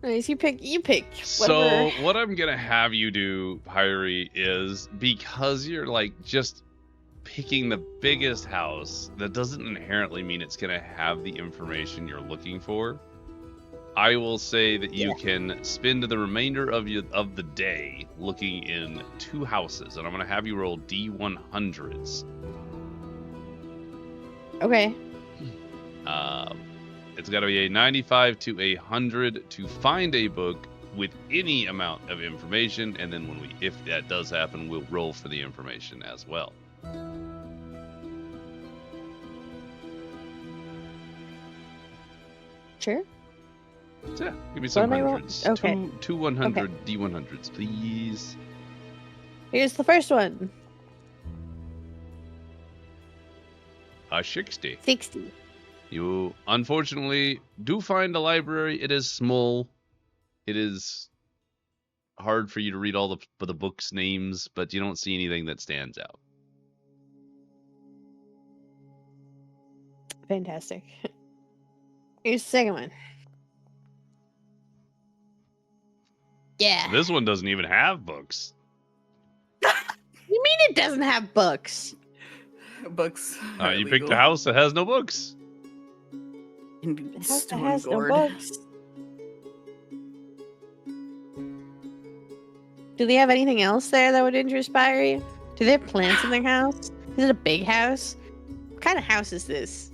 Nice, you pick. So Whatever. what I'm gonna have you do, Pyre, is because you're like just picking the biggest house, that doesn't inherently mean it's gonna have the information you're looking for. I will say that you can spend the remainder of the day looking in 2 houses, and I'm gonna have you roll D100s. Okay. It's got to be a 95 to 100 to find a book with any amount of information, and then if that does happen, we'll roll for the information as well. Sure. So yeah, give me some What am I roll- hundreds. okay. Two 100 D100s, please. Here's the first one. 60. 60. You unfortunately do find a library. It is small. It is hard for you to read all the books' names, but you don't see anything that stands out. Fantastic. Here's the second one. Yeah. This one doesn't even have books. You mean it doesn't have books? Books. You picked a house that has no books. The house that has no books. Do they have anything else there that would inspire you? Do they have plants in their house? Is it a big house? What kind of house is this?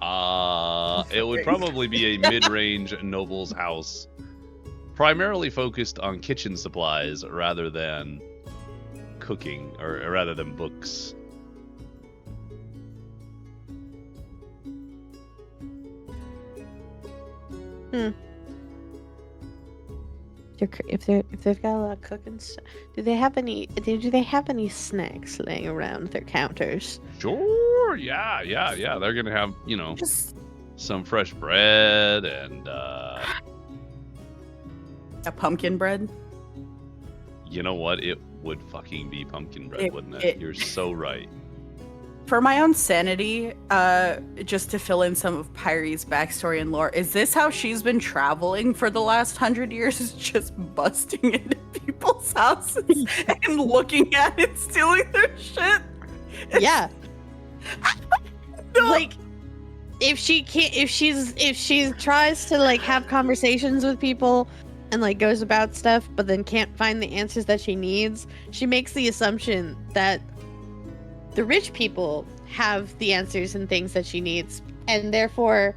It would probably be a mid-range noble's house, primarily focused on kitchen supplies rather than cooking, or rather than books. If they've got a lot of cooking stuff, do they have any snacks laying around their counters? Sure, yeah. They're gonna have, Just some fresh bread and a pumpkin bread. you know what? It would fucking be pumpkin bread, wouldn't it? You're so right. For my own sanity, just to fill in some of Pyre's backstory and lore, is this how she's been traveling for the last 100 years? Is just busting into people's houses and looking at it, stealing their shit? Yeah. No. Like, if she tries to like have conversations with people and like goes about stuff, but then can't find the answers that she needs, she makes the assumption that the rich people have the answers and things that she needs, and therefore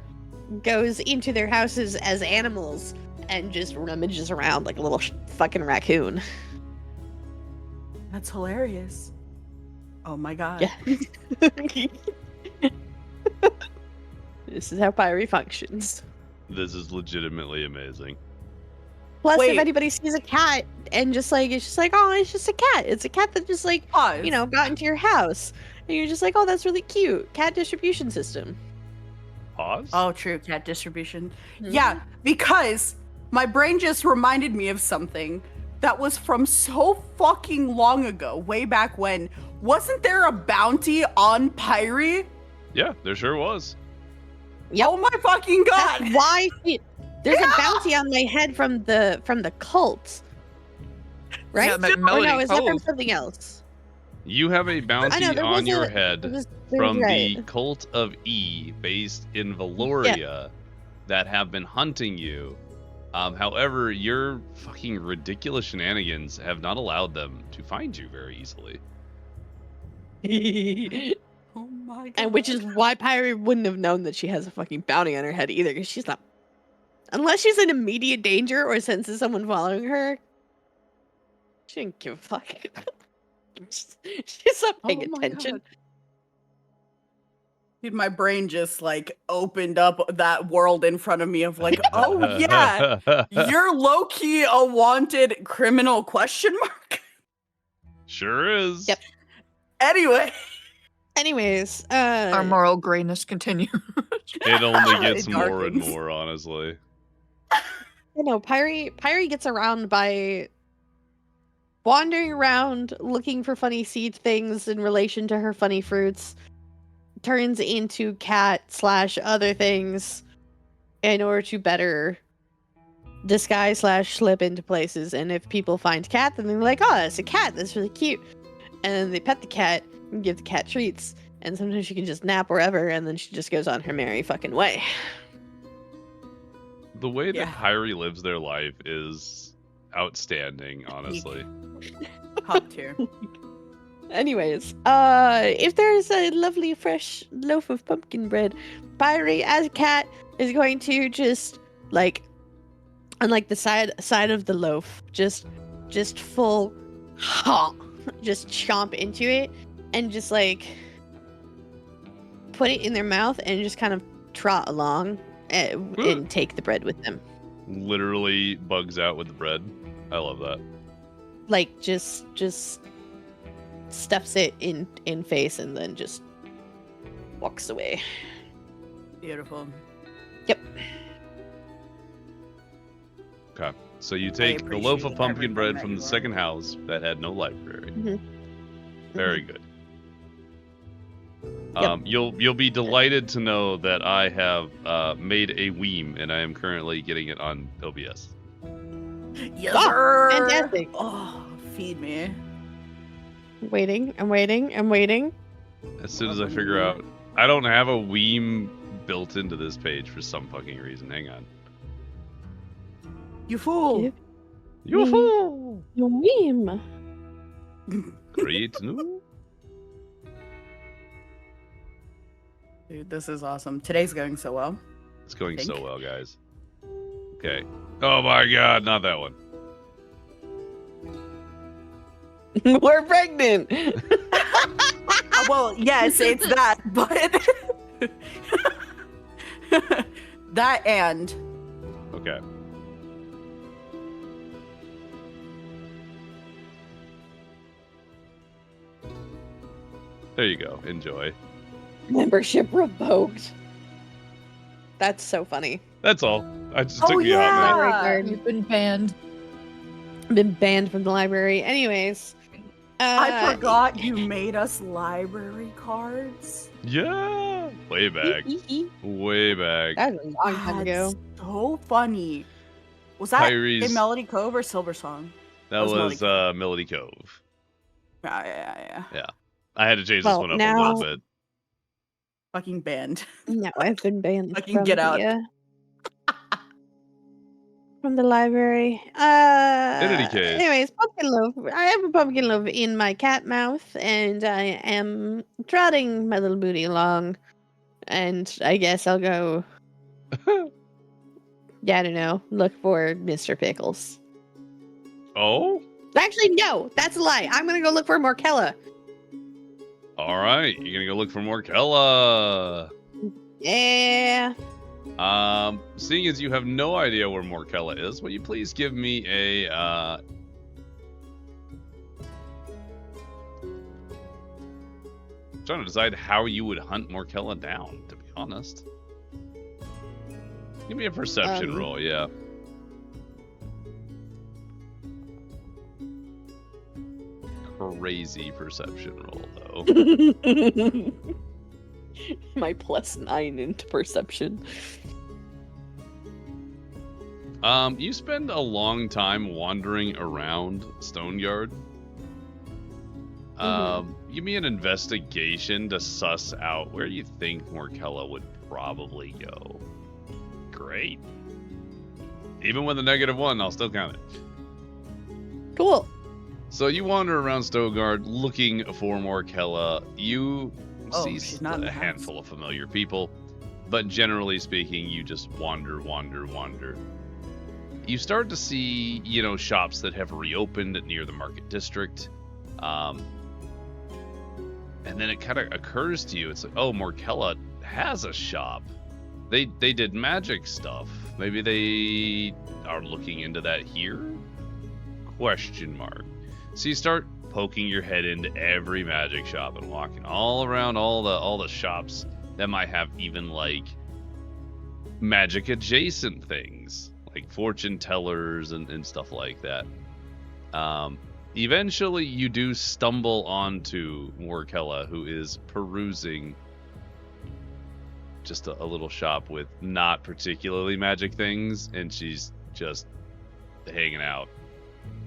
goes into their houses as animals and just rummages around like a little fucking raccoon. That's hilarious. Oh my god. Yeah. This is how Pyre functions. This is legitimately amazing. Plus, Wait. if anybody sees a cat and it's just like, oh, it's just a cat. It's a cat that just like, Pause. got into your house. And you're just like, oh, that's really cute. Cat distribution system. Pause? Oh, true. Cat distribution. Mhm. Yeah, because my brain just reminded me of something that was from so fucking long ago, way back when. Wasn't there a bounty on Pyrie? Yeah, there sure was. Yep. Oh my fucking god! That's why there's a bounty on my head from the cult. Right? Yeah, Or Melody no, is that from Cove. something else? You have a bounty there on was your a- head there was from the right. cult of E, based in Valoria, that have been hunting you. However, your fucking ridiculous shenanigans have not allowed them to find you very easily. Oh my god. And which is why Pyrie wouldn't have known that she has a fucking bounty on her head either, because she's not. Unless she's in immediate danger or senses someone following her, she didn't give a fuck. She's not paying Oh my attention. God. Dude, my brain just like opened up that world in front of me of like, oh yeah, you're low-key a wanted criminal question mark. Sure is. Yep. Anyway. Anyways, Our moral grayness continue. It only gets It more and darkens. more, honestly. you know, Pyrie gets around by wandering around looking for funny seed things in relation to her funny fruits, turns into cat / other things in order to better disguise / slip into places. And if people find cat, then they're like, oh, it's a cat, that's really cute. And then they pet the cat and give the cat treats. And sometimes she can just nap wherever, and then she just goes on her merry fucking way. The way that Yeah. Pyrie lives their life is outstanding, honestly. Top tier. Anyways, if there's a lovely fresh loaf of pumpkin bread, Pyrie as a cat is going to just like on like the side of the loaf, just full just chomp into it and just like put it in their mouth and just kind of trot along and take the bread with them. Literally bugs out with the bread. I love that. Like just stuffs it in face and then just walks away. Beautiful. Yep. Okay. So you take the loaf of appreciate pumpkin bread everything from that the you second house that had no library. Mhm. Very good. Yep. You'll be delighted to know that I have made a Weem, and I am currently getting it on OBS. Yes, Oh, sir. fantastic. Oh, feed me. I'm waiting. As soon as I figure out, I don't have a Weem built into this page for some fucking reason. Hang on. You fool. Yep. You fool! You meme. Create new. Dude, this is awesome. Today's going so well. It's going so Think. well, guys. Okay. Oh my god, not that one. We're pregnant. Well, yes, it's that, but that and Okay. There you go. Enjoy. Membership revoked. That's so funny. That's all. I just Oh, took me out, man. yeah. Library card. You've been banned. Been banned from the library. Anyways. I forgot you made us library cards. Yeah. Way back. Way back. That was a long time ago. That's so funny. Was that Pyrie's- in Melody Cove or Silver Song? That was was Melody Melody Cove. Yeah. I had to change this Well, one up a now- little bit. Fucking banned. No, I've been banned Fucking from get out. From the library. In any case. Anyways, pumpkin loaf. I have a pumpkin loaf in my cat mouth, and I am trotting my little booty along. And I guess I'll go. Yeah, I don't know. Look for Mr. Pickles. Oh? Actually, no, that's a lie. I'm gonna go look for Morkella. All right. You're going to go look for Morkella. Yeah. Seeing as you have no idea where Morkella is, will you please give me a trying to decide how you would hunt Morkella down, to be honest. Give me a perception roll, yeah. Crazy perception roll, though. My +9 into perception. You spend a long time wandering around Stoneguard. Give me an investigation to suss out where you think Morkella would probably go. Great. Even with a -1, I'll still count it. Cool. So you wander around Stoneguard looking for Morkella. You see she's not in a the house. handful of familiar people, but generally speaking, you just wander. You start to see, shops that have reopened near the market district. And then it kind of occurs to you, it's like, oh, Morkella has a shop. They did magic stuff. Maybe they are looking into that here? Question mark. So you start poking your head into every magic shop and walking all around all the shops that might have even like magic adjacent things, like fortune tellers and stuff like that. Eventually you do stumble onto Morkella, who is perusing just a little shop with not particularly magic things, and she's just hanging out,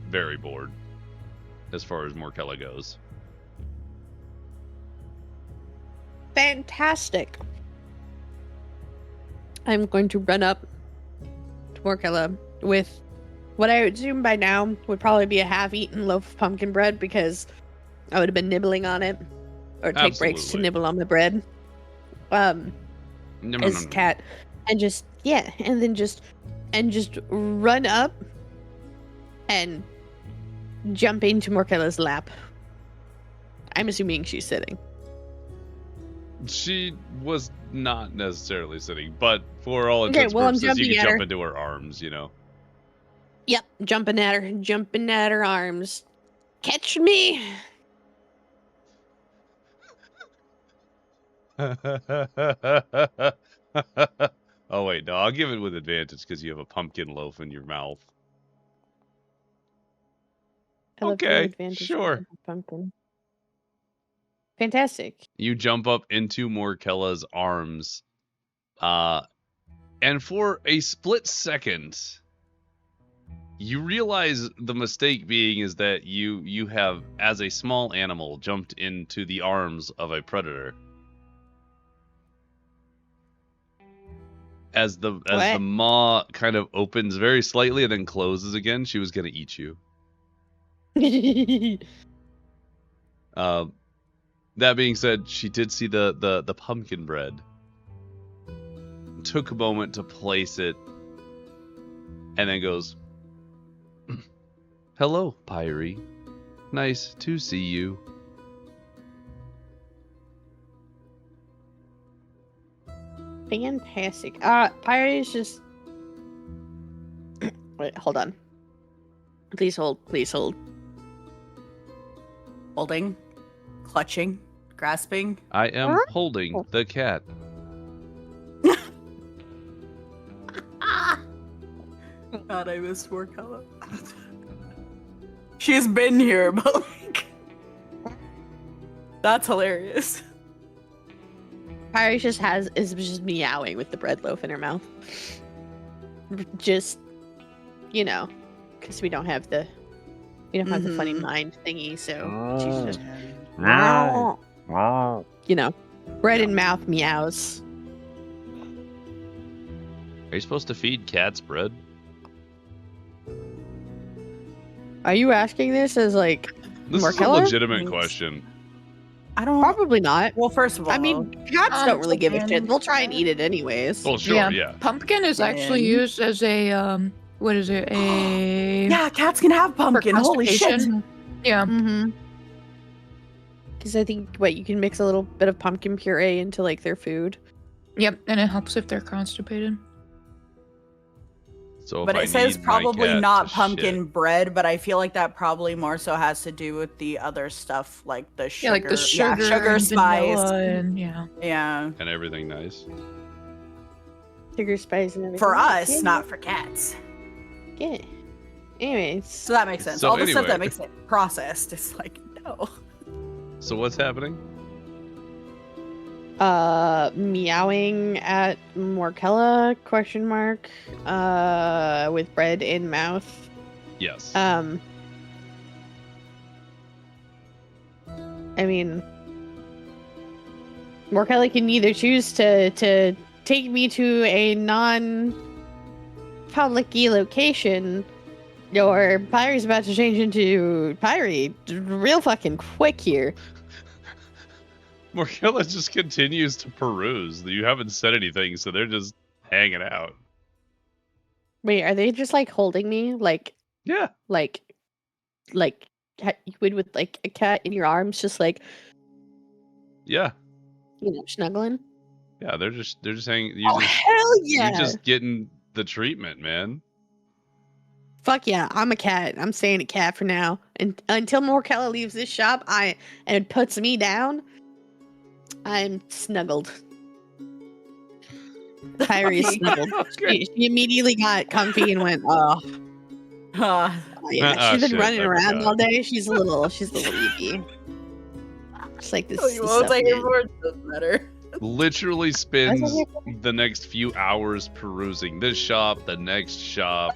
very bored as far as Morkella goes. Fantastic. I'm going to run up to Morkella with what I would assume by now would probably be a half-eaten loaf of pumpkin bread, because I would have been nibbling on it, or take breaks to Absolutely. nibble on the bread. As cat, and just run up and jump into Morkella's lap. I'm assuming she's sitting. She was not necessarily sitting, but for all Okay, intents well, I'm and purposes, you jumping can at jump her. into her arms, Yep, jumping at her arms. Catch me! Oh wait, no, I'll give it with advantage because you have a pumpkin loaf in your mouth. I love your Okay, advantage sure. with the pumpkin. Fantastic. You jump up into Morkella's arms, and for a split second, you realize the mistake being is that you have, as a small animal, jumped into the arms of a predator. As the maw kind of opens very slightly and then closes again, she was gonna eat you. That being said, she did see the pumpkin bread. Took a moment to place it, and then goes, "Hello, Pyrie. Nice to see you." Fantastic. Pyrie's just... Wait, hold on. Please hold. Holding, clutching, grasping. I am Huh? holding the cat. God, I miss Morkella. She's been here, but like, that's hilarious. Pyrie is just meowing with the bread loaf in her mouth. Just, because we don't have the funny mind thingy, so she's just bread in mouth meows. Are you supposed to feed cats bread? Are you asking this as like This is a Morkella? legitimate question. I don't. probably not? Well, first of all, I mean, cats don't really give a shit. They'll try and eat it anyways. Well, sure, yeah. Pumpkin is actually Man. used as a what is it? A yeah, cats can have for pumpkin. Holy shit! constipation. Yeah. Mm-hmm. Because I think you can mix a little bit of pumpkin puree into like their food. Yep, and it helps if they're constipated. So, But if it I says need my probably cat not to pumpkin shit- bread, but I feel like that probably more so has to do with the other stuff, like the sugar, Yeah, like the sugar, sugar and spice. vanilla and yeah. Yeah. and everything nice. Sugar spice and everything. For us, Yeah, not for cats. Yeah. Anyways. So that makes sense. So All the stuff anyway. that makes it processed, it's like, no. So what's happening? Meowing at Morkella, question mark, with bread in mouth. Yes. I mean, Morkella can either choose to take me to a non-public-y location, or Pyre's about to change into Pyre real fucking quick here. Morkella just continues to peruse. You haven't said anything, so they're just hanging out. Wait, are they just like holding me, like Yeah. like you would with like a cat in your arms, just like, Yeah. you know, snuggling? Yeah, they're just hanging. Hell yeah! You're just getting the treatment, man. Fuck yeah, I'm a cat. I'm staying a cat for now. And until Morkella leaves this shop, and puts me down, I'm snuggled. Pyre is snuggled. Okay. She immediately got comfy and went, oh. Uh, Oh, yeah, Oh, she's been shit, running I around forgot. all day. She's a little weepy. It's like this. you won't take it for it, doesn't matter. Literally spends That's the next few hours perusing this shop, the next shop.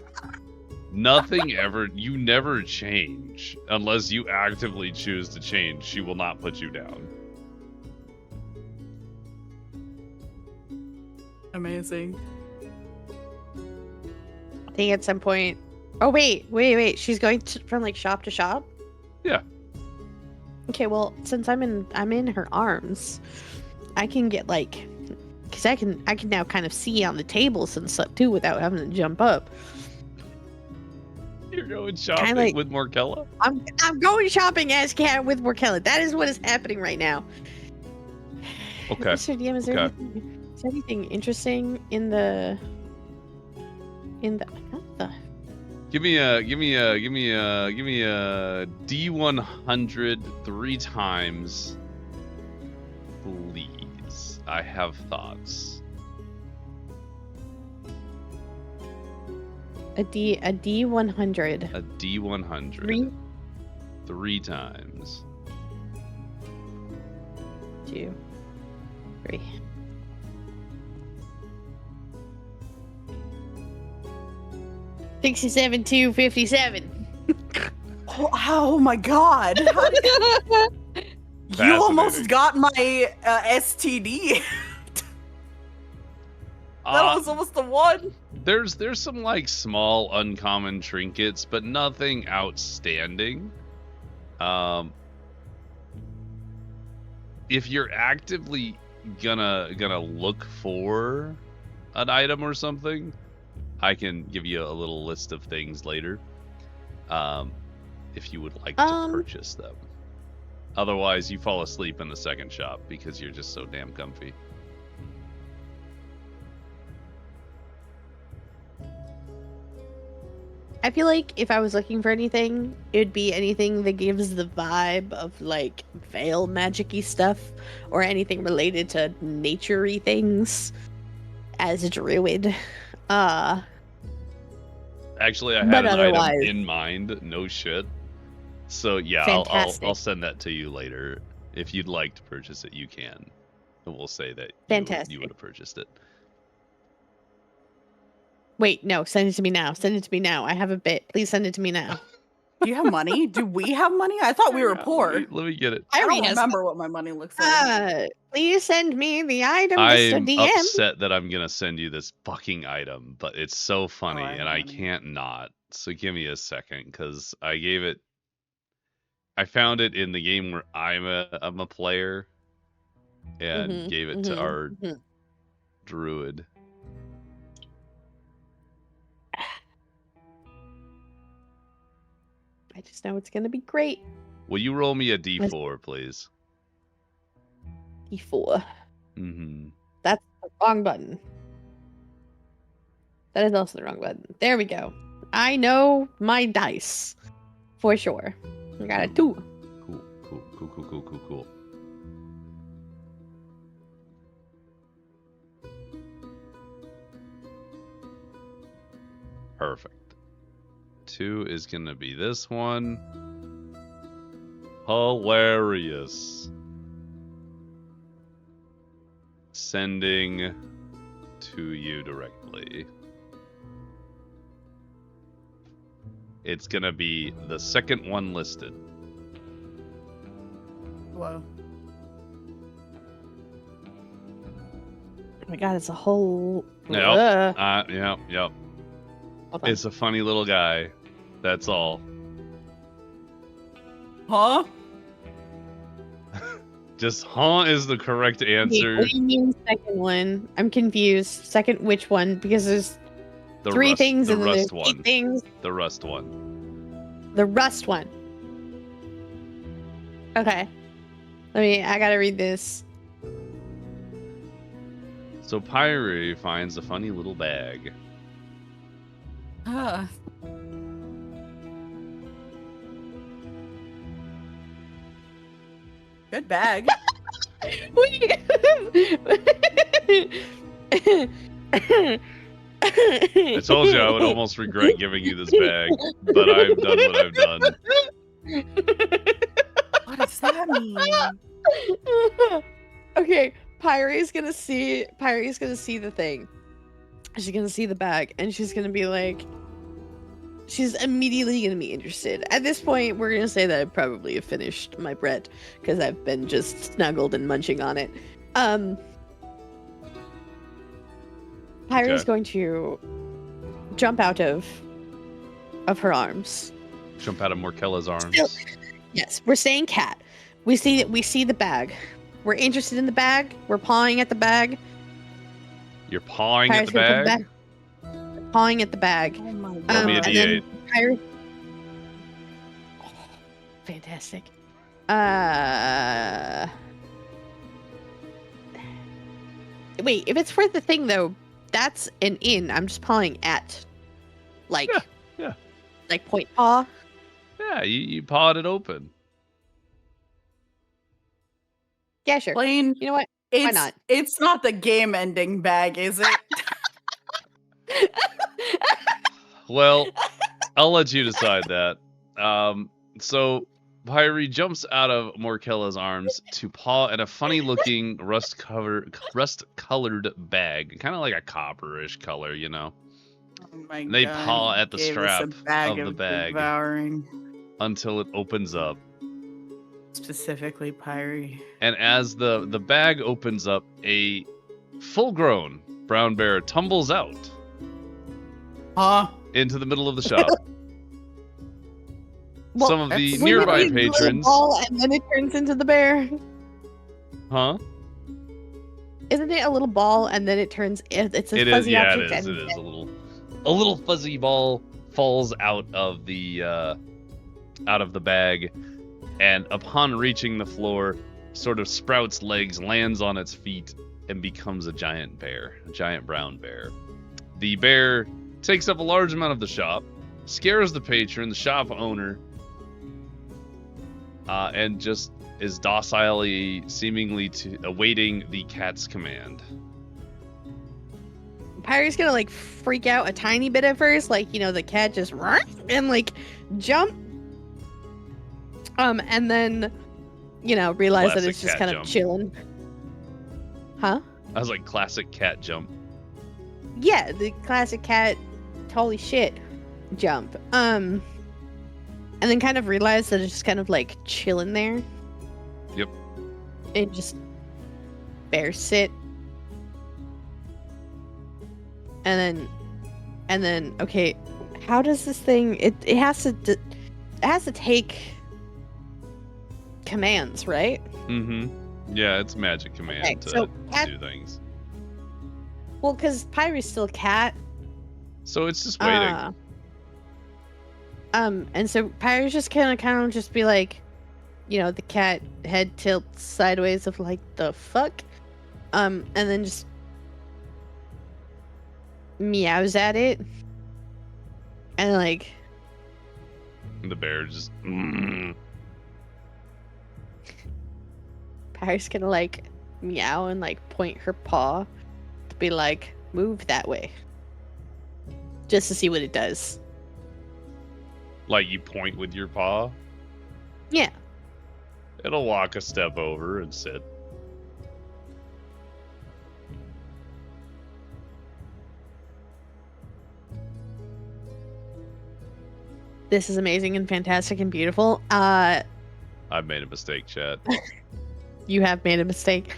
Nothing ever. You never change unless you actively choose to change. She will not put you down. Amazing. I think at some point. Oh wait. She's going from like shop to shop. Yeah. Okay, well, since I'm in her arms, I can get like, because I can now kind of see on the tables and stuff too without having to jump up. You're going shopping like- with Morkella? I'm going shopping as cat with Morkella. That is what is happening right now. Okay. Mr. DM, is there Okay. anything interesting in the what the Give me a D100 3 times, please. I have thoughts. a D100 A D100 3 times. 2 3. $67 to $57. Oh my god. How did- you almost Fascinating. got my STD. That was almost the one. There's some like small uncommon trinkets, but nothing outstanding. If you're actively gonna look for an item or something, I can give you a little list of things later. If you would like to purchase them. Otherwise, you fall asleep in the second shop because you're just so damn comfy. I feel like if I was looking for anything, it would be anything that gives the vibe of like veil magic-y stuff, or anything related to nature-y things as a druid. Actually, I But had an item otherwise- in mind. No shit. So yeah, Fantastic. I'll send that to you later. If you'd like to purchase it, you can. And we'll say that Fantastic. you would have purchased it. Wait, no, send it to me now. Send it to me now. I have a bit. Please send it to me now. Do you have money? Do we have money? I thought we were poor. Let me get it. I don't Yes. remember what my money looks like. Please send me the item, Mr. I'm DM. upset that I'm gonna send you this fucking item, but it's so funny I and I know. can't not. So give me a second, because I found it in the game where I'm a player, and Mhm, gave it to mhm, our mhm. druid. I just know it's gonna be great. Will you roll me a D4, please? D4. Mm-hmm. That's the wrong button. That is also the wrong button. There we go. I know my dice. For sure. I got a 2. Cool. 2 is going to be this one. Hilarious. Sending to you directly. It's going to be the second one listed. Whoa. Oh my god, it's a whole. Yep. Ugh. Yep. Hold on. It's a funny little guy. That's all. Huh? Just is the correct Wait, answer. what do you mean second one? I'm confused. Second which one? Because there's The three rust, things the and then there's rust eight one. things. The rust one. The rust one. Okay. I gotta read this. So Pyre finds a funny little bag. Ah. Good bag. I told you I would almost regret giving you this bag, but I've done what I've done. What does that mean? Okay, Pyre's gonna see the thing. She's gonna see the bag, and she's gonna be like, she's immediately gonna be interested. At this point, we're gonna say that I probably have finished my bread because I've been just snuggled and munching on it. Pyre's Okay. going to jump out of her arms. Jump out of Morkella's arms. Still- Yes, we're saying cat. We see the bag. We're interested in the bag. We're pawing at the bag. You're pawing at Pyre's the gonna put bag? Pawing at the bag. Oh my god. Roll me a and D8. then Pyre. Oh, fantastic. Wait, if it's for the thing though, that's an in. I'm just pawing at, like, yeah. like point paw. Yeah, you pawed it open. Yeah, sure. Plain. You know what? It's, not? It's not the game ending bag, is it? Well, I'll let you decide that. So Pyre jumps out of Morkella's arms to paw at a funny-looking rust-colored bag, kind of like a copperish color, you know. Oh my They god. paw at the Gave us strap a bag of the bag. Devouring. Until it opens up. Specifically Pyre. And as the bag opens up, a full-grown brown bear tumbles out Huh? into the middle of the shop. Well, Some of the that's- nearby Wouldn't it be a little patrons, ball and then it turns into the bear. huh? Isn't it a little ball and then it turns? It's a It fuzzy is, yeah, object. it is. and It is a little fuzzy ball falls out of the bag, and upon reaching the floor, sort of sprouts legs, lands on its feet, and becomes a giant bear, a giant brown bear. The bear takes up a large amount of the shop, scares the patron, the shop owner, and just is docilely, seemingly awaiting the cat's command. Pyre's gonna like freak out a tiny bit at first, like, you know, the cat just and like jump. And then, you know, realize that Classic it's just cat kind jump. of chilling. Huh? I was like, classic cat jump. Yeah, the classic cat, holy shit, jump. And then kind of realize that it's just kind of like chilling there. Yep. And just bear sit. And then okay, how does this thing? It has to take commands, right? Mm-hmm. Yeah, it's magic command Okay, to so cat- do things. Well, because Pyre's still cat. So it's just waiting. And so Pyre's just kind of just be like, you know, the cat head tilts sideways of like the fuck, and then just meows at it, and like The bear just. Pyre's gonna like meow and like point her paw to be like, move that way, just to see what it does. Like you point with your paw? Yeah. It'll walk a step over and sit. This is amazing and fantastic and beautiful. I've made a mistake, chat. You have made a mistake.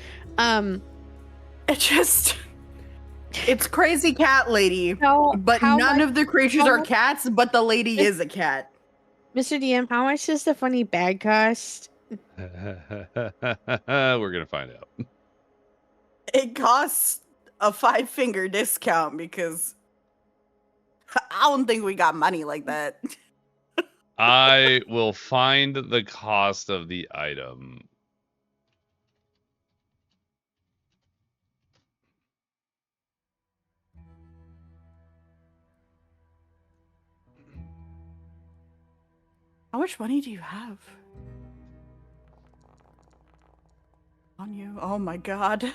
It's crazy cat lady, but none of the creatures are cats, but the lady is a cat. Mr. DM, how much does the funny bag cost? We're gonna find out. It costs a 5-finger discount because I don't think we got money like that. I will find the cost of the item. How much money do you have on you? Oh my god.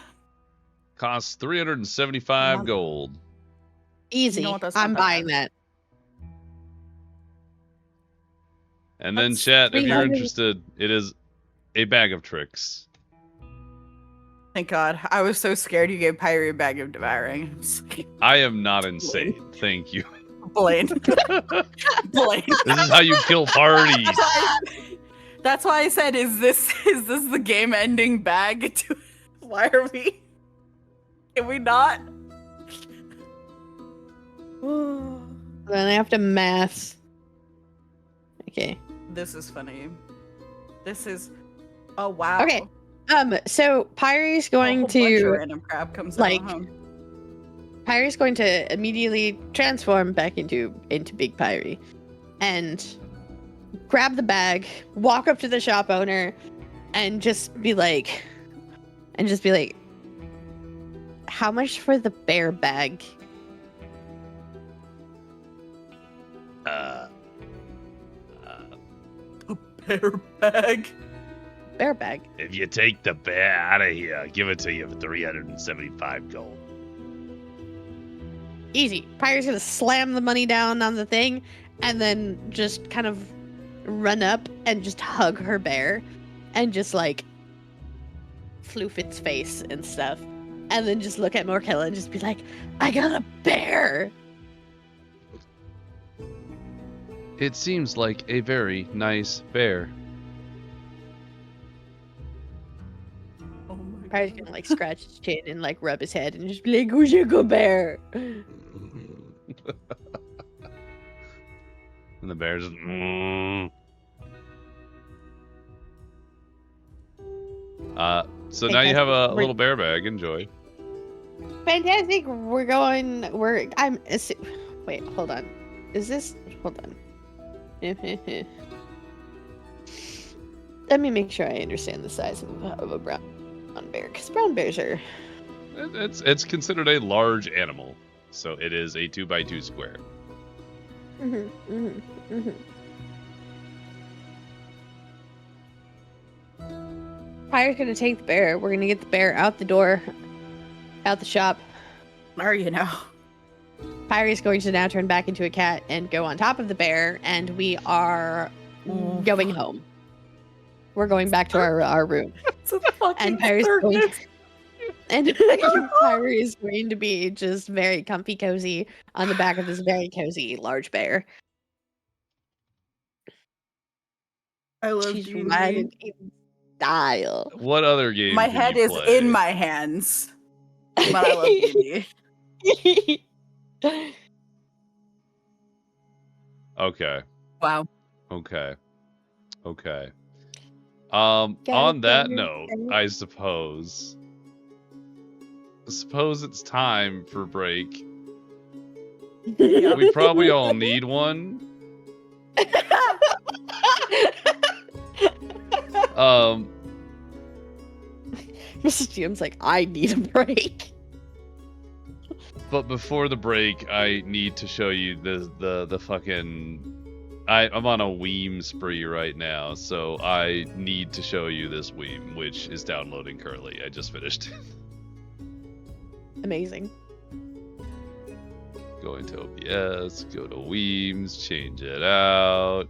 Costs 375 gold. Easy. You know what, that's I'm not bad. buying that. And then That's chat, if you're 300. interested, it is a bag of tricks. Thank god. I was so scared you gave Pyrie a bag of devouring. It's like, I am not insane. Thank you. Blaine. Blaine. This is how you kill parties. That's why I said, is this the game ending bag? Why are we? Can we not? Then I have to math. Okay. This is funny. This is. Oh wow. Okay. So Pyrie's A going whole bunch of to random crap comes like- out. Huh? Pyrie's going to immediately transform back into Big Pyrie and grab the bag, walk up to the shop owner, and just be like, how much for the bear bag? A bear bag. Bear bag. If you take the bear out of here, I'll give it to you for 375 gold. Easy. Pyrie's gonna slam the money down on the thing and then just kind of run up and just hug her bear and just like floof its face and stuff. And then just look at Morkella and just be like, I got a bear! It seems like a very nice bear. Oh my Pyrie's gonna like scratch his chin and like rub his head and just be like, who's your good bear? And the bear's so now you have a Fantastic. little bear bag. Enjoy. Fantastic. Wait, hold on. Hold on. Let me make sure I understand the size of a brown bear, because brown bears are... It's considered a large animal, so it is a 2x2 square. Pyre's gonna take the bear. We're gonna get the bear out the door, out the shop. Or you know. Pyre's going to now turn back into a cat and go on top of the bear, and we are going home. We're going back to our room. It's a fucking And Pyre's going, circus. and Pyre is going to be just very comfy cozy on the back of this very cozy large bear. I love She's D&D. riding in style. What other game? My can head you is play? in my hands. But I love D&D. Okay. Wow. Okay. On that figure note, it I suppose it's time for break. Yeah. We probably all need one. Mrs. GM's like, I need a break. But before the break, I need to show you the fucking. I'm on a Weem spree right now, so I need to show you this Weem, which is downloading currently. I just finished. Amazing. Go into OBS, go to Weems, change it out.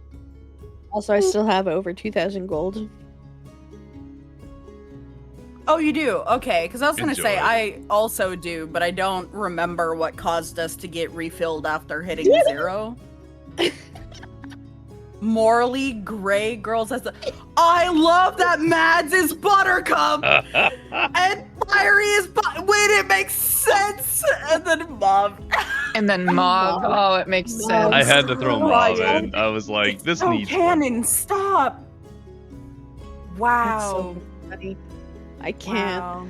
Also, I still have over 2,000 gold. Oh, you do? Okay, because I was going to say, Enjoy. I also do, but I don't remember what caused us to get refilled after hitting 0. Morally Gray Girls has I love that Mads is Buttercup and Fiery is Wait, it makes sense. And then Mom. And then Mob. Oh, it makes sense. I had to throw Right. Mob in. I was like, It's this so needs canon. Stop. Wow. That's so funny. I can't. Wow.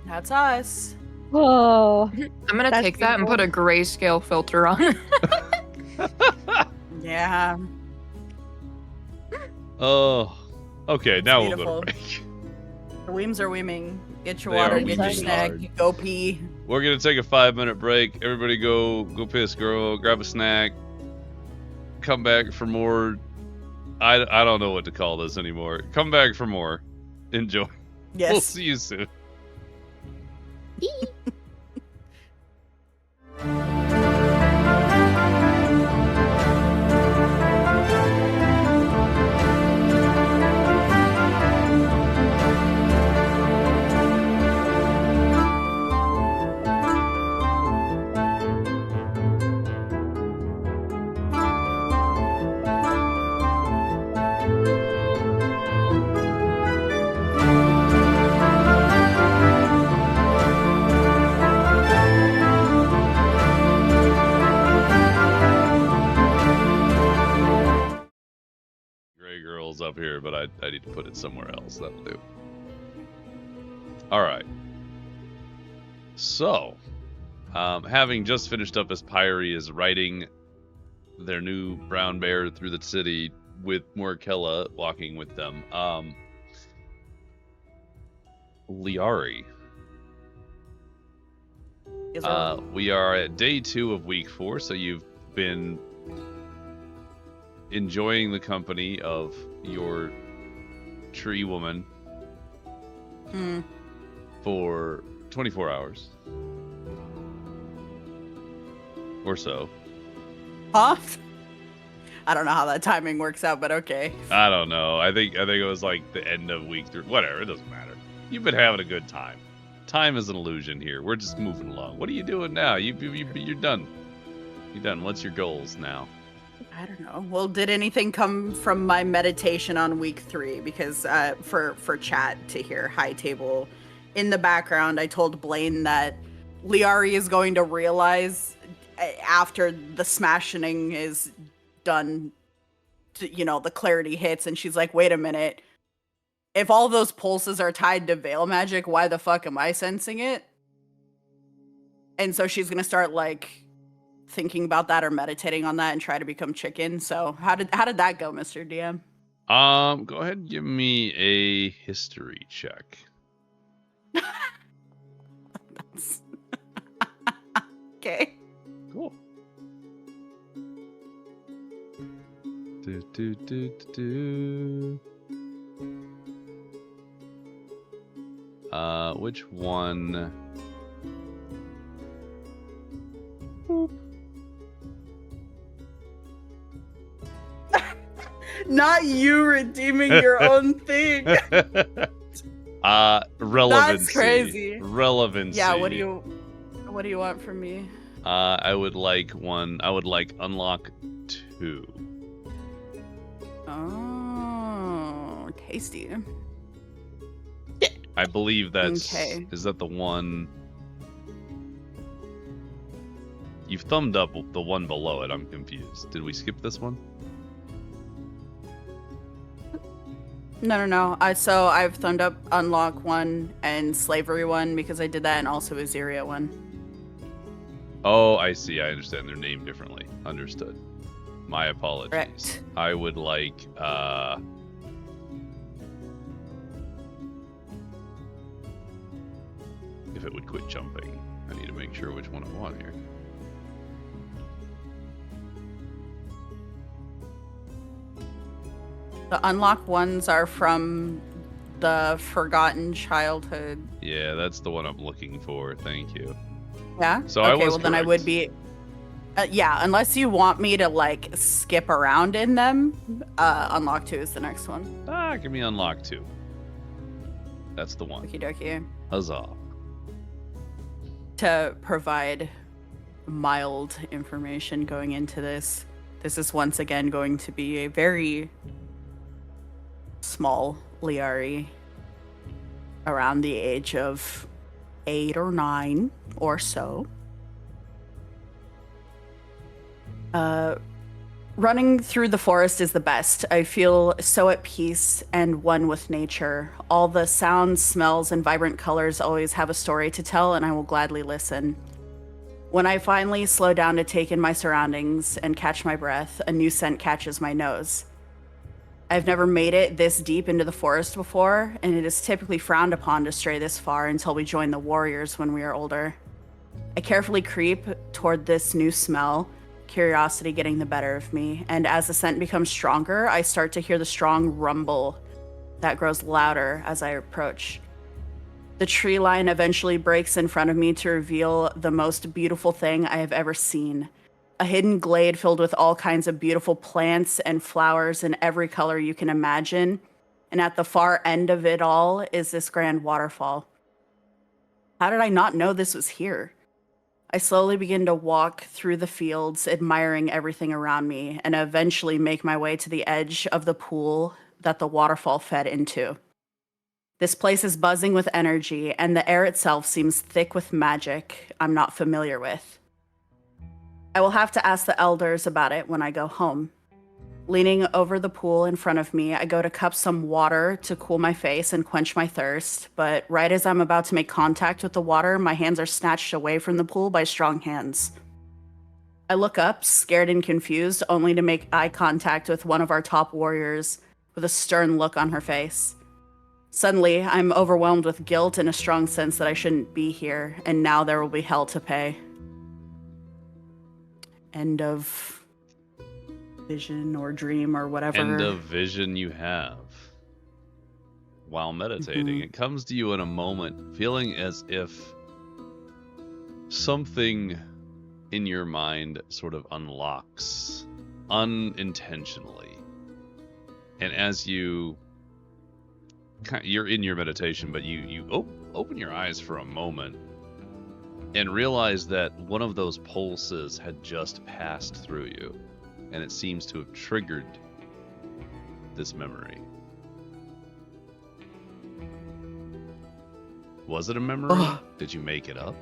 That's us. Oh, I'm gonna That's take that and put a grayscale filter on. Yeah. Oh, okay. Now we'll go beautiful. to break. The Weems are weeming. Get your They water, are get your weeming snack, hard. go pee. We're gonna take a 5-minute break. Everybody go piss, girl. Grab a snack. Come back for more. I don't know what to call this anymore. Come back for more. Enjoy. Yes. We'll see you soon. Gray girl's up here, but I need to put it somewhere else. That'll do. All right. So, having just finished up as Pyrie is riding their new brown bear through the city with Morkella walking with them, Liari. Yes, sir. We are at day 2 of week 4, so you've been enjoying the company of your tree woman Mm. for 24 hours or so. Huh? I don't know how that timing works out, but okay. I don't know. I think it was like the end of week 3. Whatever, it doesn't matter. You've been having a good time. Time is an illusion here. We're just moving along. What are you doing now? You're done. You're done. What's your goals now? I don't know. Well, did anything come from my meditation on week 3? Because for chat to hear high table in the background, I told Blaine that Liari is going to realize after the smashing is done, the clarity hits, and she's like, wait a minute. If all those pulses are tied to veil magic, why the fuck am I sensing it? And so she's gonna start thinking about that or meditating on that and try to become chicken. So how did that go, Mr. DM? Go ahead and give me a history check. Okay. Cool. Which one? Boop. Not you redeeming your own thing. Relevancy. That's crazy. Relevancy. Yeah, what do you want from me? I would like one. I would like unlock 2. Oh, tasty. I believe that's. Okay. Is that the one? You've thumbed up the one below it. I'm confused. Did we skip this one? No. So I've thumbed up unlock 1 and slavery 1 because I did that, and also Aziria 1. Oh, I see. I understand. They're named differently. Understood. My apologies. Correct. I would like if it would quit jumping. I need to make sure which one I want here. The unlock ones are from the Forgotten Childhood. Yeah, that's the one I'm looking for. Thank you. Yeah. So okay, I was well then I correct. would be Yeah, unless you want me to like skip around in them, unlock 2 is the next one. Give me unlock 2. That's the one. Okie dokie. Huzzah. To provide mild information going into this is once again going to be a very small Liari, around the age of 8 or 9 or so. Running through the forest is the best. I feel so at peace and one with nature. All the sounds, smells, and vibrant colors always have a story to tell, and I will gladly listen. When I finally slow down to take in my surroundings and catch my breath, a new scent catches my nose. I've never made it this deep into the forest before, and it is typically frowned upon to stray this far until we join the warriors when we are older. I carefully creep toward this new smell, curiosity getting the better of me, and as the scent becomes stronger, I start to hear the strong rumble that grows louder as I approach. The tree line eventually breaks in front of me to reveal the most beautiful thing I have ever seen. A hidden glade filled with all kinds of beautiful plants and flowers in every color you can imagine, and at the far end of it all is this grand waterfall. How did I not know this was here? I slowly begin to walk through the fields, admiring everything around me, and eventually make my way to the edge of the pool that the waterfall fed into. This place is buzzing with energy, and the air itself seems thick with magic I'm not familiar with. I will have to ask the elders about it when I go home. Leaning over the pool in front of me, I go to cup some water to cool my face and quench my thirst, but right as I'm about to make contact with the water, my hands are snatched away from the pool by strong hands. I look up, scared and confused, only to make eye contact with one of our top warriors with a stern look on her face. Suddenly, I'm overwhelmed with guilt and a strong sense that I shouldn't be here, and now there will be hell to pay. End of vision or dream or whatever. End of vision you have while meditating. It comes to you in a moment, feeling as if something in your mind sort of unlocks unintentionally. And as you're in your meditation, but you open your eyes for a moment and realize that one of those pulses had just passed through you. And it seems to have triggered this memory. Was it a memory? Did you make it up?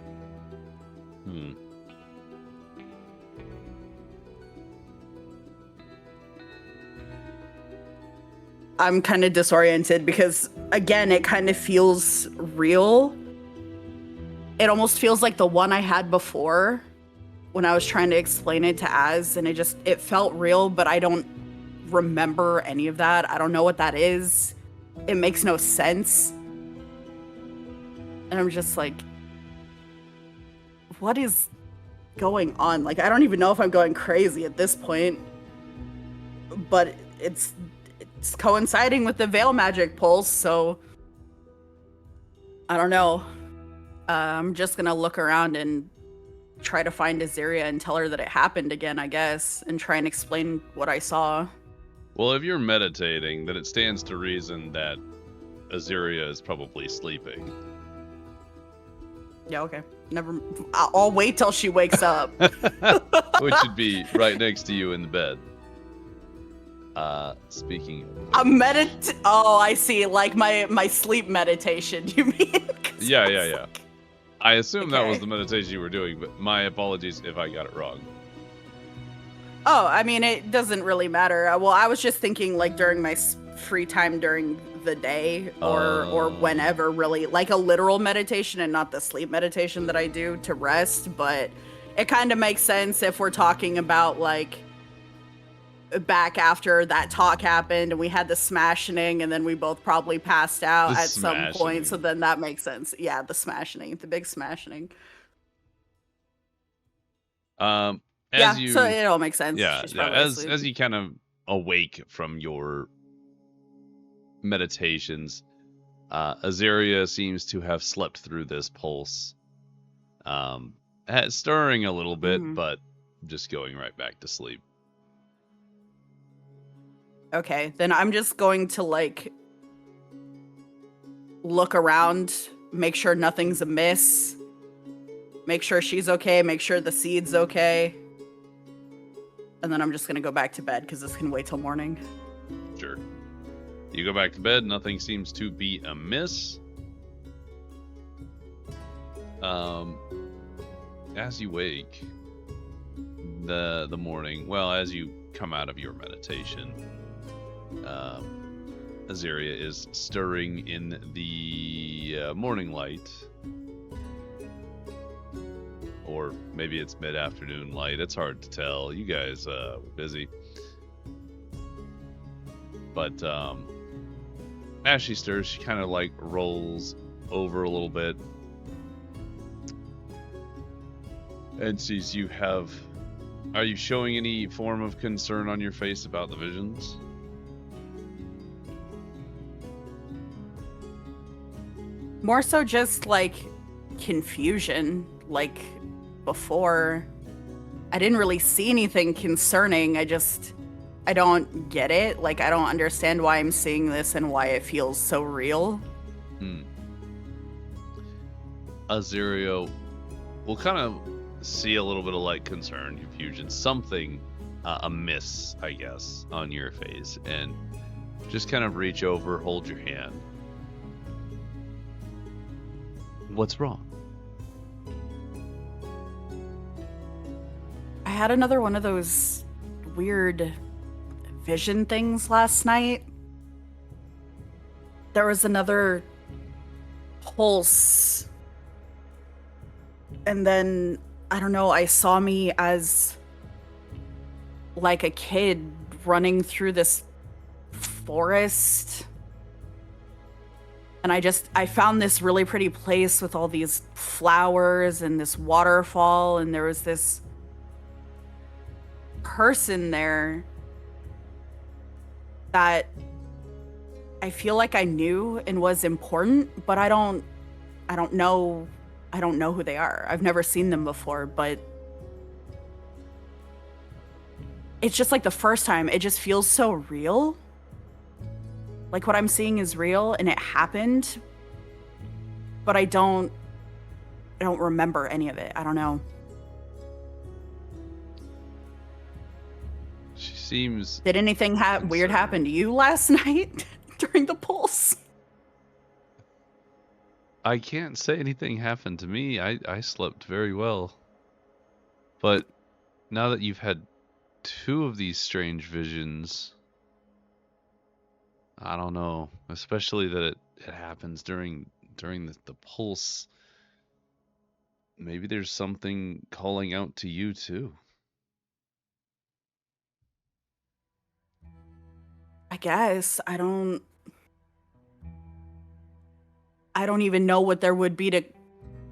I'm kind of disoriented because, again, it kind of feels real. It almost feels like the one I had before when I was trying to explain it to Az, and it felt real, but I don't remember any of that. I don't know what that is. It makes no sense. And I'm just like, what is going on? Like, I don't even know if I'm going crazy at this point, but it's coinciding with the veil magic pulse, so I don't know. I'm just gonna look around and try to find Azaria and tell her that it happened again, I guess, and try and explain what I saw. Well, if you're meditating, then it stands to reason that Azaria is probably sleeping. Yeah, okay. I'll wait till she wakes up. Which would be right next to you in the bed. Speaking of... Oh, I see. Like my sleep meditation, you mean? Yeah. I assume that was Okay. the meditation you were doing, but my apologies if I got it wrong. Oh, I mean, it doesn't really matter. Well, I was just thinking, like, during my free time during the day or whenever, really. Like a literal meditation and not the sleep meditation that I do to rest. But it kind of makes sense if we're talking about, like, back after that talk happened and we had the smashing and then we both probably passed out at some point. So then that makes sense. Yeah, the smashing, the big smashing. So it all makes sense. Yeah, She's yeah. probably asleep. As you kind of awake from your meditations, Azaria seems to have slept through this pulse, stirring a little bit, but just going right back to sleep. Okay, then I'm just going to like look around, make sure nothing's amiss, make sure she's okay, make sure the seed's okay. And then I'm just gonna go back to bed because this can wait till morning. Sure. You go back to bed, nothing seems to be amiss. As you wake, the morning, well, as you come out of your meditation, Azaria is stirring in the morning light. Or maybe it's mid-afternoon light. It's hard to tell. You guys were busy. But as she stirs, she kind of like rolls over a little bit. And sees you have... Are you showing any form of concern on your face about the visions? More so just like confusion, like before. I didn't really see anything concerning. I don't get it. Like, I don't understand why I'm seeing this and why it feels so real. Azaria will kind of see a little bit of like concern, confusion, something amiss, I guess, on your face, and just kind of reach over, hold your hand. What's wrong? I had another one of those weird vision things last night. There was another pulse. And then, I don't know, I saw me as like a kid running through this forest. And I found this really pretty place with all these flowers and this waterfall, and there was this person there that I feel like I knew and was important, but I don't know who they are. I've never seen them before, but it's just like the first time, it just feels so real. Like what I'm seeing is real and it happened, but I don't remember any of it. I don't know. She seems... Did anything weird happen to you last night during the pulse? I can't say anything happened to me. I slept very well. But now that you've had 2 of these strange visions, I don't know. Especially that it happens during the pulse. Maybe there's something calling out to you too. I guess. I don't even know what there would be to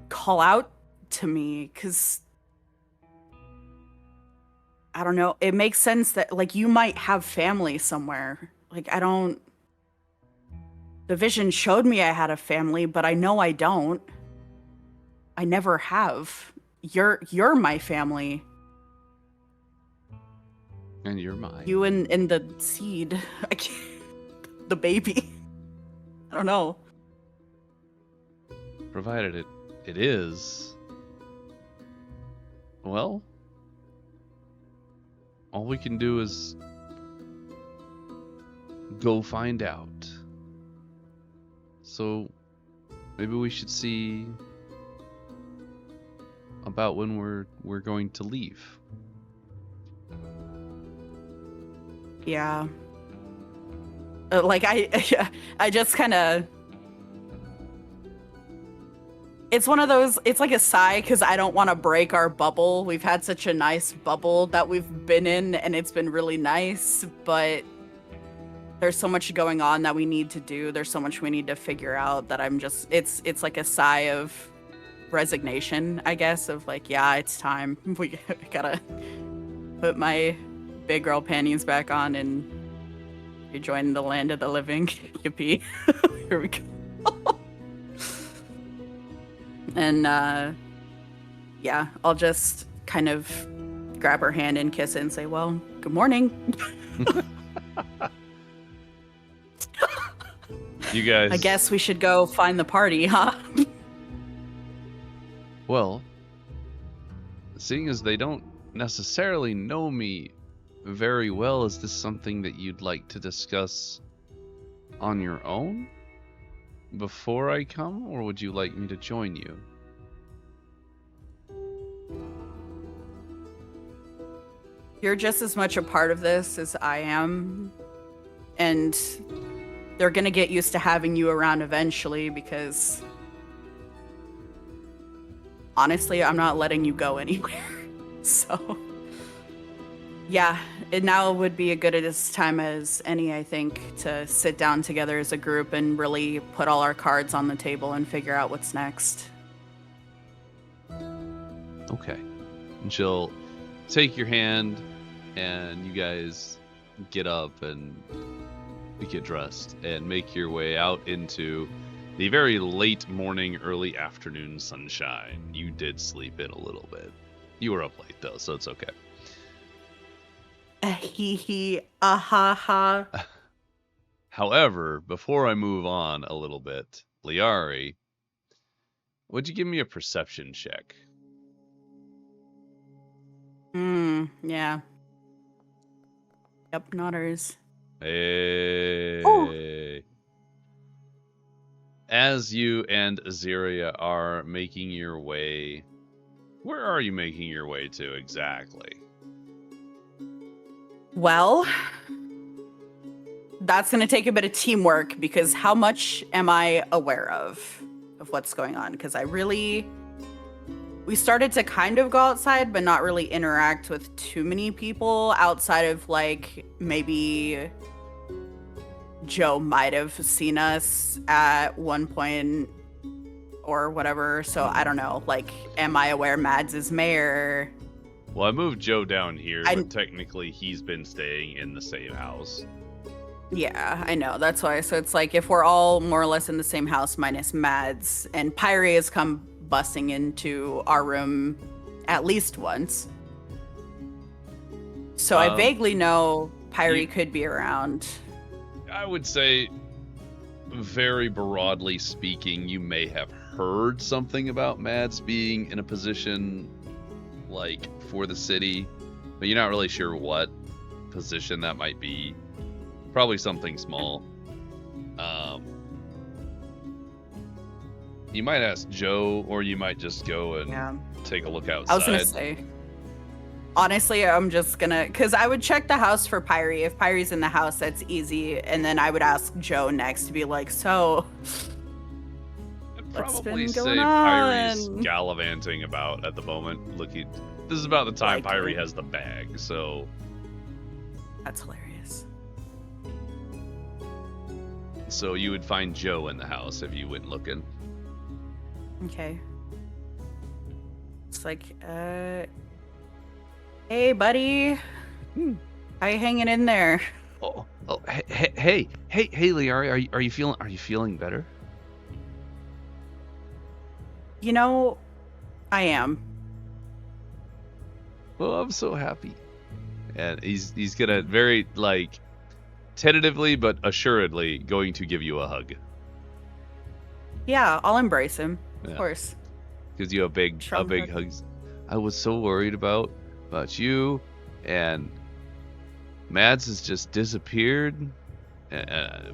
call out to me, because I don't know. It makes sense that like you might have family somewhere. Like the vision showed me I had a family, but I know I don't. I never have. You're my family. And you're mine. You and the seed. I can't, the baby. I don't know. Provided it is, well, all we can do is go find out. So maybe we should see about when we're going to leave. Yeah. Like I just kind of... It's one of those, it's like a sigh because I don't want to break our bubble. We've had such a nice bubble that we've been in and it's been really nice, but there's so much going on that we need to do. There's so much we need to figure out that I'm just, it's like a sigh of resignation, I guess, of like, yeah, it's time. We gotta put my big girl panties back on and rejoin the land of the living. Yippee. Here we go. And yeah, I'll just kind of grab her hand and kiss it and say, well, good morning. You guys. I guess we should go find the party, huh? Well, seeing as they don't necessarily know me very well, is this something that you'd like to discuss on your own before I come, or would you like me to join you? You're just as much a part of this as I am, and they're gonna get used to having you around eventually because honestly, I'm not letting you go anywhere. So yeah, it now would be a good as time as any, I think, to sit down together as a group and really put all our cards on the table and figure out what's next. Okay. And she'll take your hand, and you guys get up and get dressed and make your way out into the very late morning, early afternoon sunshine. You did sleep in a little bit. You were up late, though, so it's okay. Hee hee, ah ha ha. However, before I move on a little bit, Liari, would you give me a perception check? Yeah. Yep, nodders. Hey. Oh. As you and Aziria are making your way, where are you making your way to exactly? Well, that's going to take a bit of teamwork because how much am I aware of what's going on? Because we started to kind of go outside, but not really interact with too many people outside of like maybe Joe might have seen us at one point or whatever. So I don't know. Like, am I aware Mads is mayor? Well, I moved Joe down here, but technically he's been staying in the same house. Yeah, I know. That's why. So it's like if we're all more or less in the same house minus Mads, and Pyrie has come busting into our room at least once. So I vaguely know Pyrie could be around. I would say, very broadly speaking, you may have heard something about Mads being in a position like for the city, but you're not really sure what position that might be. Probably something small. You might ask Joe, or you might just go and take a look outside. I was gonna say, honestly, I'm just gonna, because I would check the house for Pyrie. If Pyrie's in the house, that's easy, and then I would ask Joe next to be like, so I'd what's probably been say going Pyrie's on? gallivanting about at the moment. This is about the time Like Pyrie it. has the bag, so That's hilarious. you would find Joe in the house if you went looking. Okay. It's like, hey, buddy. How you hanging in there? Hey, Liari, are you feeling better? You know, I am. Well, I'm so happy. And he's gonna very tentatively but assuredly going to give you a hug. Yeah, I'll embrace him. Yeah. Of course. Gives you a big hug. hug. I was so worried about you, and Mads has just disappeared.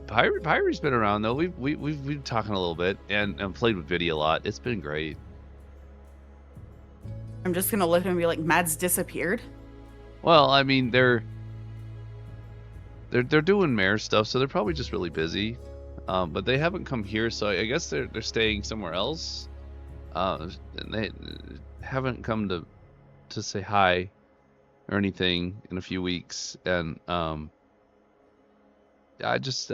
Pyrie's been around though. We've been talking a little bit and played with Vidya a lot. It's been great. I'm just gonna look at him and be like, Mads disappeared? Well, I mean they're doing mayor stuff, so they're probably just really busy. But they haven't come here, so I guess they're staying somewhere else. And they haven't come to say hi or anything in a few weeks, and I just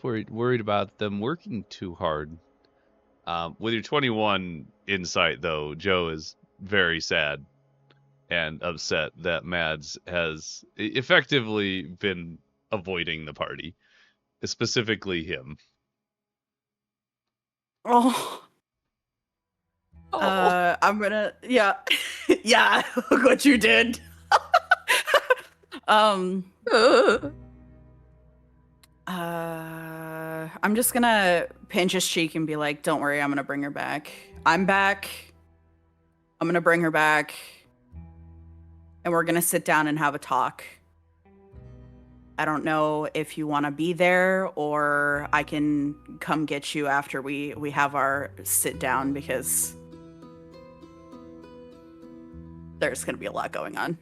worried about them working too hard. With your 21 insight, though, Joe is very sad and upset that Mads has effectively been avoiding the party, specifically him. Oh. I'm gonna, yeah. Yeah, look what you did. I'm just gonna pinch his cheek and be like, don't worry, I'm gonna bring her back. I'm back. I'm gonna bring her back. And we're gonna sit down and have a talk. I don't know if you want to be there or I can come get you after we have our sit down because there's going to be a lot going on.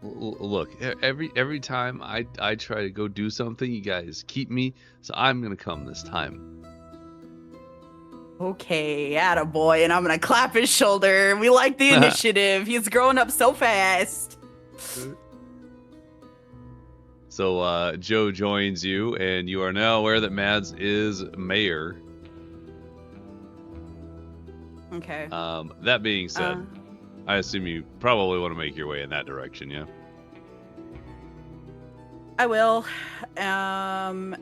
Look, every time I try to go do something, you guys keep me, so I'm going to come this time. Okay, attaboy, and I'm going to clap his shoulder. We like the initiative. He's growing up so fast. So Joe joins you, and you are now aware that Mads is mayor. Okay. That being said, I assume you probably want to make your way in that direction, yeah? I will. And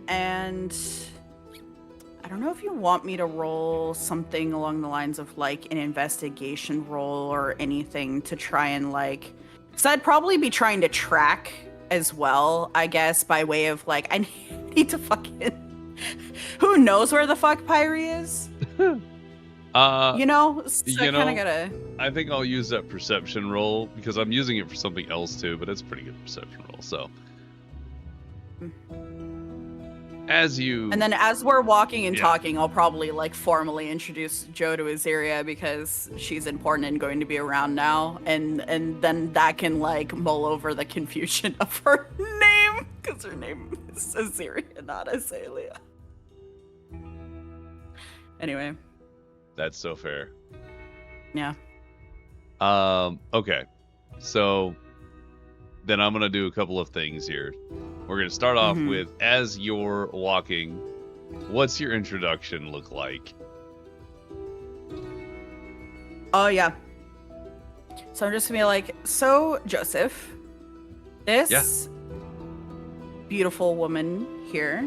I don't know if you want me to roll something along the lines of like an investigation roll or anything to try and like... So I'd probably be trying to track as well, I guess, by way of like, I need to fucking... Who knows where the fuck Pyrie is? You know? So I kind of gotta... I think I'll use that perception roll, because I'm using it for something else too, but it's a pretty good perception roll, so... As you... And then as we're walking and talking, I'll probably like formally introduce Joe to Aziria because she's important and going to be around now. And then that can like mull over the confusion of her name because her name is Aziria, not Azalea. Anyway. That's so fair. Yeah. Okay. So then I'm going to do a couple of things here. We're going to start off with, as you're walking, what's your introduction look like? Oh, yeah. So I'm just going to be like, so, Joseph, this beautiful woman here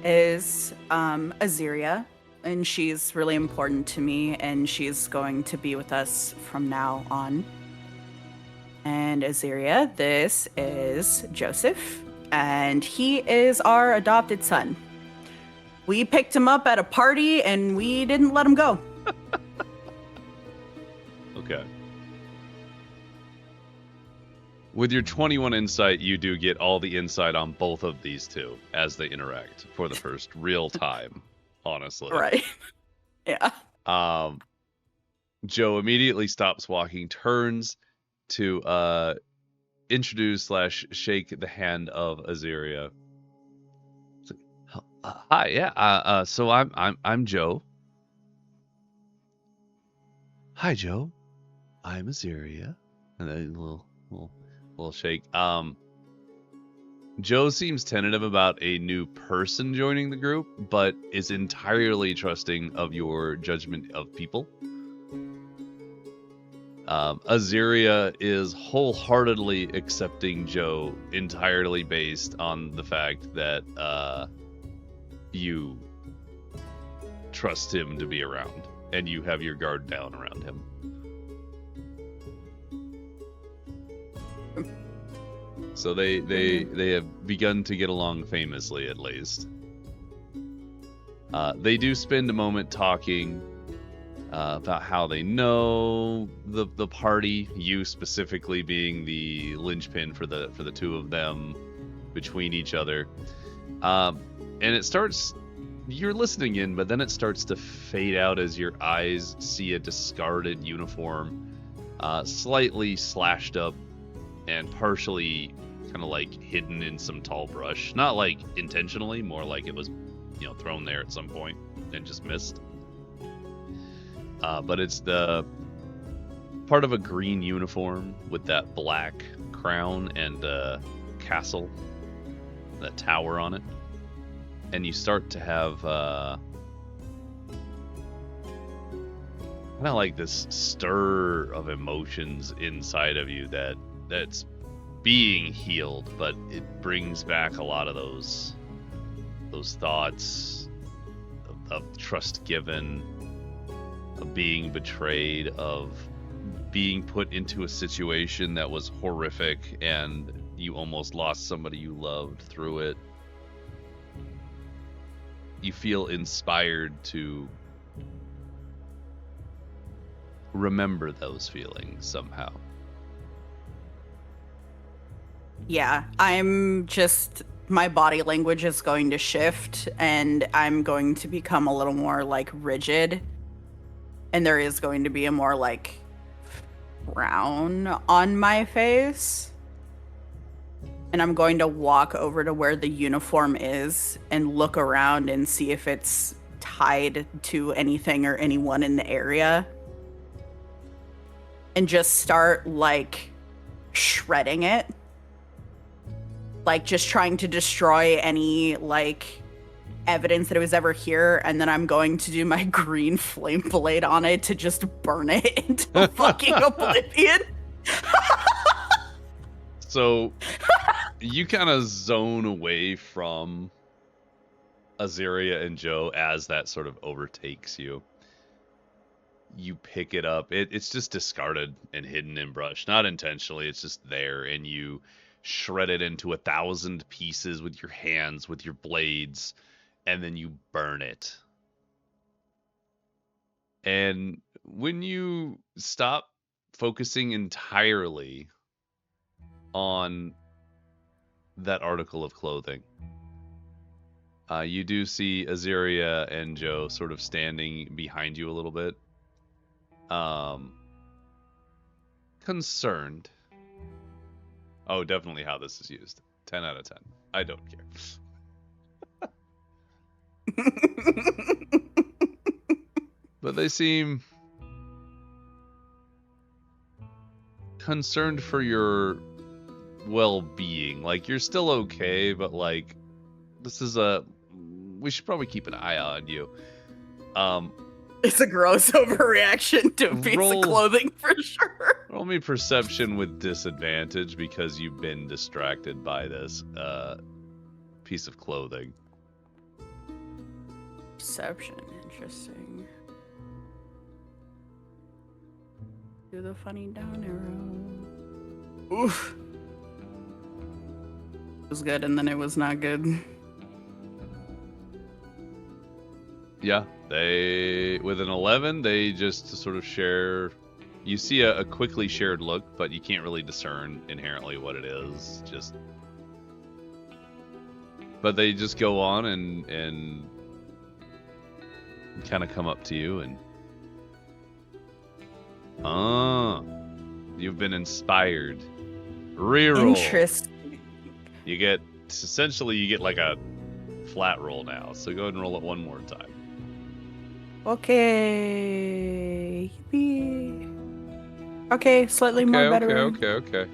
is Aziria, and she's really important to me, and she's going to be with us from now on. And Aziria, this is Joseph, and he is our adopted son. We picked him up at a party, and we didn't let him go. Okay. With your 21 insight, you do get all the insight on both of these two as they interact for the first real time, honestly. Right. Yeah. Joe immediately stops walking, turns to introduce / shake the hand of Aziria. Hi, yeah. So I'm Joe. Hi, Joe. I'm Aziria. And then a little shake. Joe seems tentative about a new person joining the group, but is entirely trusting of your judgment of people. Aziria is wholeheartedly accepting Joe entirely based on the fact that you trust him to be around and you have your guard down around him. So they have begun to get along famously, at least. They do spend a moment talking about how they know the party, you specifically being the linchpin for the two of them between each other. And it starts, you're listening in, but then it starts to fade out as your eyes see a discarded uniform, slightly slashed up and partially kind of like hidden in some tall brush. Not like intentionally, more like it was, thrown there at some point and just missed. But it's the part of a green uniform with that black crown and castle, that tower on it. And you start to have kind of like this stir of emotions inside of you that's being healed, but it brings back a lot of those thoughts of trust given, of being betrayed, of being put into a situation that was horrific and you almost lost somebody you loved through it, you feel inspired to remember those feelings somehow. Yeah, my body language is going to shift and I'm going to become a little more like rigid. And there is going to be a more like frown on my face. And I'm going to walk over to where the uniform is and look around and see if it's tied to anything or anyone in the area. And just start like shredding it. Like just trying to destroy any like evidence that it was ever here, and then I'm going to do my green flame blade on it to just burn it into fucking oblivion. So you kind of zone away from Azaria and Joe as that sort of overtakes you. You pick it up. It's just discarded and hidden in brush. Not intentionally, it's just there, and you shred it into 1,000 pieces with your hands, with your blades, and then you burn it. And when you stop focusing entirely on that article of clothing, you do see Azaria and Joe sort of standing behind you a little bit. Concerned. Oh, definitely how this is used. 10 out of 10. I don't care. But they seem concerned for your well-being. Like, you're still okay, but like, we should probably keep an eye on you. It's a gross overreaction to a piece of clothing for sure. Roll me perception with disadvantage because you've been distracted by this piece of clothing. Perception, interesting. Do the funny down arrow. Oof. It was good, and then it was not good. Yeah, with an 11, they just sort of share. You see a quickly shared look, but you can't really discern inherently what it is. But they just go on and kind of come up to you and, you've been inspired. Reroll. Interesting. You get like a flat roll now. So go ahead and roll it one more time. Okay. Yippee. Okay, slightly more better. Okay.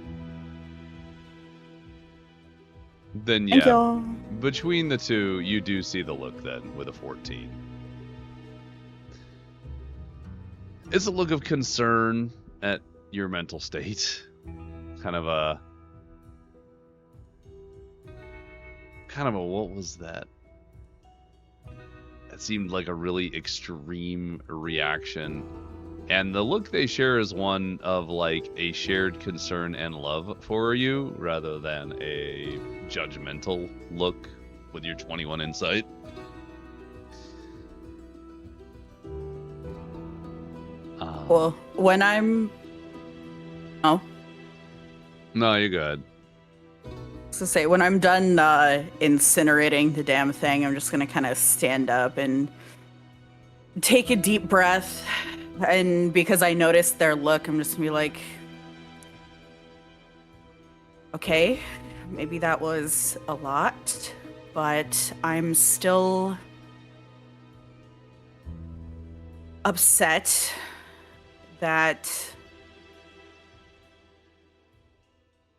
Then Thank yeah, y'all. between the two, you do see the look then with a 14. It's a look of concern at your mental state. Kind of a what was that? It seemed like a really extreme reaction. And the look they share is one of like a shared concern and love for you rather than a judgmental look with your 21 insight. Well, when I'm... Oh. No, you're good. To say, when I'm done incinerating the damn thing, I'm just gonna kind of stand up and take a deep breath. And because I noticed their look, I'm just gonna be like, okay, maybe that was a lot, but I'm still upset that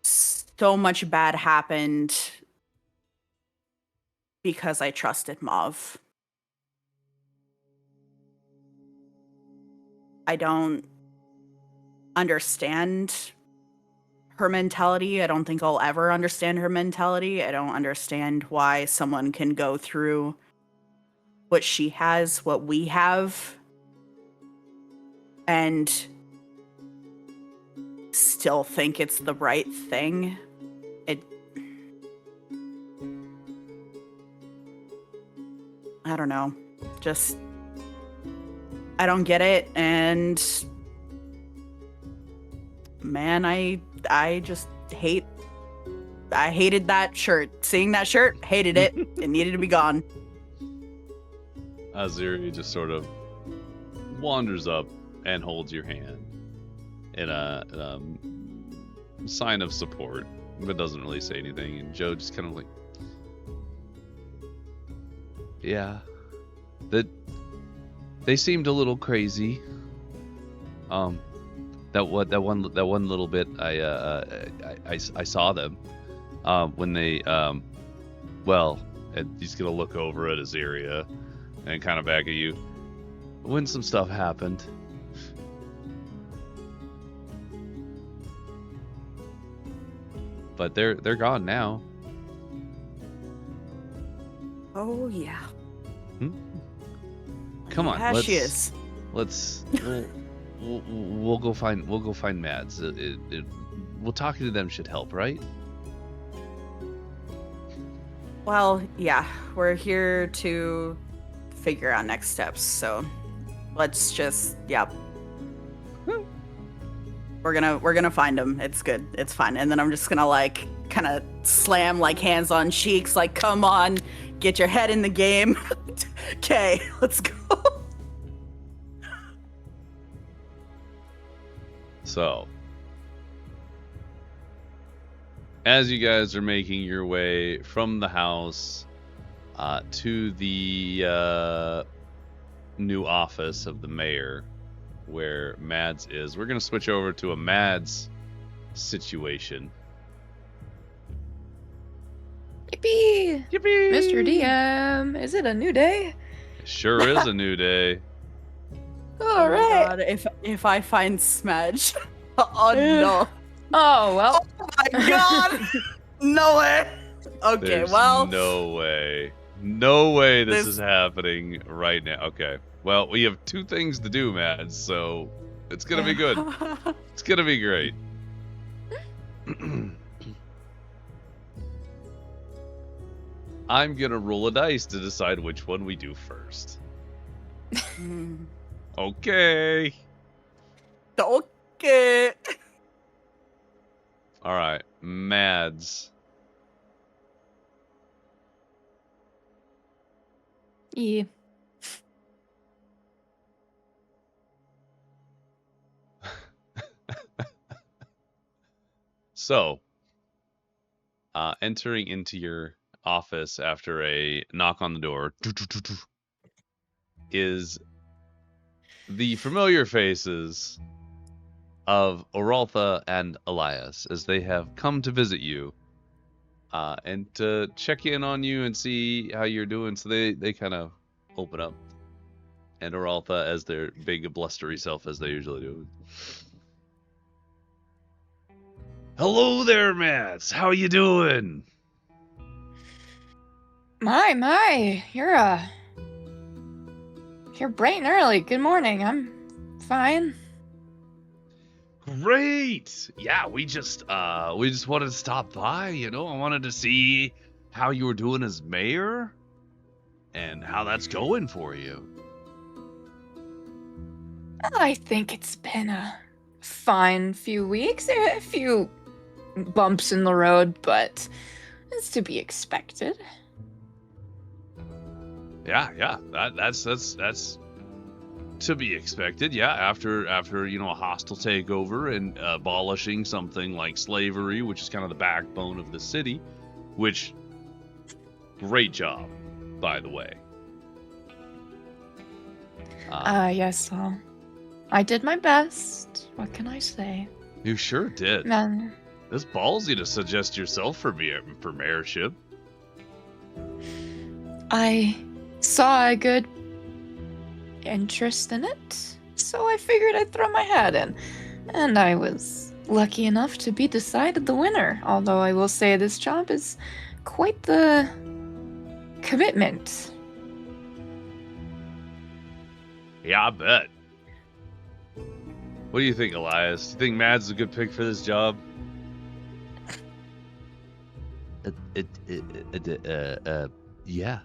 so much bad happened because I trusted Mauve. I don't understand her mentality. I don't think I'll ever understand her mentality. I don't understand why someone can go through what she has, what we have, and still think it's the right thing. I don't know. Just, I don't get it, and man, I just I hated that shirt. Seeing that shirt, hated it. It needed to be gone. Aziri just sort of wanders up and holds your hand in a sign of support, but doesn't really say anything. And Joe just kind of like, yeah, they seemed a little crazy. That one little bit I saw them when they well, and he's gonna look over at Azaria and kind of back at you when some stuff happened. But they're gone now. Oh yeah. Come on, Yeah, she is. We'll go find Mads. We'll talking to them should help, right? Well, yeah, we're here to figure out next steps. So let's just, yeah. We're gonna find him. It's good. It's fine. And then I'm just gonna like kind of slam like hands on cheeks, like, come on, get your head in the game. Okay, let's go. So, as you guys are making your way from the house to the new office of the mayor, where Mads is, we're going to switch over to a Mads situation. Yippee! Yippee! Mr. DM, is it a new day? It sure is a new day. All right. God, if I find Smedge, oh no. Oh, well. Oh my God. No way. Okay, There's well. no way this This- is happening right now. Okay, well, we have two things to do, Mads, so it's gonna be good. It's gonna be great. I'm gonna roll a dice to decide which one we do first. Mm. Okay. Okay. All right, Mads. Yeah. So, entering into your office after a knock on the door is the familiar faces of Oraltha and Elias, as they have come to visit you and to check in on you and see how you're doing. So they kind of open up, and Oraltha, as their big blustery self as they usually do. Hello there, Mads. How you doing? My, you're bright and early. Good morning. I'm fine. Great. Yeah, we just wanted to stop by, I wanted to see how you were doing as mayor and how that's going for you. I think it's been a fine few weeks. A few bumps in the road, but it's to be expected. Yeah, that's to be expected. Yeah, after a hostile takeover and abolishing something like slavery, which is kind of the backbone of the city, which great job, by the way. Yes, well, I did my best. What can I say? You sure did. Man, It's ballsy to suggest yourself for mayorship. I saw a good interest in it, so I figured I'd throw my hat in. And I was lucky enough to be decided the winner, although I will say this job is quite the commitment. Yeah, I bet. What do you think, Elias? Do you think Mads is a good pick for this job? Yeah.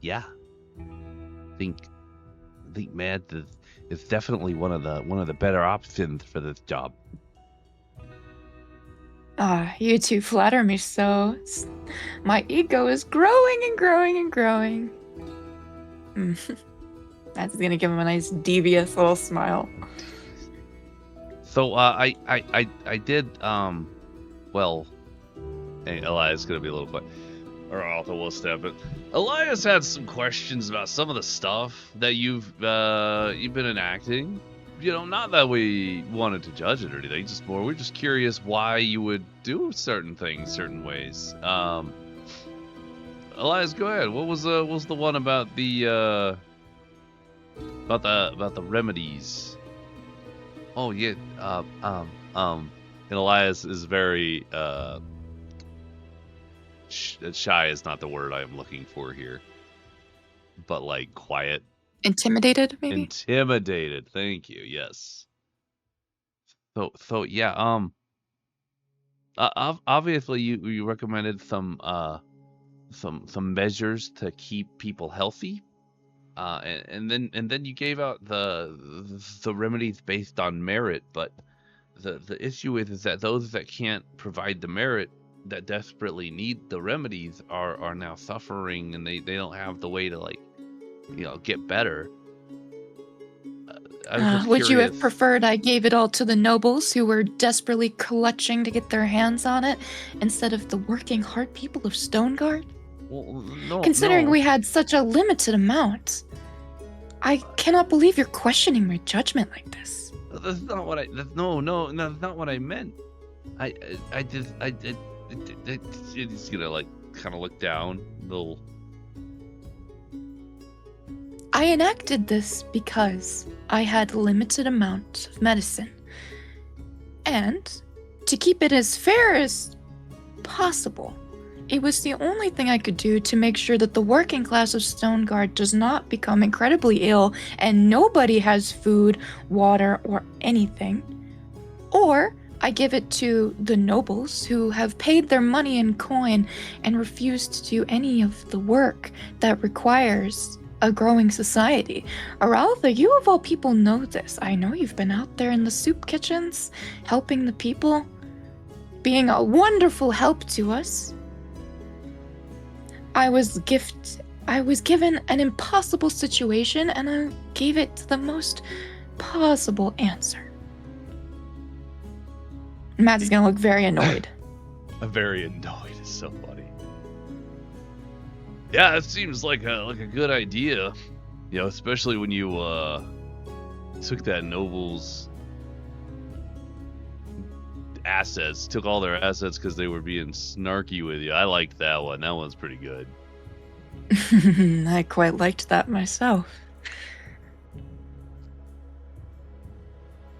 Yeah. Think Mads is definitely one of the better options for this job. You two flatter me so. My ego is growing and growing and growing. That's gonna give him a nice devious little smile. So I did well. Hey, Elias is gonna be a little quiet. Or Arthur will step it. Elias had some questions about some of the stuff that you've been enacting. You know, not that we wanted to judge it or anything, just more we're just curious why you would do certain things certain ways. Elias, go ahead. What was the one about the remedies? Oh yeah. And Elias is very shy is not the word I am looking for here, but like quiet. Intimidated, maybe? Intimidated. Thank you. Yes. So yeah. Obviously you recommended some measures to keep people healthy. And then you gave out the remedies based on merit, but the issue is that those that can't provide the merit that desperately need the remedies are now suffering, and they don't have the way to, like, you know, get better. I was just Would you have curious. preferred I gave it all to the nobles who were desperately clutching to get their hands on it instead of the working hard people of Stoneguard? Well, no, Considering no. we had such a limited amount, I cannot believe you're questioning my judgment like this. That's not what I. No, that's not what I meant. He's gonna like kind of look down. Little. I enacted this because I had a limited amount of medicine. And to keep it as fair as possible, it was the only thing I could do to make sure that the working class of Stoneguard does not become incredibly ill and nobody has food, water, or anything. Or I give it to the nobles who have paid their money in coin and refused to do any of the work that requires a growing society. Araltha, you of all people know this. I know you've been out there in the soup kitchens, helping the people, being a wonderful help to us. I was given an impossible situation, and I gave it the most possible answer. Matt is gonna look very annoyed. I'm very annoyed. It's so funny. Yeah, it seems like a good idea. You know, especially when you took that noble's assets, took all their assets because they were being snarky with you. I liked that one. That one's pretty good. I quite liked that myself.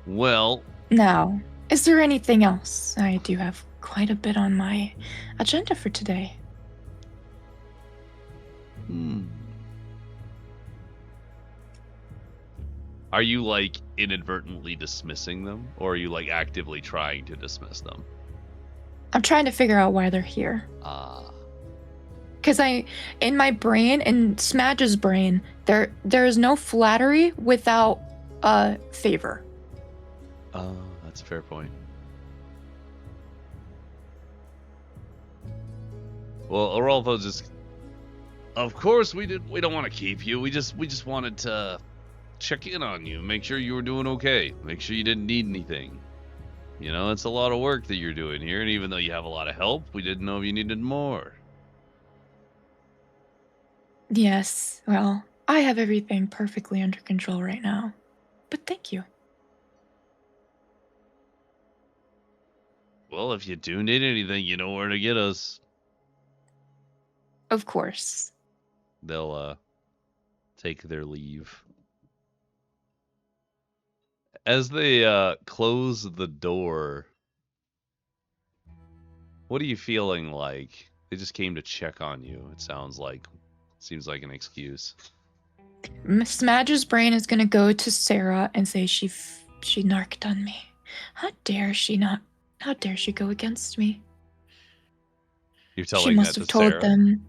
Well, Now, is there anything else? I do have quite a bit on my agenda for today. Are you like inadvertently dismissing them, or are you like actively trying to dismiss them? I'm trying to figure out why they're here. Because in my brain, in Smadge's brain, there is no flattery without favor. Oh, that's a fair point. Well, Arolfo just, of course we don't want to keep you. We just wanted to check in on you, make sure you were doing okay, make sure you didn't need anything. You know, it's a lot of work that you're doing here, and even though you have a lot of help, we didn't know if you needed more. Yes, well, I have everything perfectly under control right now. But thank you. Well, if you do need anything, you know where to get us. Of course. They'll take their leave. As they close the door, what are you feeling like? They just came to check on you. It sounds like, seems like an excuse. Smadge's brain is going to go to Sarah and say she she narked on me. How dare she go against me? You're telling She must that have to told Sarah? them.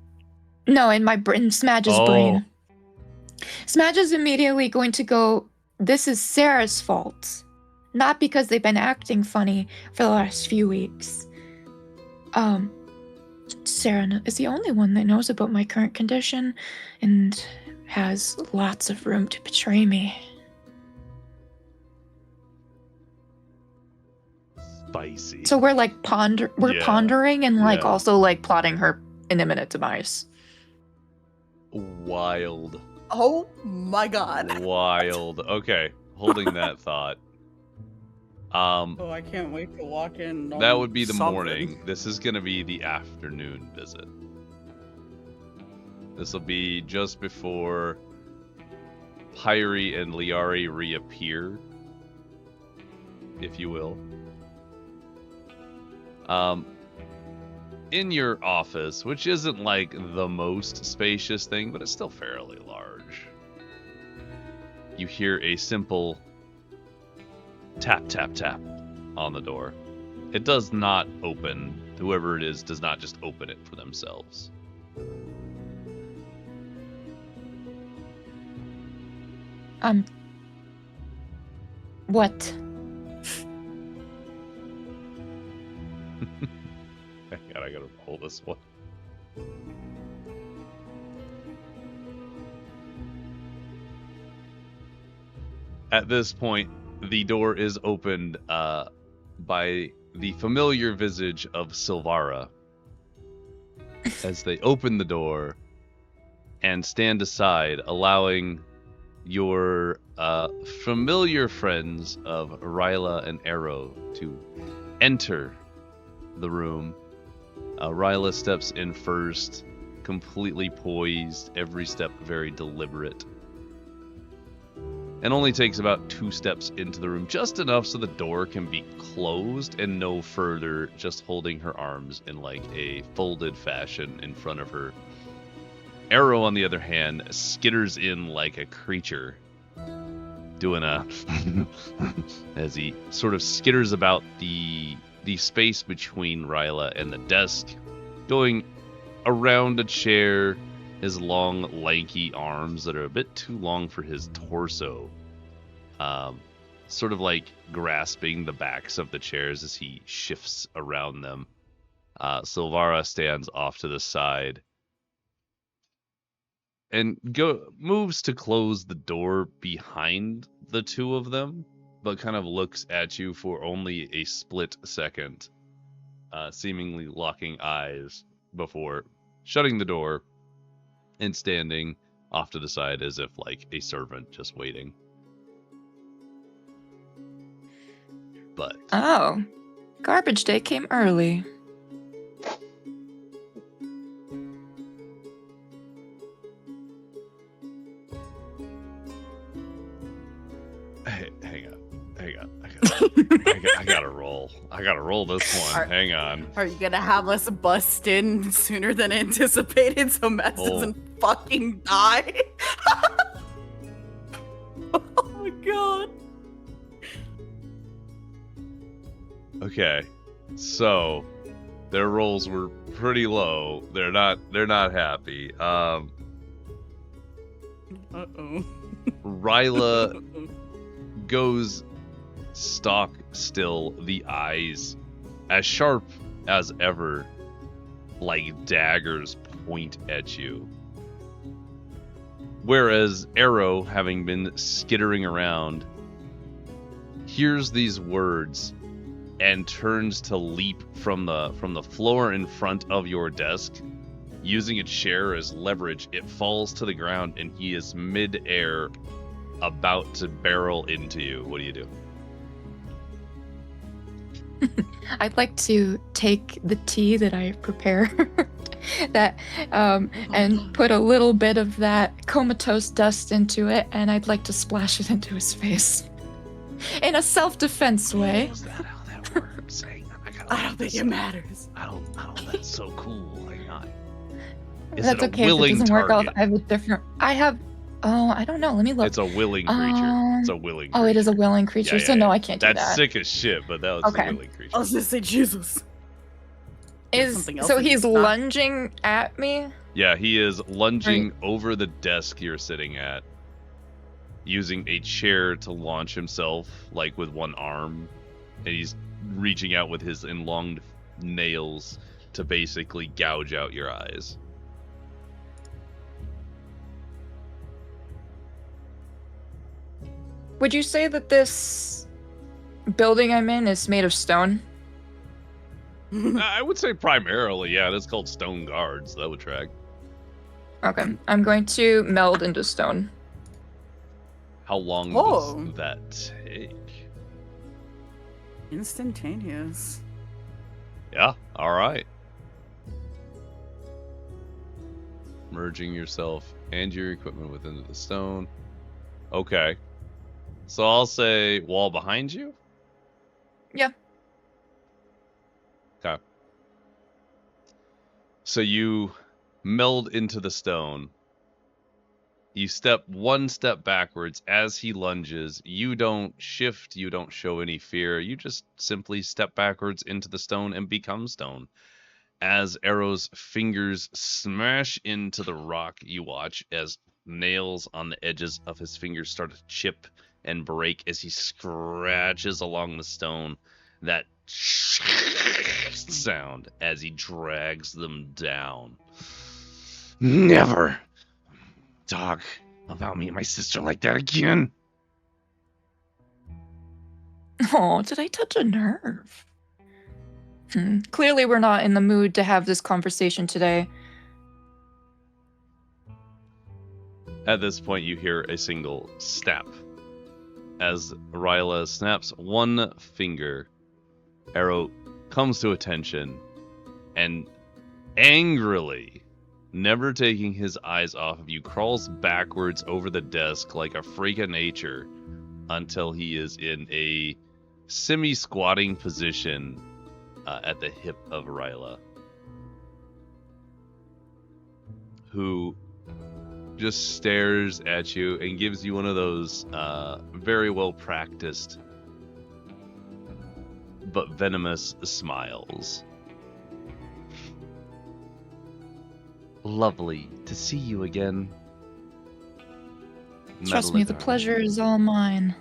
No, in my brain, Smadge's brain. Smadge is immediately going to go, this is Sarah's fault. Not because they've been acting funny for the last few weeks. Sarah is the only one that knows about my current condition and has lots of room to betray me. Spicy. So we're like pondering and like Yeah. also like plotting her imminent demise. Wild. Oh my god. Wild. Okay, holding that thought. Oh, I can't wait to walk in. That on would be the something. morning. This is gonna be the afternoon visit. This will be just before Pyri and Liari reappear, if you will. In your office, which isn't like the most spacious thing, but it's still fairly large, you hear a simple tap, tap, tap on the door. It does not open. Whoever it is does not just open it for themselves. What? I gotta roll this one. At this point, the door is opened by the familiar visage of Sylvara as they open the door and stand aside, allowing your familiar friends of Ryla and Arrow to enter the room. Ryla steps in first, completely poised, every step very deliberate, and only takes about 2 steps into the room, just enough so the door can be closed and no further, just holding her arms in like a folded fashion in front of her. Arrow, on the other hand, skitters in like a creature, doing a as he sort of skitters about the space between Ryla and the desk, going around a chair, his long, lanky arms that are a bit too long for his torso, sort of like grasping the backs of the chairs as he shifts around them. Sylvara stands off to the side and moves to close the door behind the two of them, but kind of looks at you for only a split second, seemingly locking eyes before shutting the door and standing off to the side as if like a servant just waiting. But Oh, garbage day came early. hey, hang on. I gotta roll. I gotta roll this one. Hang on. Are you gonna have us bust in sooner than anticipated so Matt doesn't fucking die? Oh my god. Okay, so their rolls were pretty low. They're not happy. Uh-oh. Ryla goes stock still, the eyes as sharp as ever, like daggers point at you. Whereas Arrow, having been skittering around, hears these words and turns to leap from the floor in front of your desk. Using a chair as leverage, it falls to the ground and he is mid-air, about to barrel into you. What do you do? I'd like to take the tea that I prepared and put a little bit of that comatose dust into it, and I'd like to splash it into his face in a self-defense way. Is that how that works? Hang on, I don't think it matters. I don't. That's so cool. Hang on. Is That's it a okay if it willing doesn't work out. target? I have a different. I have Oh, I don't know. Let me look. It's a willing creature. It's a willing creature. Oh, it is a willing creature. Yeah, so yeah, no, yeah. I can't do That's that. sick as shit, but that was Okay. a willing creature. I was gonna say Jesus. Something else So that he's you stop. lunging at me? Yeah, he is lunging over the desk you're sitting at, using a chair to launch himself, like with one arm, and he's reaching out with his enlonged nails to basically gouge out your eyes. Would you say that this building I'm in is made of stone? I would say primarily, yeah, that's called Stoneguard, so that would track. Okay, I'm going to meld into stone. How long Oh. does that take? Instantaneous. Yeah, alright. Merging yourself and your equipment within the stone. Okay. So I'll say wall behind you? Yeah. Okay. So you meld into the stone. You step one step backwards as he lunges. You don't shift, you don't show any fear. You just simply step backwards into the stone and become stone. As Arrow's fingers smash into the rock, you watch as nails on the edges of his fingers start to chip and break as he scratches along the stone. That sound as he drags them down. Never talk about me and my sister like that again. Oh, did I touch a nerve? Clearly we're not in the mood to have this conversation today. At this point, you hear a single snap. As Ryla snaps one finger, Arrow comes to attention and angrily, never taking his eyes off of you, crawls backwards over the desk like a freak of nature until he is in a semi-squatting position at the hip of Ryla, who just stares at you and gives you one of those very well practiced but venomous smiles. Lovely to see you again. Trust me, the Metalidar. pleasure is all mine.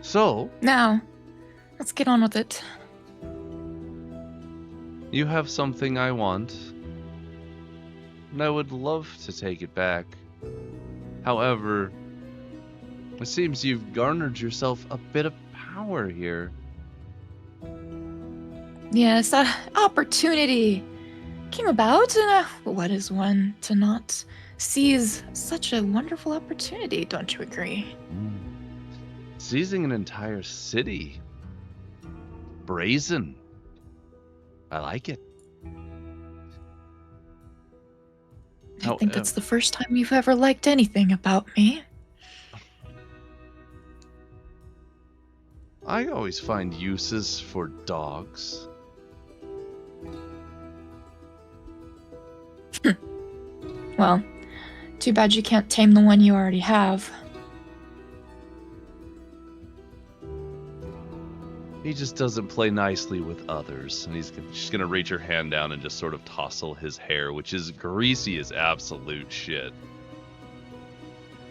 So, Now, let's get on with it. you have something I want, and I would love to take it back. However, it seems you've garnered yourself a bit of power here. Yes, that opportunity came about, and what is one to not seize such a wonderful opportunity, don't you agree? Seizing an entire city. Brazen. I like it. I think that's the first time you've ever liked anything about me. I always find uses for dogs. Well, too bad you can't tame the one you already have. He just doesn't play nicely with others. And she's gonna reach her hand down and just sort of tousle his hair, which is greasy as absolute shit.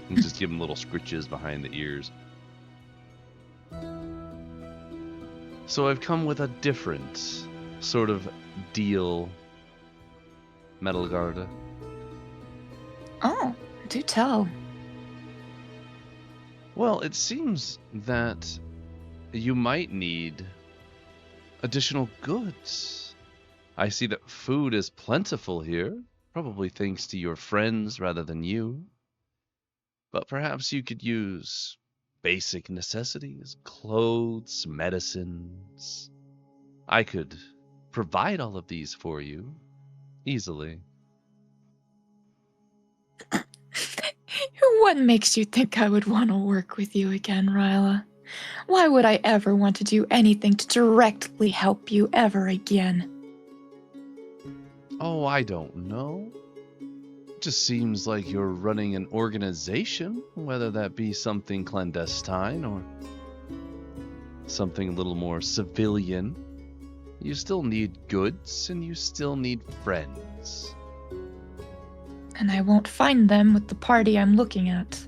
And just give him little scritches behind the ears. So I've come with a different sort of deal, Metalgarda. Oh, do tell. Well, it seems that you might need additional goods. I see that food is plentiful here, probably thanks to your friends rather than you. But perhaps you could use basic necessities, clothes, medicines. I could provide all of these for you easily. What makes you think I would want to work with you again, Ryla? Why would I ever want to do anything to directly help you ever again? Oh, I don't know. It just seems like you're running an organization, whether that be something clandestine or something a little more civilian. You still need goods, and you still need friends. And I won't find them with the party I'm looking at.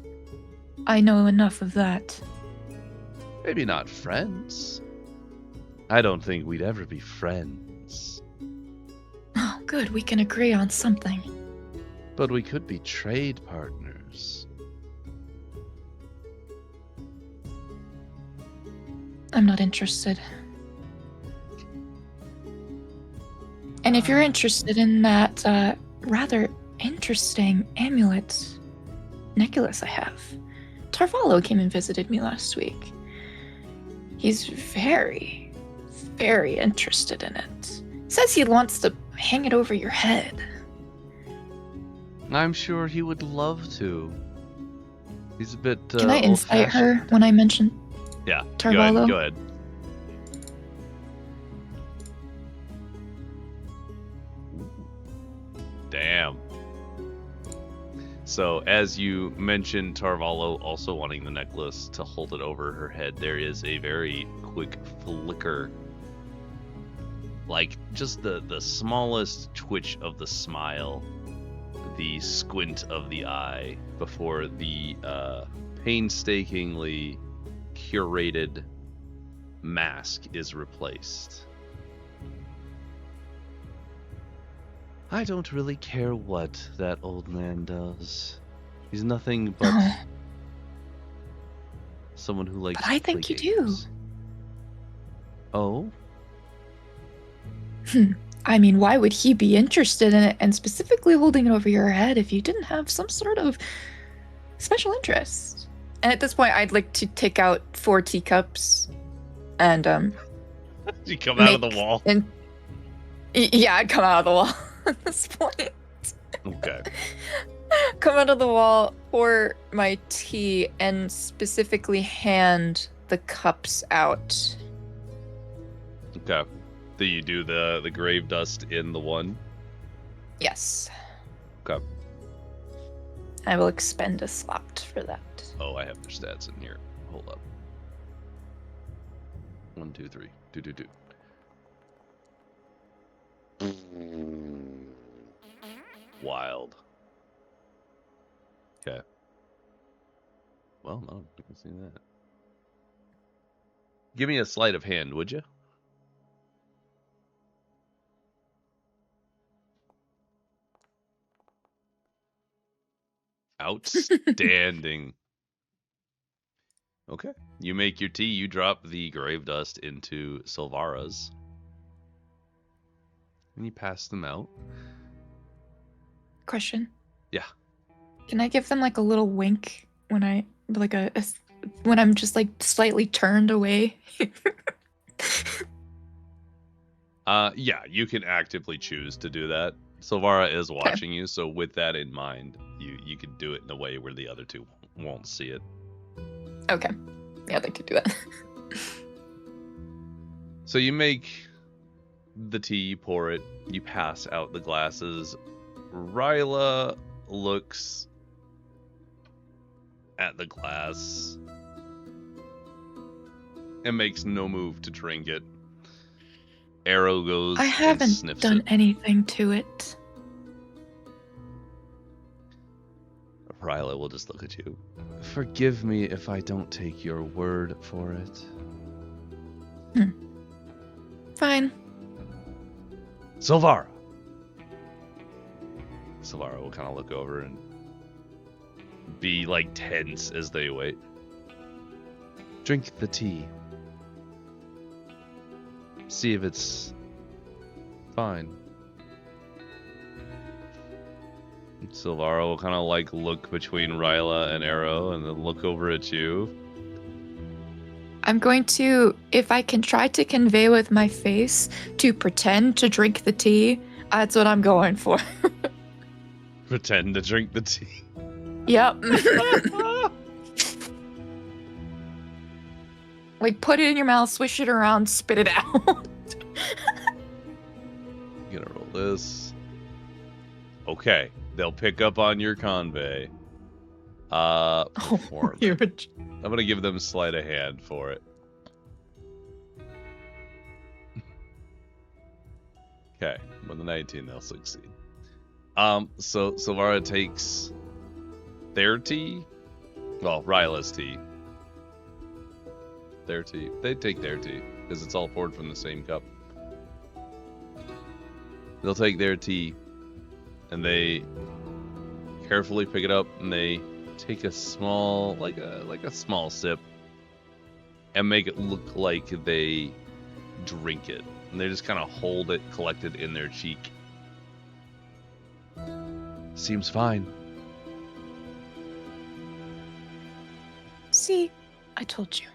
I know enough of that. Maybe not friends. I don't think we'd ever be friends. Oh, good, we can agree on something. But we could be trade partners. I'm not interested. And if you're interested in that rather interesting amulet necklace I have, Tarvalo came and visited me last week. He's very, very interested in it. Says he wants to hang it over your head. I'm sure he would love to. He's a bit Can I incite her old-fashioned. when I mention Yeah, Tarvalo? Go ahead. Damn. So, as you mentioned, Tarvalo also wanting the necklace to hold it over her head, there is a very quick flicker. Like, just the smallest twitch of the smile, the squint of the eye, before the painstakingly curated mask is replaced. I don't really care what that old man does. He's nothing but Oh, someone who likes but I to play think you games. do. Oh? I mean, why would he be interested in it and specifically holding it over your head if you didn't have some sort of special interest? And at this point, I'd like to take out 4 teacups and You come out of the make- wall. and yeah, I'd come out of the wall at this point. Okay. Come out of the wall, pour my tea, and specifically hand the cups out. Okay. Do you do the grave dust in the one? Yes. Okay. I will expend a slot for that. Oh, I have their stats in here. Hold up. 1, 2, 3. Do. Wild. Okay. Well, no, I can see that. Give me a sleight of hand, would you? Outstanding. Okay. You make your tea, you drop the grave dust into Sylvara's. And you pass them out. Question. Yeah. Can I give them like a little wink when when I'm just like slightly turned away? Yeah, you can actively choose to do that. Sylvara is watching you, so with that in mind, you can do it in a way where the other two won't see it. Okay. Yeah, I'd like to do that. So you make the tea, you pour it, you pass out the glasses. Ryla looks at the glass and makes no move to drink it. Arrow goes I and haven't sniffs done it. anything to it. Ryla will just look at you. Forgive me if I don't take your word for it. Fine. Sylvara! Sylvara will kind of look over and be like tense as they wait. Drink the tea. See if it's fine. Sylvara will kind of like look between Ryla and Arrow and then look over at you. I'm going to, if I can try to convey with my face to pretend to drink the tea, that's what I'm going for. Pretend to drink the tea. Yep. Like, put it in your mouth, swish it around, spit it out. I'm gonna roll this. Okay, they'll pick up on your convey. Perform. You're a I'm gonna give them sleight of hand for it. Okay, with the 19, they'll succeed. So Sylvara takes their tea. Well, Ryla's tea. Their tea. They take their tea because it's all poured from the same cup. They'll take their tea, and they carefully pick it up, and they take a small, like a small sip, and make it look like they drink it. And they just kind of hold it collected in their cheek. Seems fine. See, I told you.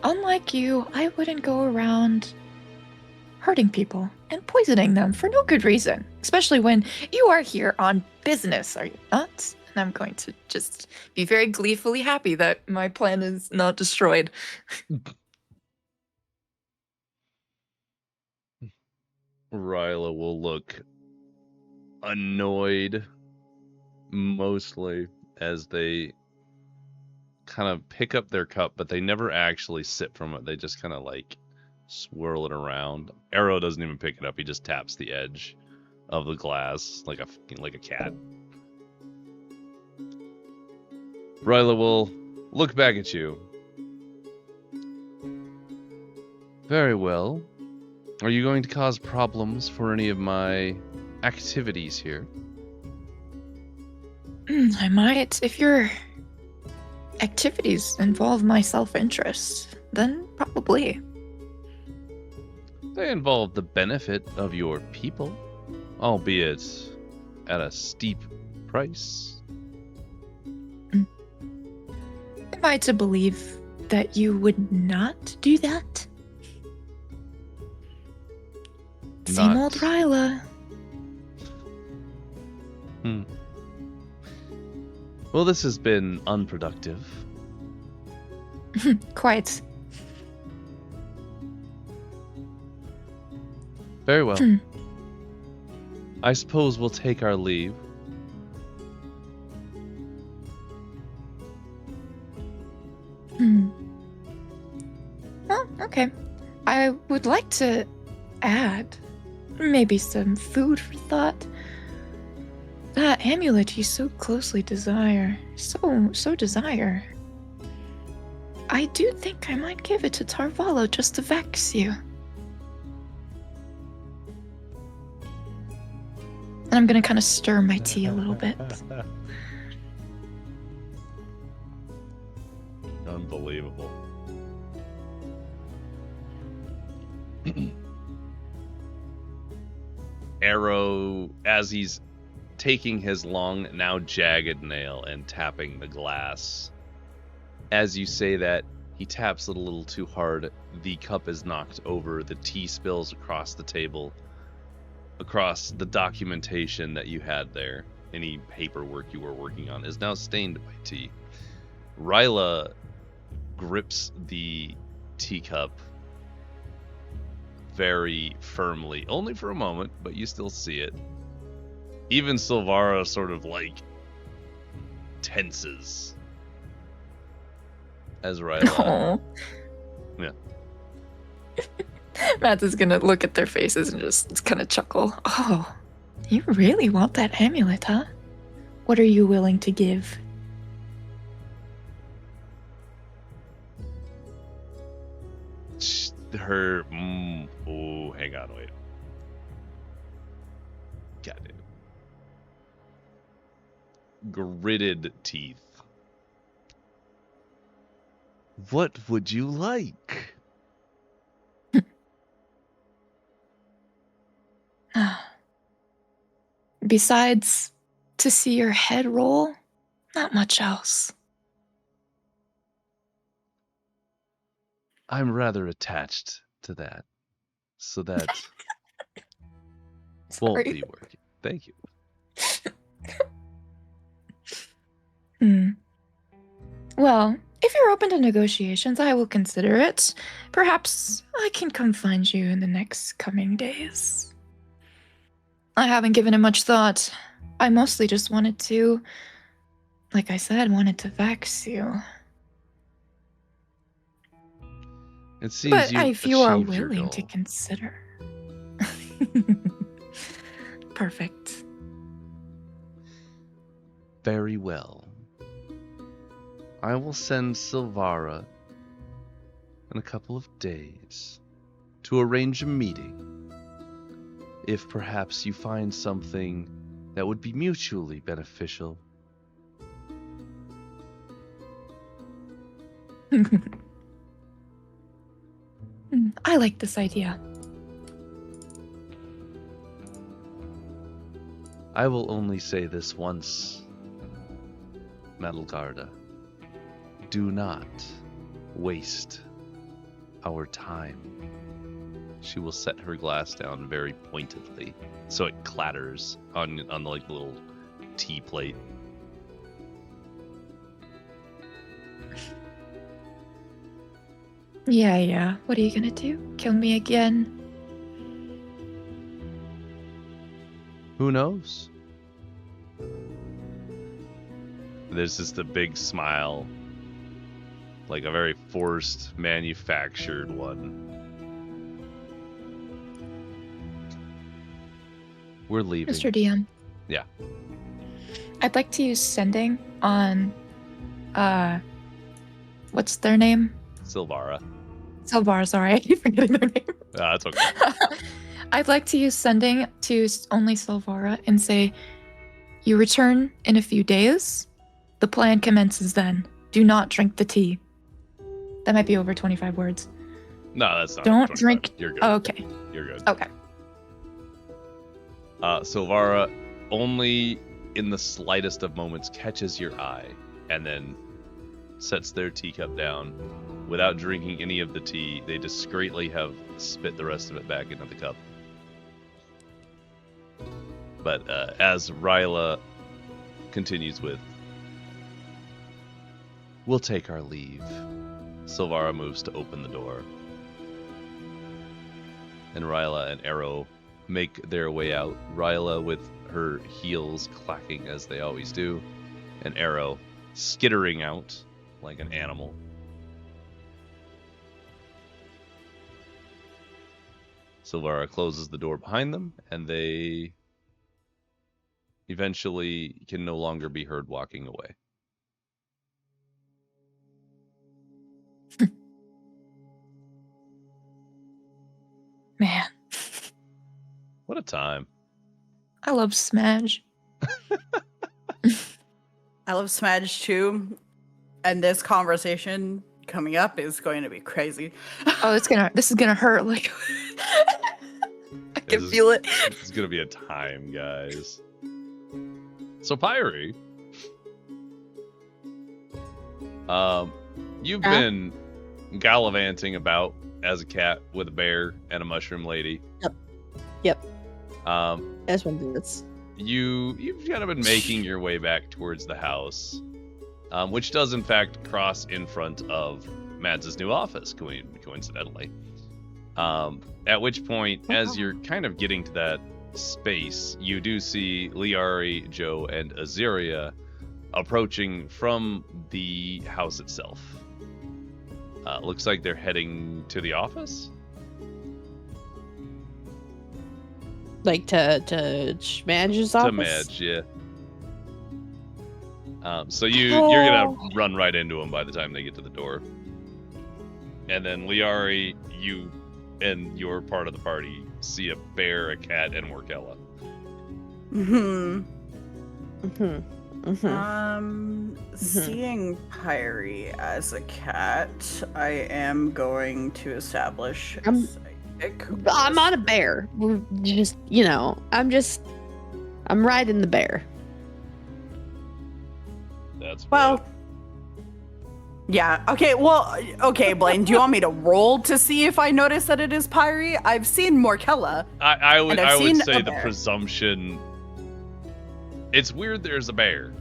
Unlike you, I wouldn't go around hurting people and poisoning them for no good reason. Especially when you are here on business, are you not? And I'm going to just be very gleefully happy that my plan is not destroyed. Ryla will look annoyed, mostly, as they kind of pick up their cup, but they never actually sip from it. They just kind of like swirl it around. Arrow doesn't even pick it up. He just taps the edge of the glass like a cat. Ryla will look back at you. Very well. Are you going to cause problems for any of my activities here? I might. If your activities involve my self-interest, then probably. They involve the benefit of your people, albeit at a steep price. Am I to believe that you would not do that? Same Not- old Ryla. Well, this has been unproductive. Quite. Very well. I suppose we'll take our leave. Well, okay. I would like to add maybe some food for thought. That amulet you so closely desire. So desire. I do think I might give it to Tarvalo just to vex you. And I'm gonna kind of stir my tea a little bit. Unbelievable. Arrow, as he's taking his long, now jagged nail and tapping the glass. As you say that, he taps it a little too hard. The cup is knocked over. The tea spills across the table, across the documentation that you had there. Any paperwork you were working on is now stained by tea. Ryla grips the teacup very firmly, only for a moment, but you still see it. Even Sylvara sort of like tenses as Ryla. Yeah. Matt is gonna look at their faces and just kind of chuckle. Oh, you really want that amulet, huh? What are you willing to give? Her, oh, hang on, wait. Got it. Gritted teeth. What would you like? Besides, to see your head roll, not much else. I'm rather attached to that, so that won't Sorry. be working. Thank you. Well, if you're open to negotiations, I will consider it. Perhaps I can come find you in the next coming days. I haven't given it much thought. I mostly just wanted to, like I said, wanted to vex you. It seems But you if you are achieved your willing to goal. consider. Perfect. Very well. I will send Sylvara in a couple of days to arrange a meeting. If perhaps you find something that would be mutually beneficial. I like this idea. I will only say this once, Metalgarda. Do not waste our time. She will set her glass down very pointedly, so it clatters on the like little tea plate. Yeah. What are you gonna do? Kill me again? Who knows? There's just a big smile, like a very forced, manufactured one. We're leaving. Mr. DM. Yeah. I'd like to use sending on, what's their name? Sylvara. Sylvara, sorry, I keep forgetting their name. That's okay. I'd like to use sending to only Sylvara and say, you return in a few days. The plan commences then. Do not drink the tea. That might be over 25 words. No, that's not. Don't 25. drink. You're good. Oh, okay. You're good. Okay. Sylvara only in the slightest of moments catches your eye and then sets their teacup down. Without drinking any of the tea, they discreetly have spit the rest of it back into the cup. But as Ryla continues with, we'll take our leave. Sylvara moves to open the door. And Ryla and Arrow make their way out. Ryla with her heels clacking as they always do, and Arrow skittering out like an animal. Sylvara closes the door behind them, and they eventually can no longer be heard walking away. Man, What a time. I love Smash. I love Smedge too, and this conversation coming up is going to be crazy. Oh, this is gonna hurt. Like, I can feel it. It's gonna be a time, guys. So, Pyrie, you've been gallivanting about as a cat with a bear and a mushroom lady. Yep. Um, That's what it is. you've kind of been making your way back towards the house, which does in fact cross in front of Mads' new office, coincidentally. At which point, as you're kind of getting to that space, you do see Liari, Joe, and Aziria approaching from the house itself. Looks like they're heading to the office. Like to Schmadge's office? To Madge, yeah. So you're gonna run right into them by the time they get to the door. And then Liari, you and your part of the party see a bear, a cat, and Morkella. Seeing Pyrie as a cat, I am going to establish I'm psychic. on a bear. We're just, I'm riding the bear. That's Well, yeah. Okay. Well, okay, Blaine. Do you want me to roll to see if I notice that it is Pyrie? I've seen Morkella. I would and I've seen say a the bear. presumption. It's weird. There's a bear.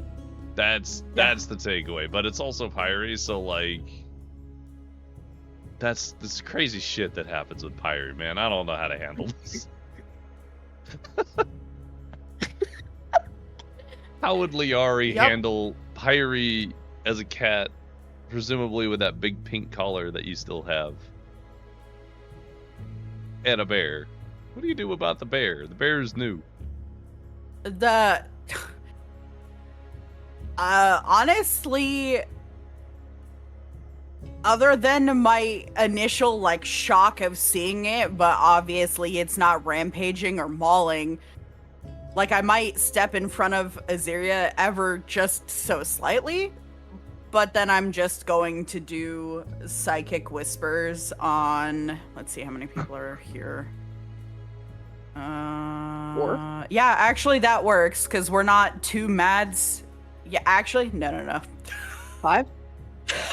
That's the takeaway. But it's also Pyrie, so like, that's this crazy shit that happens with Pyrie, man. I don't know how to handle this. How would Liari Yep. handle Pyrie as a cat, presumably with that big pink collar that you still have? And a bear. What do you do about the bear? The bear is new. The honestly, other than my initial like shock of seeing it, but obviously it's not rampaging or mauling. Like I might step in front of Azeria ever just so slightly, but then I'm just going to do psychic whispers on. Let's see how many people are here. Yeah, actually that works because we're not two mads. Yeah, actually, no. 5?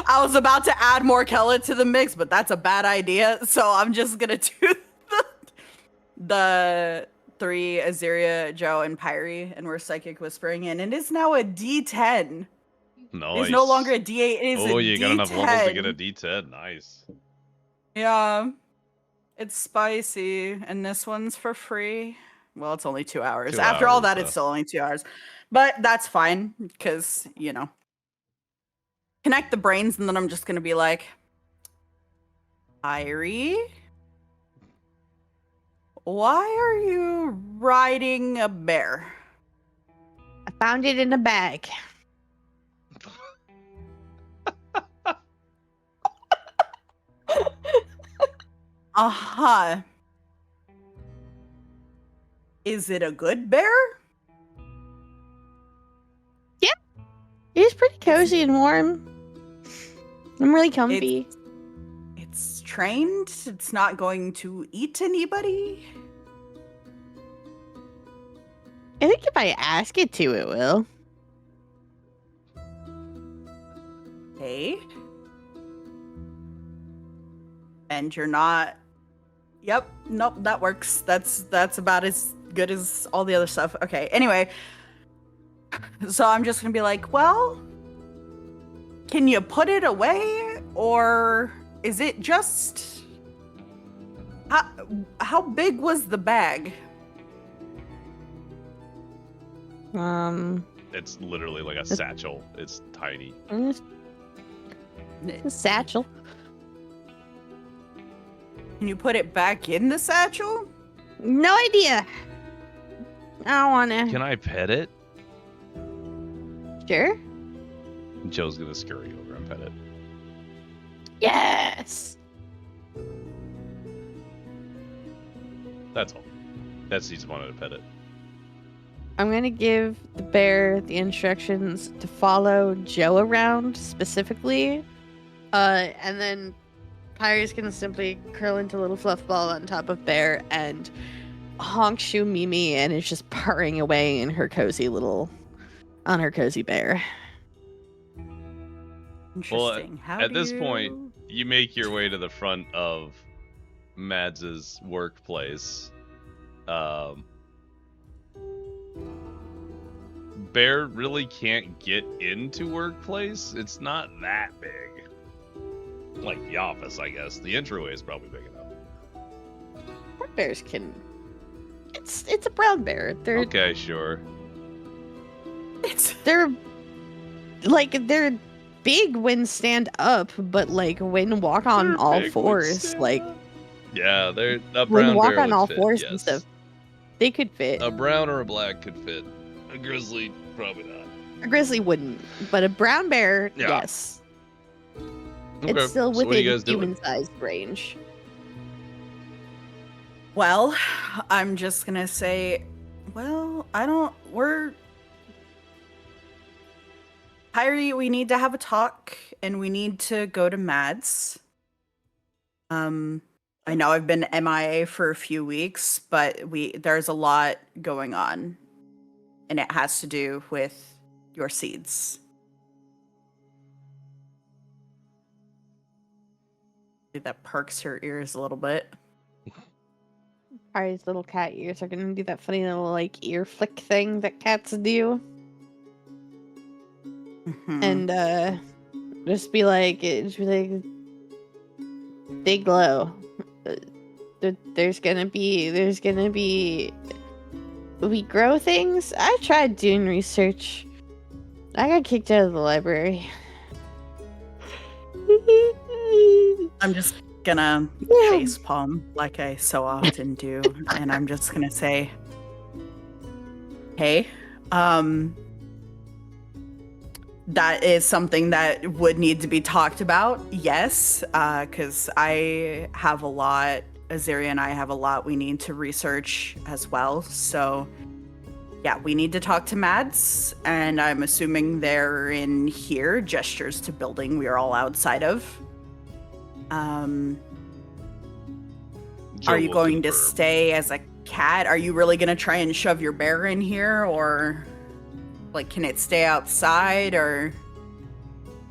I was about to add more Kella to the mix, but that's a bad idea. So I'm just gonna do the 3 Azeria, Joe, and Pyrie, and we're psychic whispering, and it is now a D10. Nice. It's no longer a D8. It is a Oh, you got enough levels to get a D10. D10. Nice. Yeah, it's spicy, and this one's for free. Well, it's only 2 hours. 2 After all hours, that, it's still only 2 hours, but that's fine because connect the brains, and then I'm just gonna be like, Irie, why are you riding a bear? I found it in a bag. Uh-huh. Is it a good bear? It is pretty cozy and warm. I'm really comfy. It's trained. It's not going to eat anybody. I think if I ask it to, it will. Hey. And you're not. Yep. Nope. That works. That's about as good as all the other stuff. Okay. Anyway. So I'm just gonna be like, well, can you put it away, or is it just? How big was the bag? It's literally like a satchel. It's tiny. It's a satchel. Can you put it back in the satchel? No idea. I don't wanna. Can I pet it? Sure. Joe's gonna scurry over and pet it. Yes. That's all. That's he's wanted to pet it. I'm gonna give the bear the instructions to follow Joe around specifically, and then Pyrie's gonna simply curl into a little fluff ball on top of Bear and honk shoe Mimi, and is just purring away in her cozy bear. Interesting. At this point, you make your way to the front of Mads's workplace. Bear really can't get into workplace. It's not that big. Like the office, I guess. The entryway is probably big enough. Brown bears can. It's a brown bear. They're Okay, sure. they're big when stand up, but like when walk on They're all big when fours, stand like up. Yeah, they're a when brown walk bear on would all fit, fours yes. and stuff, they could fit. A brown or a black could fit. A grizzly, probably not. A grizzly wouldn't, but a brown bear, Yeah. yes. Okay, It's still so what are you within guys doing? human-sized range. Well, I'm just gonna say, well, Pyrie, we need to have a talk, and we need to go to Mads. I know I've been MIA for a few weeks, but there's a lot going on, and it has to do with your seeds. That perks her ears a little bit. Pyrie's little cat ears are gonna do that funny little like ear flick thing that cats do, Mhm. and just be like, they glow. There's gonna be we grow things. I tried doing research. I got kicked out of the library. I'm just gonna face palm like I so often do, and I'm just gonna say, hey, that is something that would need to be talked about, yes, because I have a lot, Azaria and I have a lot we need to research as well, so yeah, we need to talk to Mads, and I'm assuming they're in here, gestures to building we are all outside of. Joe Are you will going to confirm. stay as a cat? Are you really going to try and shove your bear in here, or like can it stay outside, or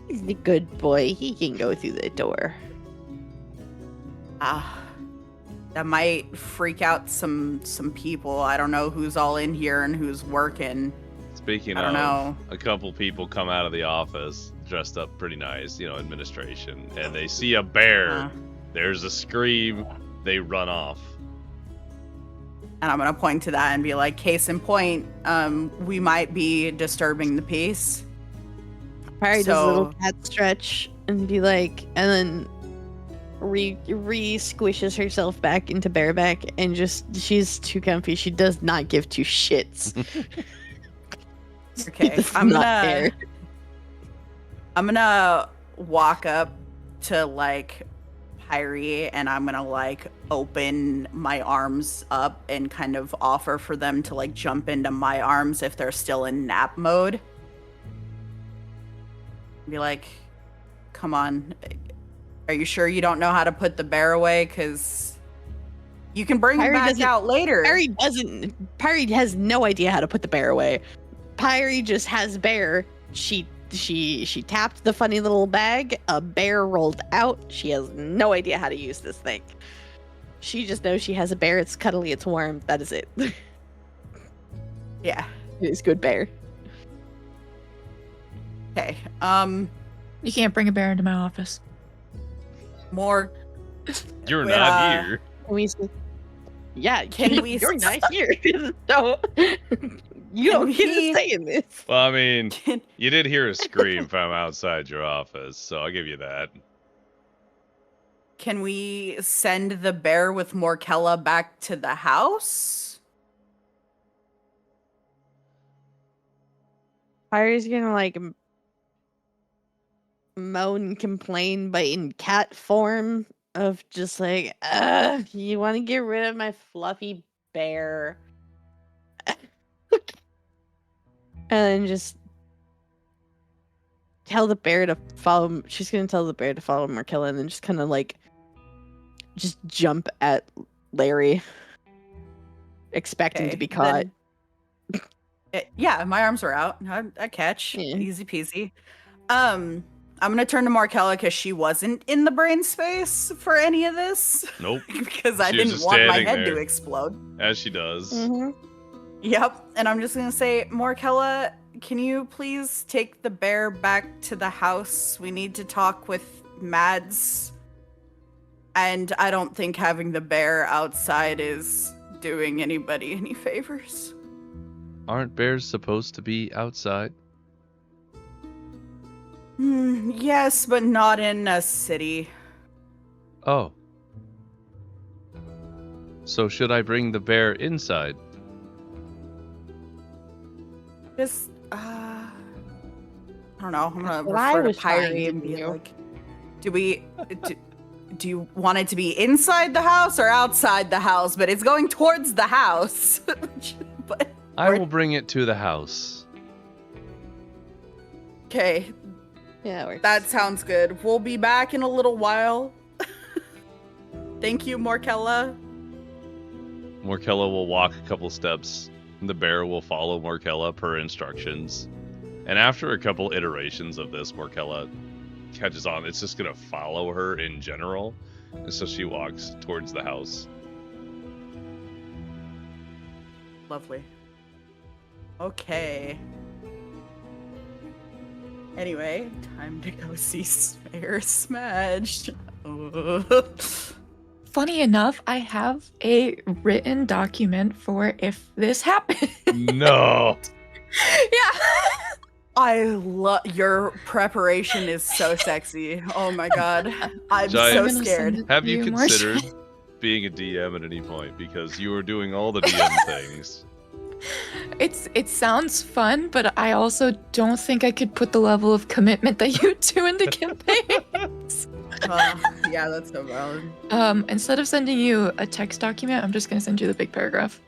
He's a good boy. He can go through the door. that might freak out some people. I don't know who's all in here and who's working. Speaking I don't know. a couple people come out of the office dressed up pretty nice, administration, and they see a bear. There's a scream. They run off. And I'm going to point to that and be like, case in point, we might be disturbing the peace. Parry does a little cat stretch and be like, and then re-squishes herself back into bareback and she's too comfy. She does not give two shits. Okay, I'm gonna walk up to like Pyrie, and I'm gonna like open my arms up and kind of offer for them to like jump into my arms if they're still in nap mode. Be like, come on, are you sure you don't know how to put the bear away? Because you can bring him back out later. Pyrie has no idea how to put the bear away. Pyrie just has bear. She tapped the funny little bag. A bear rolled out. She has no idea how to use this thing. She just knows she has a bear. It's cuddly. It's warm. That is it. Yeah. It's good bear. Okay. You can't bring a bear into my office. More. You're not here. Can we see? Yeah, Can we you're not here. So you don't get to say in this. Well, I mean, you did hear a scream from outside your office, so I'll give you that. Can we send the bear with Morkella back to the house? Pyrie's gonna like moan and complain, but in cat form of just like, you want to get rid of my fluffy bear. And then just tell the bear to follow. She's gonna tell the bear to follow Morkella, and then just kind of like just jump at Larry, expecting to be caught. Yeah, my arms are out. I catch. Yeah. Easy peasy. I'm gonna turn to Morkella because she wasn't in the brain space for any of this. Nope. Because I She was didn't just want my standing head to there. explode. As she does. Mm-hmm. Yep. And I'm just gonna say, Morkella, can you please take the bear back to the house? We need to talk with Mads. And I don't think having the bear outside is doing anybody any favors. Aren't bears supposed to be outside? Yes, but not in a city. Oh. So should I bring the bear inside? Just, I don't know. I'm gonna what I refer to was trying Pyrie to and be do. like, do you want it to be inside the house or outside the house? But it's going towards the house. But I will bring it to the house. okay, Yeah, it works. that sounds good. We'll be back in a little while. Thank you, Morkella. Morkella will walk a couple steps. The bear will follow Morkella per instructions. And after a couple iterations of this, Morkella catches on. It's just going to follow her in general. And so she walks towards the house. Lovely. Okay. Anyway, time to go see Spare Smashed. funny enough, I have a written document for if this happens. No. Yeah. I love your preparation is so sexy. Oh my god. I'm Giant. so I'm gonna send scared. it Have to you Marcia. considered being a DM at any point? Because you are doing all the DM things. It sounds fun, but I also don't think I could put the level of commitment that you do into campaigns. Yeah, that's so valid. Instead of sending you a text document, I'm just gonna send you the big paragraph.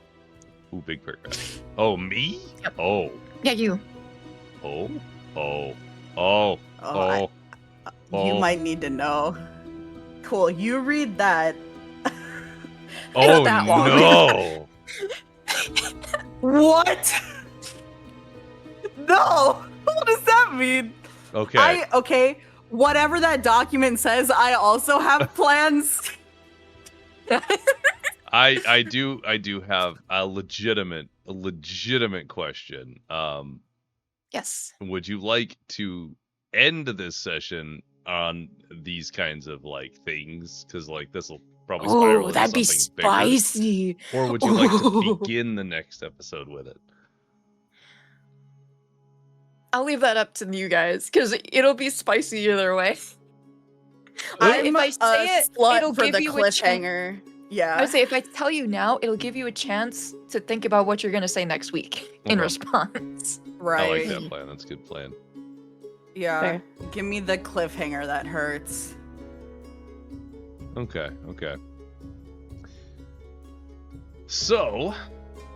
Ooh, big paragraph. Oh, me? Yep. Oh. Yeah, you. Oh. Oh. Oh. Oh, Oh. You Oh. might need to know. Cool, you read that. Oh, that long. no. What? No! What does that mean? Okay. Okay, whatever that document says, I also have plans. I do have a legitimate question. Yes. Would you like to end this session on these kinds of like things? Because like this will probably spiral Oh, into that'd be something bigger. spicy. Or would you like to Ooh. begin the next episode with it? I'll leave that up to you guys, because it'll be spicy either way. I'm if I a say it, slut it'll for give the you a chance. cliffhanger. Yeah. I would say if I tell you now, it'll give you a chance to think about what you're gonna say next week in Okay. response. Right. I like that plan. That's a good plan. Yeah. Fair. Give me the cliffhanger that hurts. Okay. So,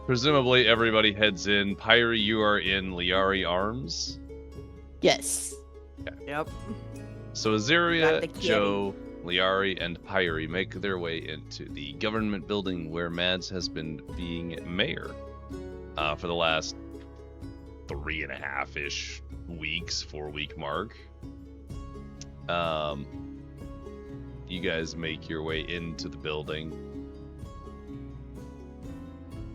presumably everybody heads in. Pyre, you are in Liari Arms. Yes. Yep. So Got the Azaria, kitty. Joe, Liari, and Pyre make their way into the government building where Mads has been being mayor for the last 3.5-ish weeks, 4-week mark. You guys make your way into the building.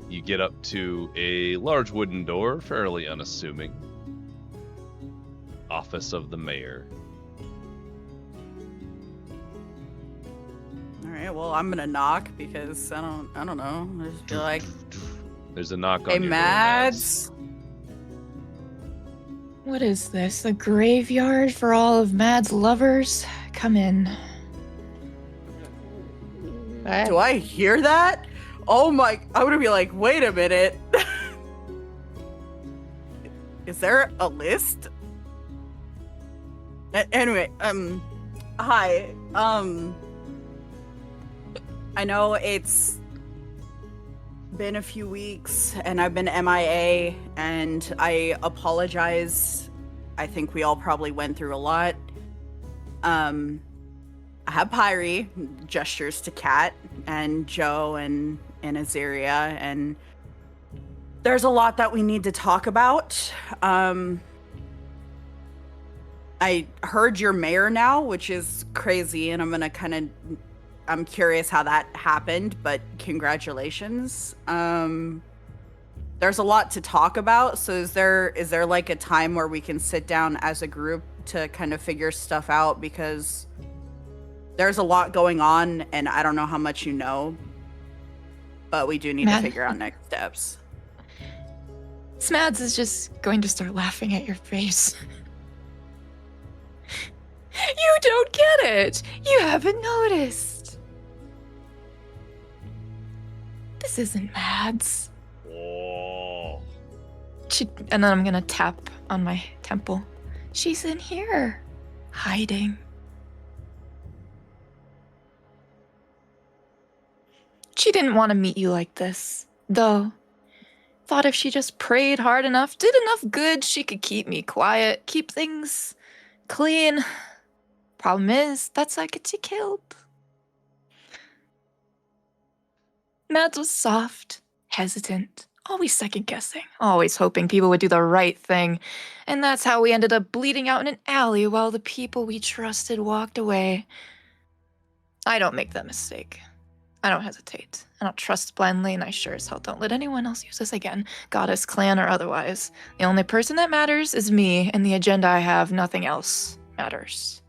You get up to a large wooden door, fairly unassuming. Office of the mayor. All right. Well, I'm gonna knock because I don't know. I just feel like, There's a knock hey, on your door, Mads. What is this? A graveyard for all of Mad's lovers? Come in. Do I hear that? Oh my! I would be like, wait a minute. Is there a list? Anyway, hi. I know it's been a few weeks and I've been MIA, and I apologize. I think we all probably went through a lot. I have Pyre, gestures to Kat, and Joe, and Azaria, and there's a lot that we need to talk about. I heard you're mayor now, which is crazy, and I'm curious how that happened, but congratulations. There's a lot to talk about, so is there like a time where we can sit down as a group to kind of figure stuff out, because there's a lot going on and I don't know how much you know, but we do need to figure out next steps. Smads is just going to start laughing at your face. You don't get it! You haven't noticed! This isn't Mads. Whoa. And then I'm gonna tap on my temple. She's in here, hiding. She didn't want to meet you like this, though. Thought if she just prayed hard enough, did enough good, she could keep me quiet, keep things clean. Problem is, that's how gets you killed. Mads was soft, hesitant, always second-guessing, always hoping people would do the right thing. And that's how we ended up bleeding out in an alley while the people we trusted walked away. I don't make that mistake. I don't hesitate. I don't trust blindly, and I sure as hell don't let anyone else use this again, goddess, clan, or otherwise. The only person that matters is me, and the agenda I have, nothing else matters.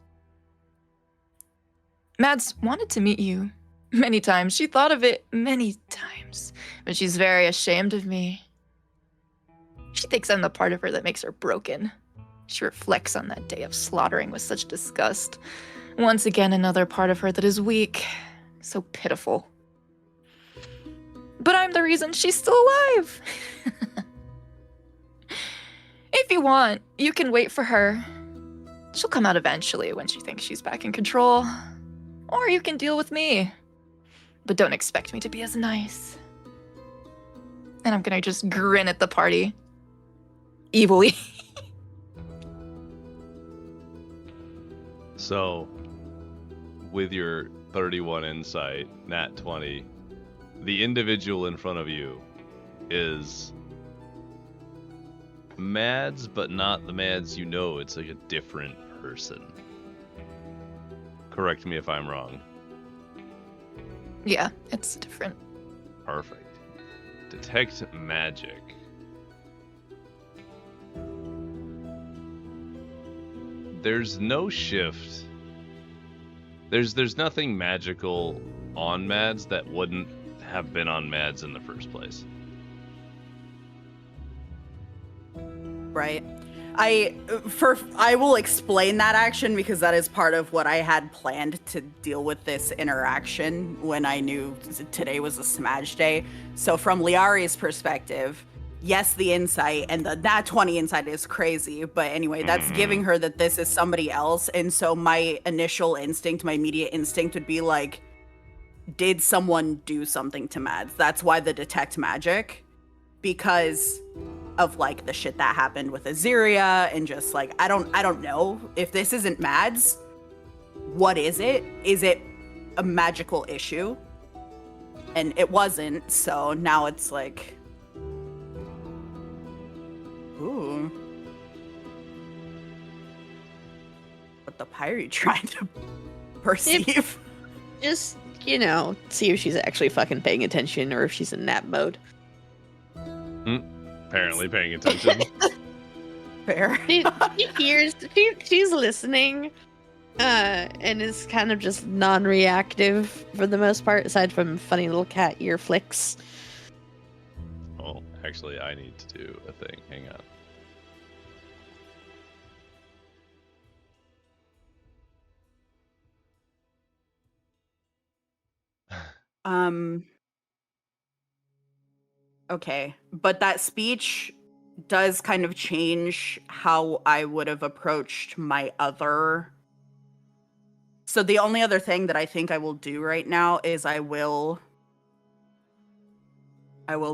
Mads wanted to meet you Many times. She thought of it many times. But she's very ashamed of me. She thinks I'm the part of her that makes her broken. She reflects on that day of slaughtering with such disgust. Once again, another part of her that is weak. So pitiful. But I'm the reason she's still alive. If you want, you can wait for her. She'll come out eventually when she thinks she's back in control. Or you can deal with me. But don't expect me to be as nice. And I'm gonna just grin at the party. Evilly. So, with your 31 insight, nat 20, the individual in front of you is Mads, but not the Mads you know. It's like a different person. Correct me if I'm wrong. Yeah, it's different. Perfect. Detect magic. There's no shift. There's nothing magical on Mads that wouldn't have been on Mads in the first place. Right. I will explain that action because that is part of what I had planned to deal with this interaction when I knew today was a Smudge day. So from Liari's perspective, yes, the insight and that 20 insight is crazy, but anyway, that's giving her that this is somebody else. And so my initial instinct, my immediate instinct would be like, did someone do something to Mads? That's why the detect magic, because of like the shit that happened with Aziria and just like I don't know if this isn't Mads. What is it? Is it a magical issue? And it wasn't, so now it's like, ooh, what the pirate trying to perceive? Just, see if she's actually fucking paying attention or if she's in nap mode. Apparently paying attention. Fair. She hears, she's listening, and is kind of just non-reactive for the most part, aside from funny little cat ear flicks. Oh, actually, I need to do a thing. Hang on. Okay, but that speech does kind of change how I would have approached my other. So the only other thing that I think I will do right now is I will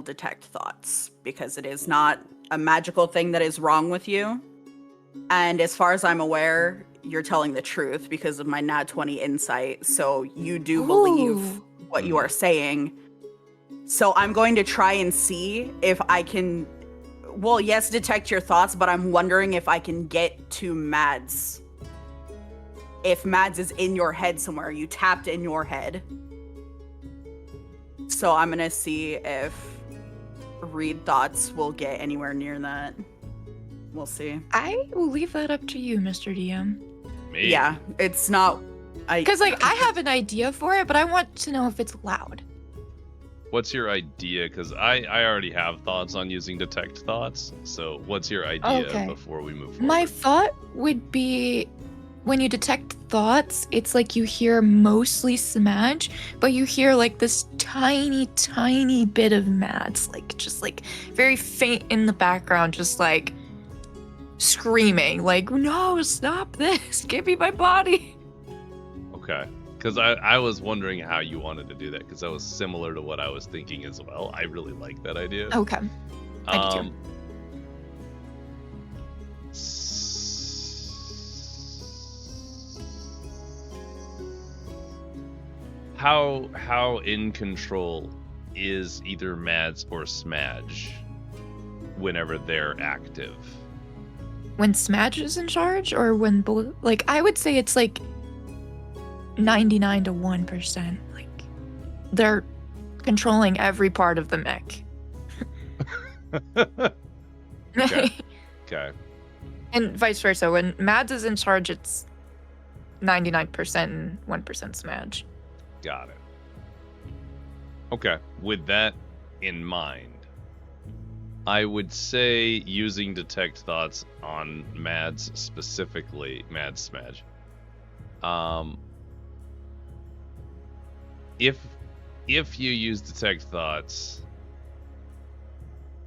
detect thoughts, because it is not a magical thing that is wrong with you. And as far as I'm aware, you're telling the truth because of my nat 20 insight. So you do believe what you are saying. So I'm going to try and see if I can, well, yes, detect your thoughts, but I'm wondering if I can get to Mads. If Mads is in your head somewhere, you tapped in your head. So I'm going to see if read thoughts will get anywhere near that. We'll see. I will leave that up to you, Mr. DM. Me? Yeah, it's not... Because, I have an idea for it, but I want to know if it's loud. What's your idea? Because I already have thoughts on using detect thoughts. So what's your idea before we move forward? My thought would be, when you detect thoughts, it's like you hear mostly Smudge, but you hear like this tiny, tiny bit of Mads, like just like very faint in the background, just like screaming, like, no, stop this, give me my body. Okay. Because I was wondering how you wanted to do that, because that was similar to what I was thinking as well. I really like that idea. Okay. I do too. How in control is either Mads or Smudge whenever they're active? When Smudge is in charge, or when like I would say it's like 99 to 1%. Like they're controlling every part of the mech. Okay. And vice versa. When Mads is in charge, it's 99% and 1% Smudge. Got it. Okay, with that in mind, I would say using detect thoughts on Mads specifically, Mads Smedge. If you use detect thoughts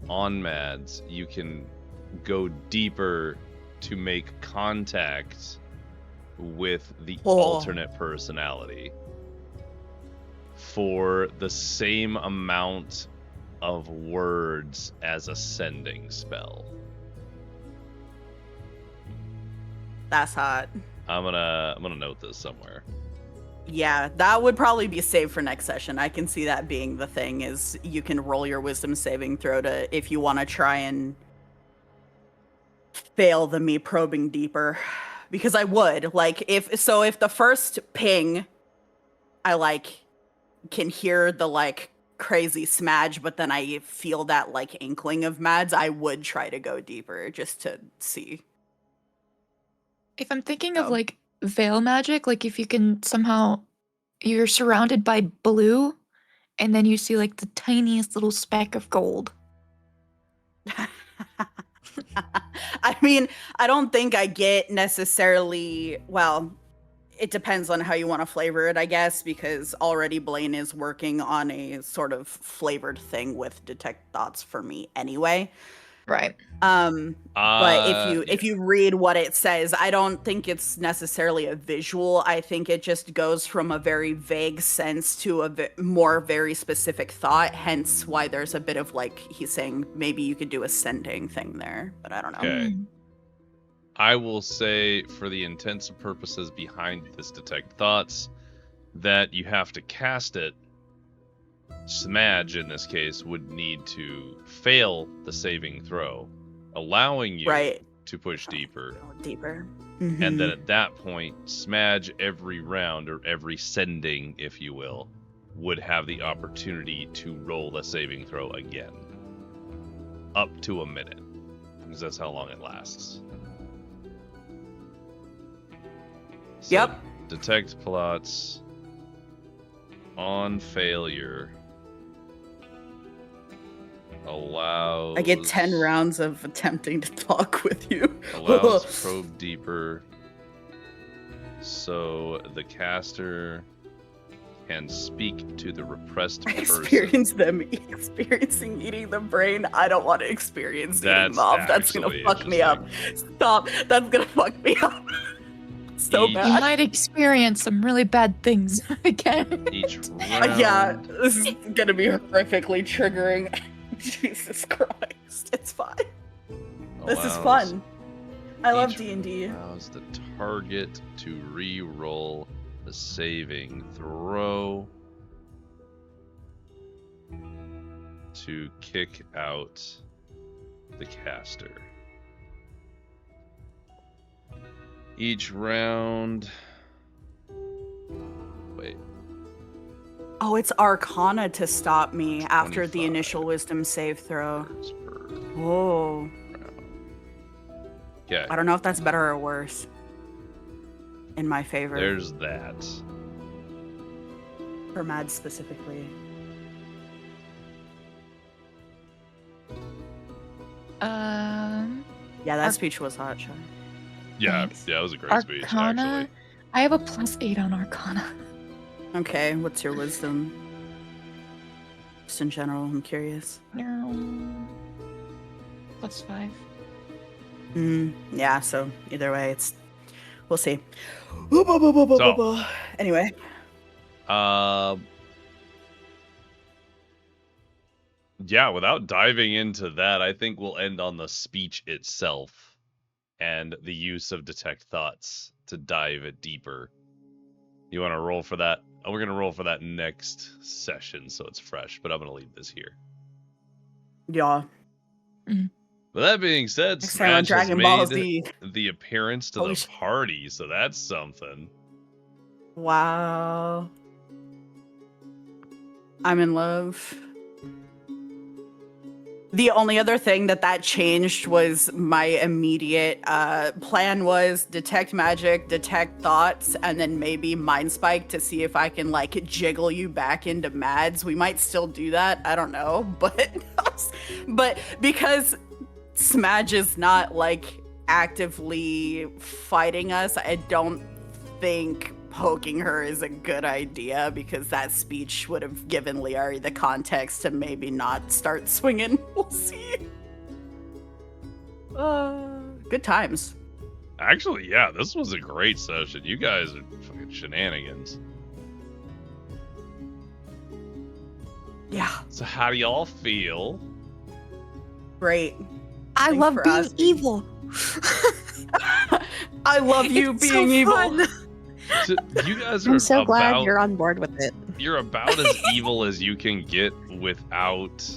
on Mads, you can go deeper to make contact with the alternate personality for the same amount of words as a sending spell. That's hot. I'm gonna note this somewhere. Yeah, that would probably be saved for next session. I can see that being the thing, is you can roll your wisdom saving throw to, if you want to try and fail the me probing deeper. Because I would, like, if the first ping, I, like, can hear the, like, crazy smudge, but then I feel that, like, inkling of Mads, I would try to go deeper just to see. If I'm thinking of like veil magic, like if you can somehow, you're surrounded by blue and then you see like the tiniest little speck of gold. I mean, I don't think I get necessarily, well, it depends on how you want to flavor it, I guess, because already Blaine is working on a sort of flavored thing with detect thoughts for me anyway. Right. But if you read what it says, I don't think it's necessarily a visual. I think it just goes from a very vague sense to a more very specific thought, hence why there's a bit of, like, he's saying maybe you could do a sending thing there, but I don't know. Okay. I will say, for the intents and purposes behind this detect thoughts, that you have to cast it. Smudge, in this case, would need to fail the saving throw, allowing you to push deeper. Deeper. And then at that point, Smudge every round, or every sending, if you will, would have the opportunity to roll the saving throw again. Up to a minute. Because that's how long it lasts. So Yep. Detect plots on failure allows... I get 10 rounds of attempting to talk with you. Allows probe deeper. So the caster can speak to the repressed person. Experiencing eating the brain. I don't want to experience eating mob. That's gonna fuck me up. Stop. That's gonna fuck me up. So bad. You might experience some really bad things again. Each round. Yeah, this is gonna be horrifically triggering. Jesus Christ, it's fine. This is fun. I love D&D. Allows the target to re-roll the saving throw to kick out the caster. Each round... Wait. Oh, it's Arcana to stop me after the initial wisdom save throw. Whoa. Okay. I don't know if that's better or worse. In my favor. There's that. For Mads specifically. Yeah, that speech was hot, Sean. Yeah, Thanks. yeah, it was a great speech, actually. I have a +8 on Arcana. Okay, what's your wisdom? Just in general, I'm curious. No. +5. Yeah, so either way, it's... We'll see. So, anyway. Yeah, without diving into that, I think we'll end on the speech itself and the use of detect thoughts to dive it deeper. You want to roll for that? Oh, we're going to roll for that next session, so it's fresh, but I'm going to leave this here. Yeah. With that being said, Next time on Smash has Dragon Ball made Z. the appearance to Holy the party, so that's something. Wow. I'm in love. The only other thing that changed was my immediate plan was detect magic, detect thoughts, and then maybe mind spike to see if I can like jiggle you back into Mads. We might still do that. I don't know, but because Smudge is not like actively fighting us, I don't think poking her is a good idea because that speech would have given Liari the context to maybe not start swinging. We'll see. Good times. Actually, yeah, this was a great session. You guys are fucking shenanigans. Yeah, So how do y'all feel? great. I Thanks love for being asking. evil. I love you It's being so evil. fun. So you guys are I'm so glad about, you're on board with it. you're about as evil as you can get without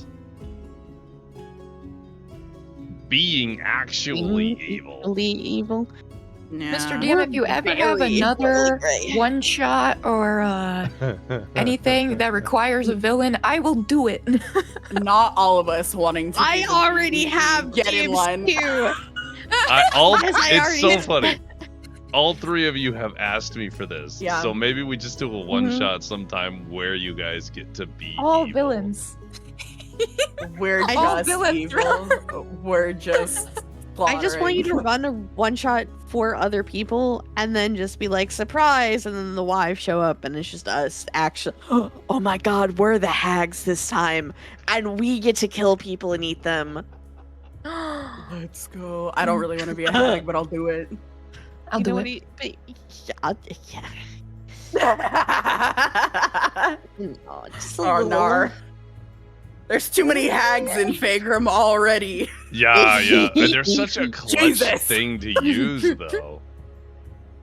being actually evil. Really evil. Yeah. Mr. DM, if you ever have Very another great. one shot or anything that requires a villain, I will do it. Not all of us wanting to. I be the already DD. have Get in James line. too. Yes, I it's already so have- funny. All three of you have asked me for this. Yeah. So maybe we just do a one shot sometime where you guys get to be All evil. villains. We're I All just villains. evil. We're just. I just want you to slaughtering. run a one shot for other people and then just be like, surprise, and then the wives show up and it's just us actually. Oh my god, we're the hags this time. And we get to kill people and eat them. Let's go. I don't really want to be a hag, but I'll do it. I'll You know do what it. No, just a Oh, little. nar. There's too many hags in Fagram already. Yeah, yeah. And they're such a clutch Jesus. thing to use, though.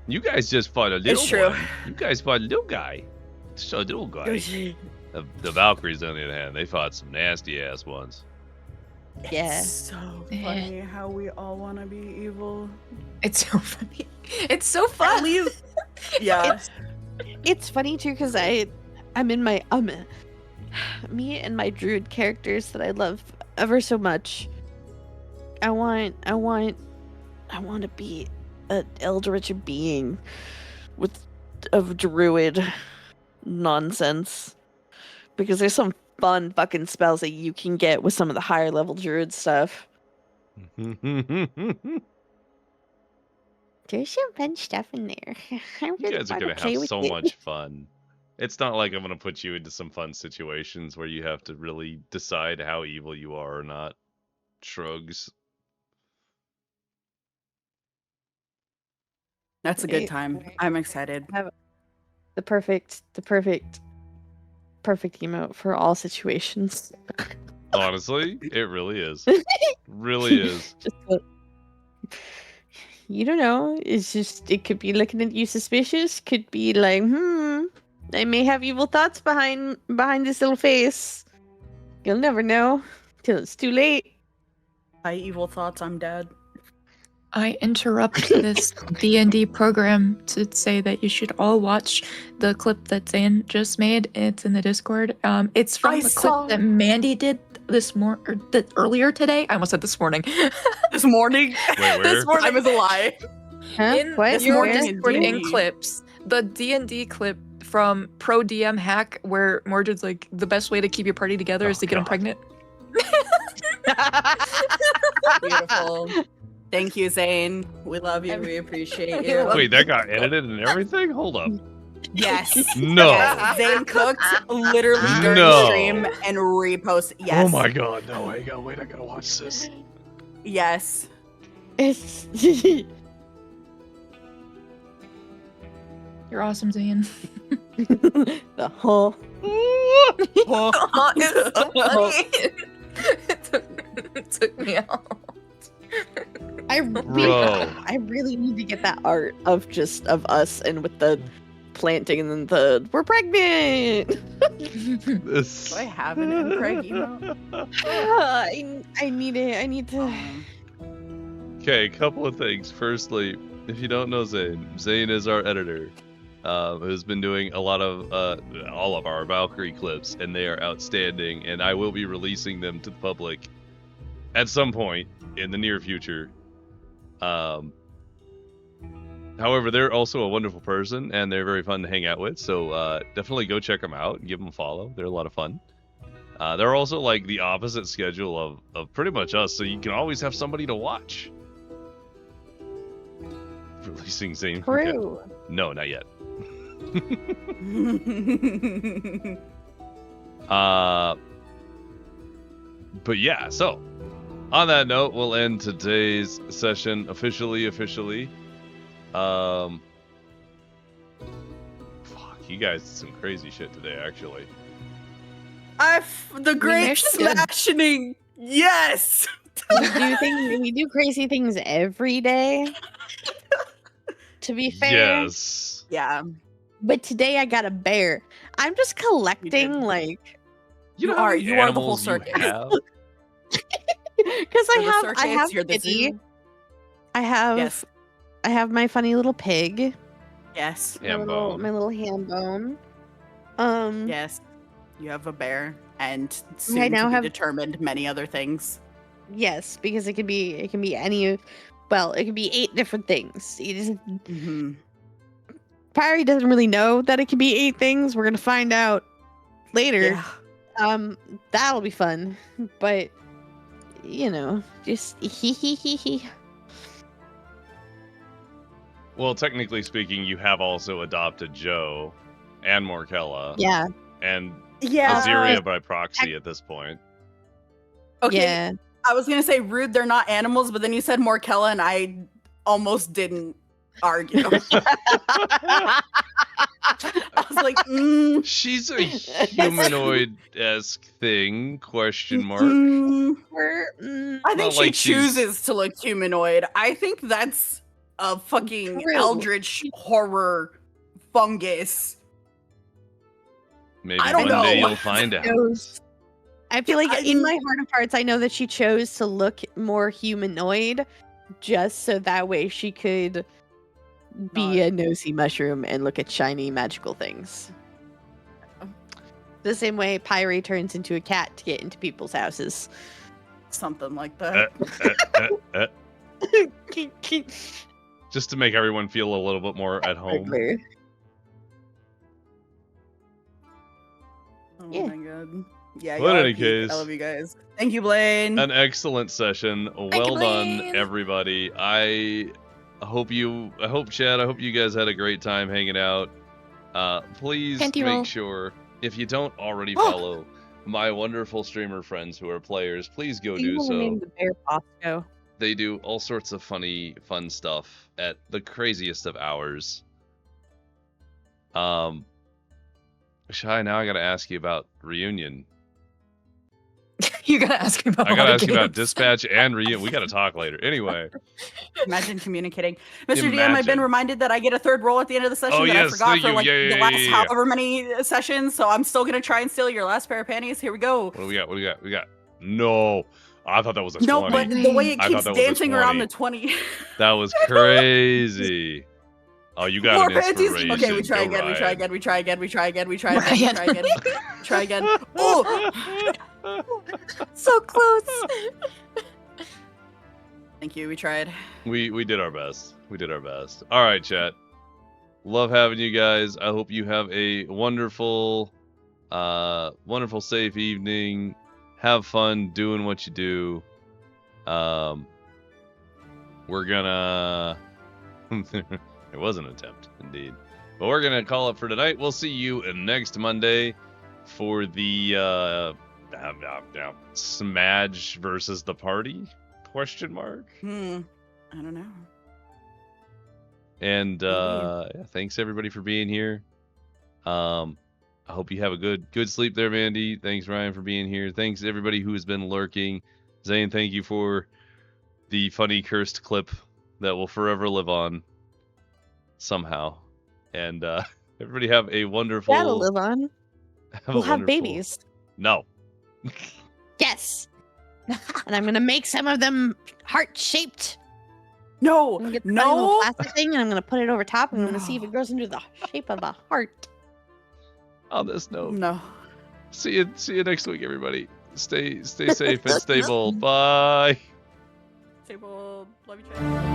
You guys just fought a little It's true. one. You guys fought a little guy. So little guy. The Valkyries, on the other hand, they fought some nasty ass ones. Yeah. It's so funny how we all want to be evil. It's so funny. It's so fun. At least, yeah. It's funny too because I'm in my me and my druid characters that I love ever so much. I want to be an eldritch being of druid nonsense because there's some fun fucking spells that you can get with some of the higher level druid stuff. There's some fun stuff in there. You guys are gonna have so much fun. It's not like I'm gonna put you into some fun situations where you have to really decide how evil you are or not. Shrugs. That's a good time. I'm excited. The perfect emote for all situations. Honestly, it really is. Really is. Just you don't know. It's just it could be looking at you suspicious. Could be like, I may have evil thoughts behind this little face. You'll never know till it's too late. Hi, evil thoughts. I'm dead. I interrupt this D&D program to say that you should all watch the clip that Zane just made. It's in the Discord. It's from I the saw- clip that Mandy did earlier today. I almost said this morning. This morning. Wait, where? This morning. Time is a lie. Huh? In What? this your morning in Discord in D&D. clips, the D&D clip from Pro DM Hack where Mordred's like, the best way to keep your party together is Oh, to get them God. pregnant. Beautiful. Thank you, Zane. We love you. We appreciate you. Wait, that got edited and everything? Hold up. Yes. No. Yes, Zane cooked literally during No. stream and repost. Yes. Oh my god, no, I gotta watch this. Yes. It's You're awesome, Zane. the whole. It's so funny. It took me out. Bro. I really need to get that art of us and with the planting and then the we're pregnant. This. Do I have an Impreg emote? I need it. I need to. Okay, a couple of things. Firstly, if you don't know Zane, Zane is our editor, who's been doing a lot of all of our Valkyrie clips, and they are outstanding. And I will be releasing them to the public at some point in the near future. However, they're also a wonderful person, and they're very fun to hang out with. So definitely go check them out and give them a follow. They're a lot of fun. They're also like the opposite schedule of pretty much us, so you can always have somebody to watch. Releasing Zane. True. No, not yet. But yeah, so on that note, we'll end today's session officially. Fuck, you guys did some crazy shit today, actually. The great actually did. smashing. Yes. We do crazy things every day. To be fair. Yes. Yeah. But today I got a bear. I'm just collecting like You know You how are- many you are the whole animals you circus. have? because You're the I circus, have you're the Kitty. zoo. I have Yes. I have my funny little pig. Yes. My little, Hambone. my little ham bone. Yes. You have a bear and I soon now to be have- determined many other things. Yes, because it can be any well, it can be 8 different things. It is Mm-hmm. Pyrie doesn't really know that it can be 8 things. We're gonna find out later. Yeah. That'll be fun. But you know, just hee. Well, technically speaking, you have also adopted Joe and Morkella Yeah. and Yeah. Aziria by proxy at this point. Okay. Yeah. I was gonna say rude. They're not animals, but then you said Morkella, and I almost didn't argue. I was like, She's a humanoid-esque thing, question mark. I think Not she like she's- chooses to look humanoid. I think that's a fucking True. eldritch horror fungus. Maybe I don't one day know. you'll find out. Chose- I feel like I in my mean- heart of hearts, I know that she chose to look more humanoid just so that way she could be a nosy mushroom and look at shiny magical things. The same way Pyrie turns into a cat to get into people's houses. Something like that. Just to make everyone feel a little bit more at home. Burglar. Oh Yeah. my god. Yeah, Well, in y'all any are peak. case- I love you guys. Thank you, Blaine. An excellent session. you, Well done, Blaine. everybody. I hope Chad, I hope you guys had a great time hanging out. Please Panty make roll. sure, if you don't already follow my wonderful streamer friends who are players, please go do so. The bear Bosco. They do all sorts of fun stuff at the craziest of hours. Shy, now I gotta ask you about Reunion. You gotta ask me about. I all gotta the ask you about games. Dispatch and Reunion. We gotta talk later. Anyway. Imagine communicating. Mr. DM, I've Imagine. been reminded that I get a third roll at the end of the session Oh, that yes, I forgot thank for you. like Yeah, the yeah, last yeah, yeah. however many sessions, so I'm still gonna try and steal your last pair of panties. Here we go. What do we got? What do we got? We got no. I thought that was a No, 20. but the way it I thought keeps that was a dancing around 20. the 20. That was crazy. Oh, you got More an panties. inspiration. Okay, we try Go again. We Ryan. try again. We try again. We try again. We try again. We Ryan. try again. Try again. Oh, So close. thank you. We tried. We did our best. We did our best. All right, chat. Love having you guys. I hope you have a wonderful, safe evening. Have fun doing what you do. We're gonna. It was an attempt, indeed. But we're gonna call it for tonight. We'll see you next Monday for the Smadge versus the party? Question mark. I don't know. And yeah, thanks everybody for being here. I hope you have a good sleep there, Mandy. Thanks Ryan for being here. Thanks everybody who has been lurking. Zane, thank you for the funny cursed clip that will forever live on somehow. And everybody have a wonderful. That'll live on. We'll have wonderful- babies. No. Yes. And I'm gonna make some of them heart-shaped. No, I'm gonna get the funny little no. plastic thing, and I'm gonna put it over top, and I'm gonna see if No. it grows into the shape of a heart. On this note, No. see you next week, everybody. Stay safe and stay bold. Bye. Stay bold. Love you, chat.